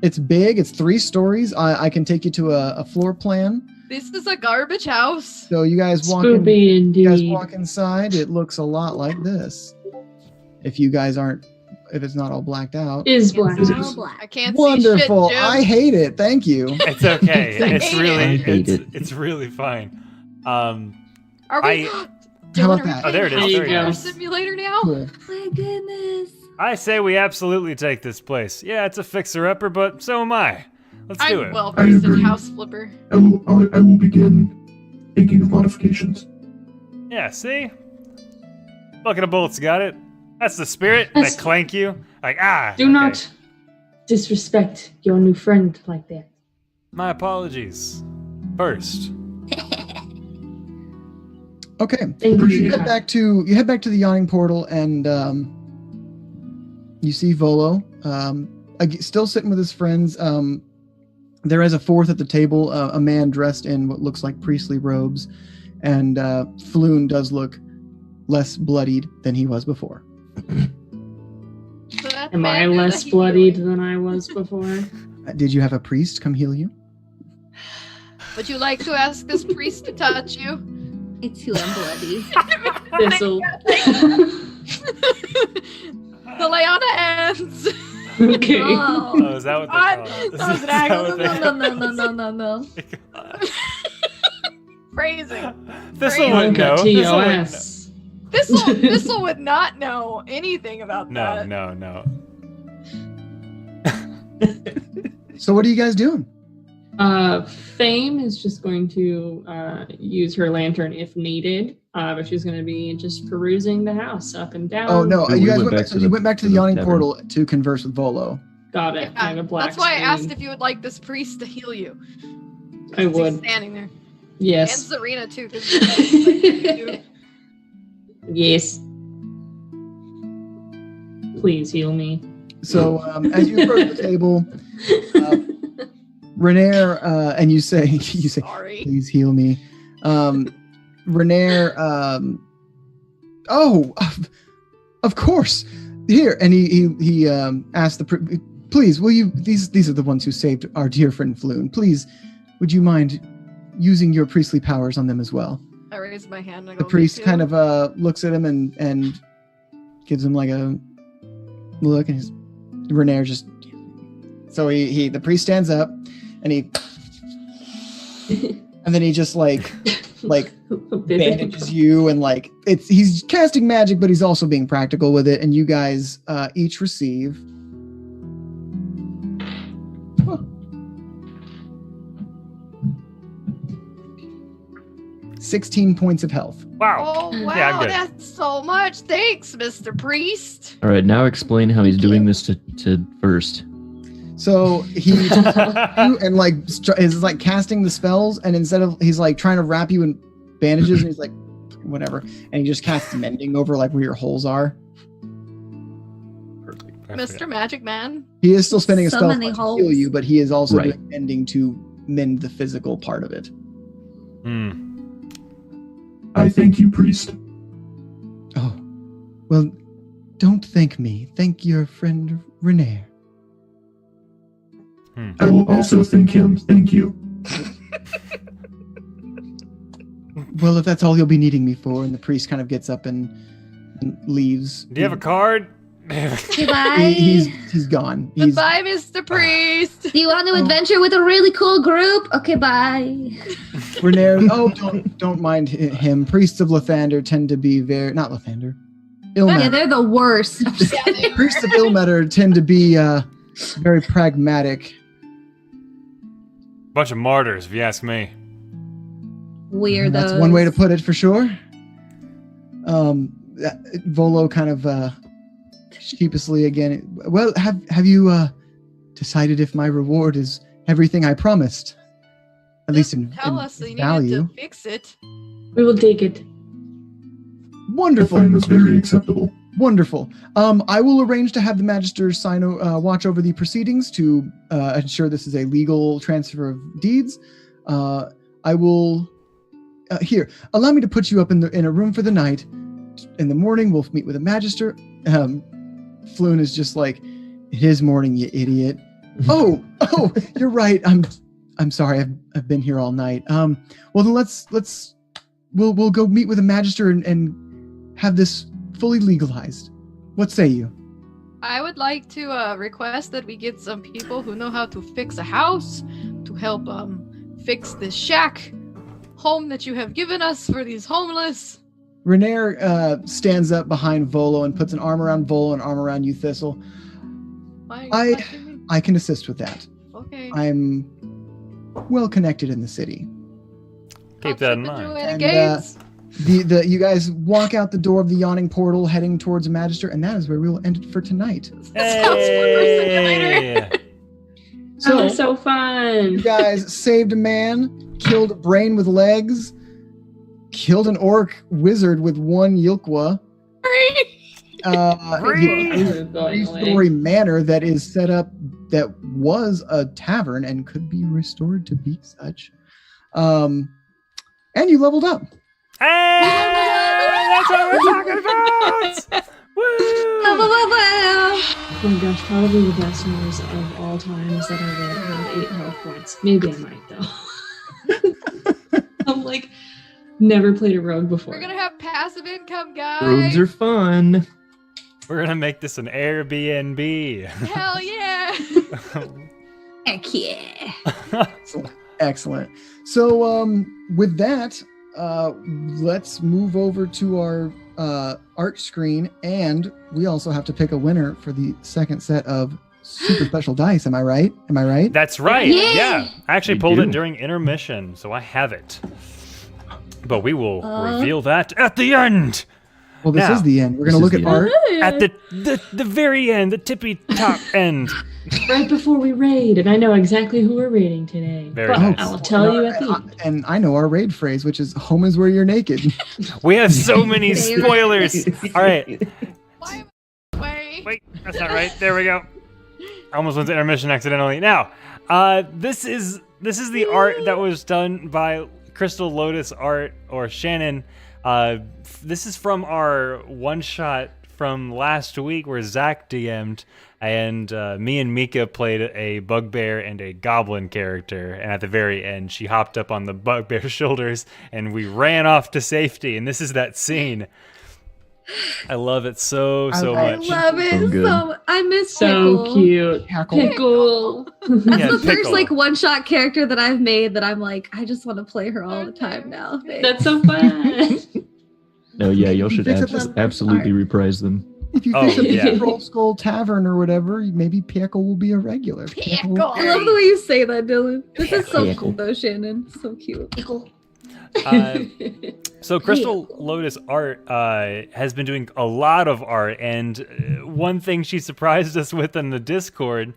it's big. It's 3 stories. I can take you to a floor plan. This is a garbage house. So you guys walk in. Spoopy You guys indeed. walk inside. It looks a lot like this. If you guys aren't, if it's not all blacked out. Is black. It's all black. I can't Wonderful. see shit, Jim. I hate it. Thank you. It's okay. I It's hate really, it. I hate it's, it. it's really fine. Are we? How Dylan, about are we that? Oh, there it is. playing There you Car go. Simulator now. Cool. My goodness. I say we absolutely take this place. Yeah, it's a fixer-upper, but so am I. Let's do I'm it. well versed in agree. house flipper. I will begin making of modifications. Yeah, see? Bucket of bullets got it. That's the spirit. They That's- clank you. Like, Do okay. not disrespect your new friend like that. My apologies. First. Okay. Thank You you. head back to the yawning portal, and you see Volo still sitting with his friends. There is a fourth at the table, a man dressed in what looks like priestly robes, and Floon does look less bloodied than he was before. So that Am I man did less the bloodied healing. than I was before? Did you have a priest come heal you? Would you like to ask this priest to touch you? It's too bloody. Thistle. To lay on hands. Okay. Oh, No. is that what they What? call it? That was Is an that accident. what they- No. Phrasing. Thistle Right. would know. Uncut Thistle would know. TOS. Thistle would not know anything about No, that. no. So what are you guys doing? Fame is just going to use her lantern if needed, but she's going to be just perusing the house up and down. Oh no, we you guys went went back back. to You the- went back to to the the yawning tavern. portal to converse with Volo. Got it. I have a black That's why I asked screen. if you would like this priest to heal you. I He's would. standing there. Yes. And Zarina too. 'cause- Yes. Please heal me. So as you approach the table, Renair, and you say, Sorry. please heal me. Renair, of course. Here, and he asked please, will you? These are the ones who saved our dear friend Floon. Please, would you mind using your priestly powers on them as well? I raise my hand. And I The go, priest "Me too." kind of looks at him and gives him like a look, and Renair just. So the priest stands up, and then he just like bandages you, and like he's casting magic, but he's also being practical with it, and you guys each receive 16 points of health. Wow. Oh wow, Yeah, I'm good. that's so much. Thanks, Mr. Priest. All right, now explain how he's doing this to first. So he and like is like casting the spells, and instead of he's like trying to wrap you in bandages, and he's like whatever, and he just casts mending over like where your holes are. Perfect. Mr. Magic Man. He is still spending a So spell many slot to holes. heal you, but he is also Right. doing mending to mend the physical part of it. Hmm. I thank you, priest. Oh, well, don't thank me. Thank your friend Renair. I will also thank him. Thank you. Well, if that's all you'll be needing me for, and the priest kind of gets up and leaves. Do you have a card? Goodbye. He's gone. He's Goodbye, Mr. Priest. Do you want to adventure with a really cool group? Okay, bye. Renair. Oh, don't mind him. Priests of Lathander tend to be not Lathander. Yeah, Ilmater. they're the worst. I'm just kidding. Priests of Ilmater tend to be very pragmatic. Bunch of martyrs, if you ask me. Weirdos. That's one way to put it for sure. Volo kind of sheepishly again. Well, have you decided if my reward is everything I promised? At least in Tell us so you value. need to fix it. We will take it. I Wonderful. find this very acceptable. Wonderful. I will arrange to have the Magister watch over the proceedings to ensure this is a legal transfer of deeds. I will here allow me to put you up in a room for the night. In the morning, we'll meet with the Magister. Floon is just like, it is morning, you idiot. oh, you're right. I'm sorry. I've been here all night. Well then we'll go meet with the Magister and have this fully legalized. What say you? I would like to request that we get some people who know how to fix a house to help fix this shack home that you have given us for these homeless. Renair stands up behind Volo and puts an arm around Volo and an arm around you, Thistle. Why are you I- touching me? I can assist with that. Okay. I'm well connected in the city. Keep that in mind. And, Gates. You guys walk out the door of the yawning portal heading towards the Magister, and that is where we will end it for tonight. That sounds fun for a simulator. Hey! So, So, so fun. you guys saved a man, killed a brain with legs, killed an orc wizard with one Yilkwa. Going away. Three-story manor that is set up that was a tavern and could be restored to be such. And you leveled up. Hey! That's what we're talking about! Woo! Oh my gosh, probably the best news of all time is that I didn't have 8 health points. Maybe I might though. I'm like, never played a rogue before. We're gonna have passive income, guys. Rogues are fun. We're gonna make this an Airbnb. Hell yeah. Heck yeah. Excellent. So with that, let's move over to our art screen, and we also have to pick a winner for the second set of super special dice. Am I right? That's right. Yay! Yeah. I actually You pulled do. it during intermission, so I have it. But we will Uh. reveal that at the end. Well, this Now, is the end. We're this gonna is look at the art. At the very end, the tippy top end. Right before we raid, and I know exactly who we're raiding today. Very but nice. I'll tell you at the end. And I know our raid phrase, which is "Home is where you're naked." We have so many spoilers. All right. Why am I away? Wait, that's not right. There we go. I almost went to intermission accidentally. Now, This is the art that was done by Crystal Lotus Art, or Shannon. This is from our one-shot from last week where Zach DM'd, and me and Mika played a bugbear and a goblin character, and at the very end she hopped up on the bugbear's shoulders and we ran off to safety, and this is that scene. I love it so I much. love it So good. so. I miss So Pickle. cute. Hackle. Pickle. That's Yeah, the first Pickle. like one-shot character that I've made that I'm like, I just want to play her all the time now. That's so fun. No, yeah, y'all should Fix it absolutely reprise them. If you Oh, fix up yeah. the Troll Skull Tavern or whatever, maybe Pickle will be a regular. Pickle. I love the way you say that, Dylan. This is so Pickle. cool though, Shannon. So cute. So Crystal Lotus Art has been doing a lot of art, and one thing she surprised us with in the Discord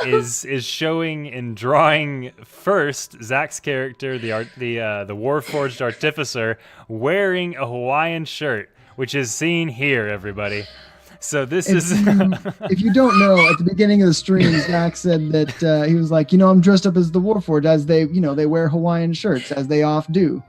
is showing and drawing first Zach's character, the Warforged Artificer, wearing a Hawaiian shirt, which is seen here, everybody. So this is If you don't know, at the beginning of the stream, Zach said that he was like, I'm dressed up as the Warforged, as they wear Hawaiian shirts, as they oft do.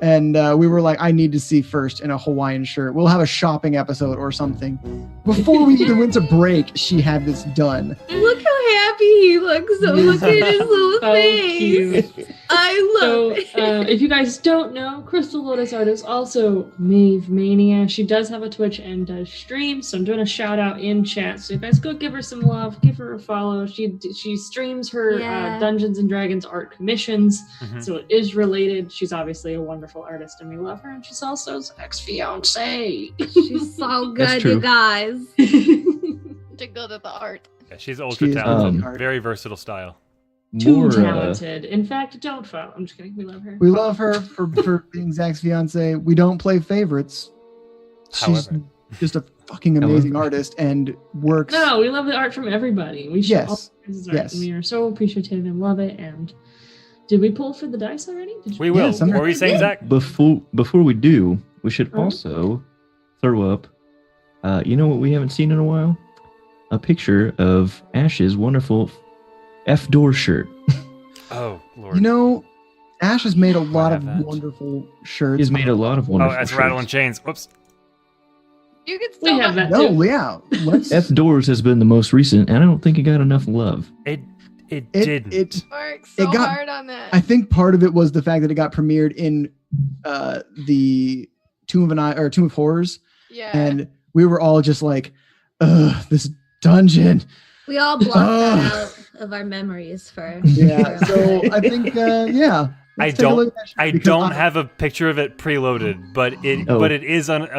And we were like, I need to see first in a Hawaiian shirt. We'll have a shopping episode or something. Before we even went to break, she had this done. Look how happy he looks. So look at his little So face. cute. I So, love it. if you guys don't know, Crystal Lotus Art is also Maeve Mania. She does have a Twitch and does stream, so I'm doing a shout out in chat. So you guys go give her some love, give her a follow. She streams her Yeah. Dungeons and Dragons art commissions, Mhm. so it is related. She's obviously a wonderful artist, and we love her. And she's also Zach's fiance. She's so That's good, you true. guys. To go to the art. Yeah, she's ultra She is talented, art. very versatile style. Too More, talented. In fact, don't follow. I'm just kidding. We love her. We love her for being Zach's fiance. We don't play favorites. She's However. just a fucking amazing However. artist and works. No, we love the art from everybody. We should Yes. all praise art, Yes. and we are so appreciative and love it. And did we pull for the dice already? Did We will. Sumner. What were you saying, Zach? Before we do, we should Oh. also throw up, you know what we haven't seen in a while? A picture of Ash's wonderful F-door shirt. Oh, Lord. Ash has made a lot of have that. wonderful shirts. He's made a lot of Oh, wonderful that's shirts. rattling chains. Whoops. You can We still have that No, too. yeah. Let's. F-doors has been the most recent, and I don't think it got enough love. It it, didn't. it. work so got- hard on that. I think part of it was the fact that it got premiered in the Tomb of Horrors, yeah. and we were all just like, "Ugh, this dungeon." We all blocked that Ugh. out of our memories for. Yeah. So I think, yeah. I let's take a don't- look at that shirt I because don't have a picture of it preloaded, but it Oh. but it is in our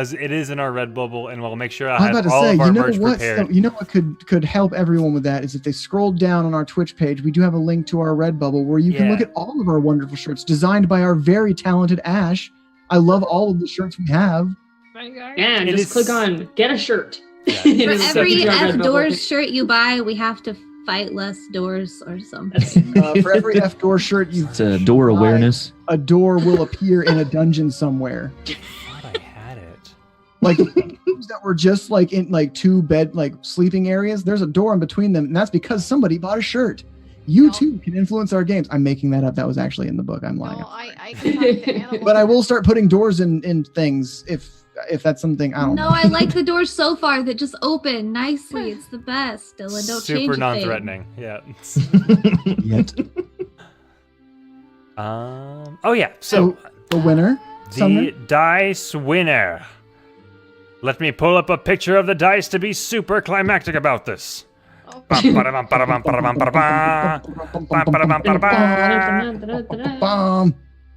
Redbubble, and we'll make sure I I was have about to all say, of our you know merch what? prepared. You know what could help everyone with that is if they scroll down on our Twitch page, we do have a link to our Redbubble where you can Yeah. look at all of our wonderful shirts designed by our very talented Ash. I love all of the shirts we have. And It just is- click on get a shirt. Yeah. And For it'll take every you to our F Redbubble Doors page. shirt you buy, we have to fight less doors or something. For every F door shirt you, It's a door awareness. a door will appear in a dungeon somewhere. I thought I had it. Like rooms that were just like in like two bed like sleeping areas. There's a door in between them, and that's because somebody bought a shirt. You No. too can influence our games. I'm making that up. That was actually in the book. I'm lying. No, I can talk to animals. But I will start putting doors in things if that's something I don't No, know. I like the doors so far that just open nicely. It's the best. Dylan, don't change Super a thing. non-threatening. Yeah. Yet. Oh yeah. So The winner. the Sumner? dice winner. Let me pull up a picture of the dice to be super climactic about this. Oh, Bomb.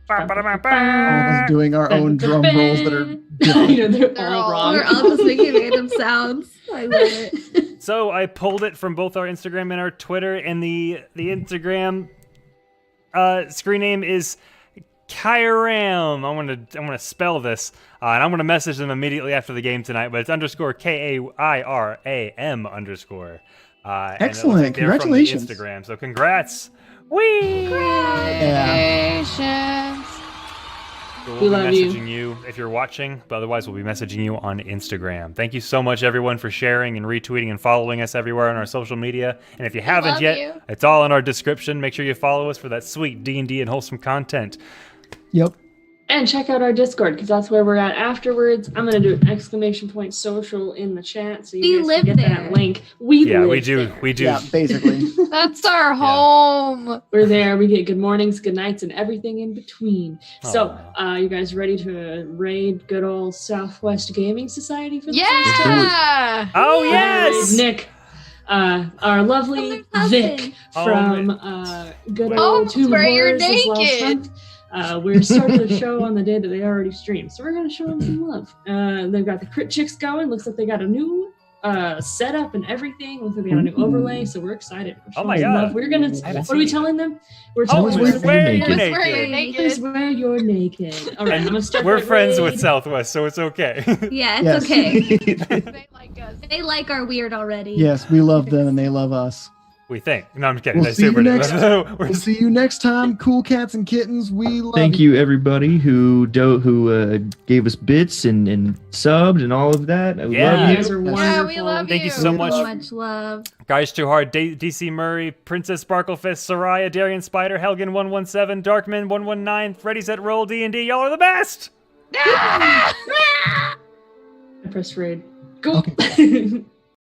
All of us doing our own drum rolls that are You know, they're They're all all- wrong. We're all just making random sounds. I love it. So I pulled it from both our Instagram and our Twitter, and the Instagram screen name is Kairam. I want to spell this, and I'm gonna message them immediately after the game tonight. But it's _KAIRAM underscore. And it looks Excellent. like they're from the Congratulations. Instagram. So congrats. Whee! Yeah. Congratulations. So We we'll love be you. messaging you if you're watching, but otherwise we'll be messaging you on Instagram. Thank you so much, everyone, for sharing and retweeting and following us everywhere on our social media. And if you haven't love yet, you. it's all in our description. Make sure you follow us for that sweet D&D and wholesome content. Yep. And check out our Discord, because that's where we're at afterwards. I'm going to do an ! social in the chat so We you guys live can get there. that link. We Yeah, live we do. there. We do. Yeah, basically. That's our home. We're there. We get good mornings, good nights, and everything in between. So, Aw. you guys ready to raid good old Southwest Gaming Society for the first time? Yeah. Oh, Raid yes! Nick, our lovely Sumner's Vic husband. from good Oh, old Tomb of where you're Horrors as well naked. front. We're starting the show on the day that they already streamed, so we're going to show them some love. They've got the crit chicks going. Looks like they got a new setup and everything. Looks like they got a new overlay, so we're excited. We're Oh showing my some God. love. We're gonna. I haven't What are we seen it. telling them? We're Oh, telling Always them. wear you're naked. Just where you're naked. naked. Here's where you're naked. All right, I'm gonna start. We're that friends raid. with Southwest, so it's okay. Yeah, it's Yes. okay. They like us. They like our weird already. Yes, we love them and they love us. We think. No, I'm kidding. We'll They see you super do. next We're- We'll see you next time, cool cats and kittens. We love Thank you, everybody who gave us bits and subbed and all of that. I Yeah. love You you. guys are Yeah, wonderful. we love Thank you you. so much. Much love. Guys Too Hard, DC Murray, Princess Sparklefist, Soraya, Darian Spider, Helgen 117, Darkman 119, Freddy's at Roll D&D. Y'all are the best! I press raid. Go. Okay.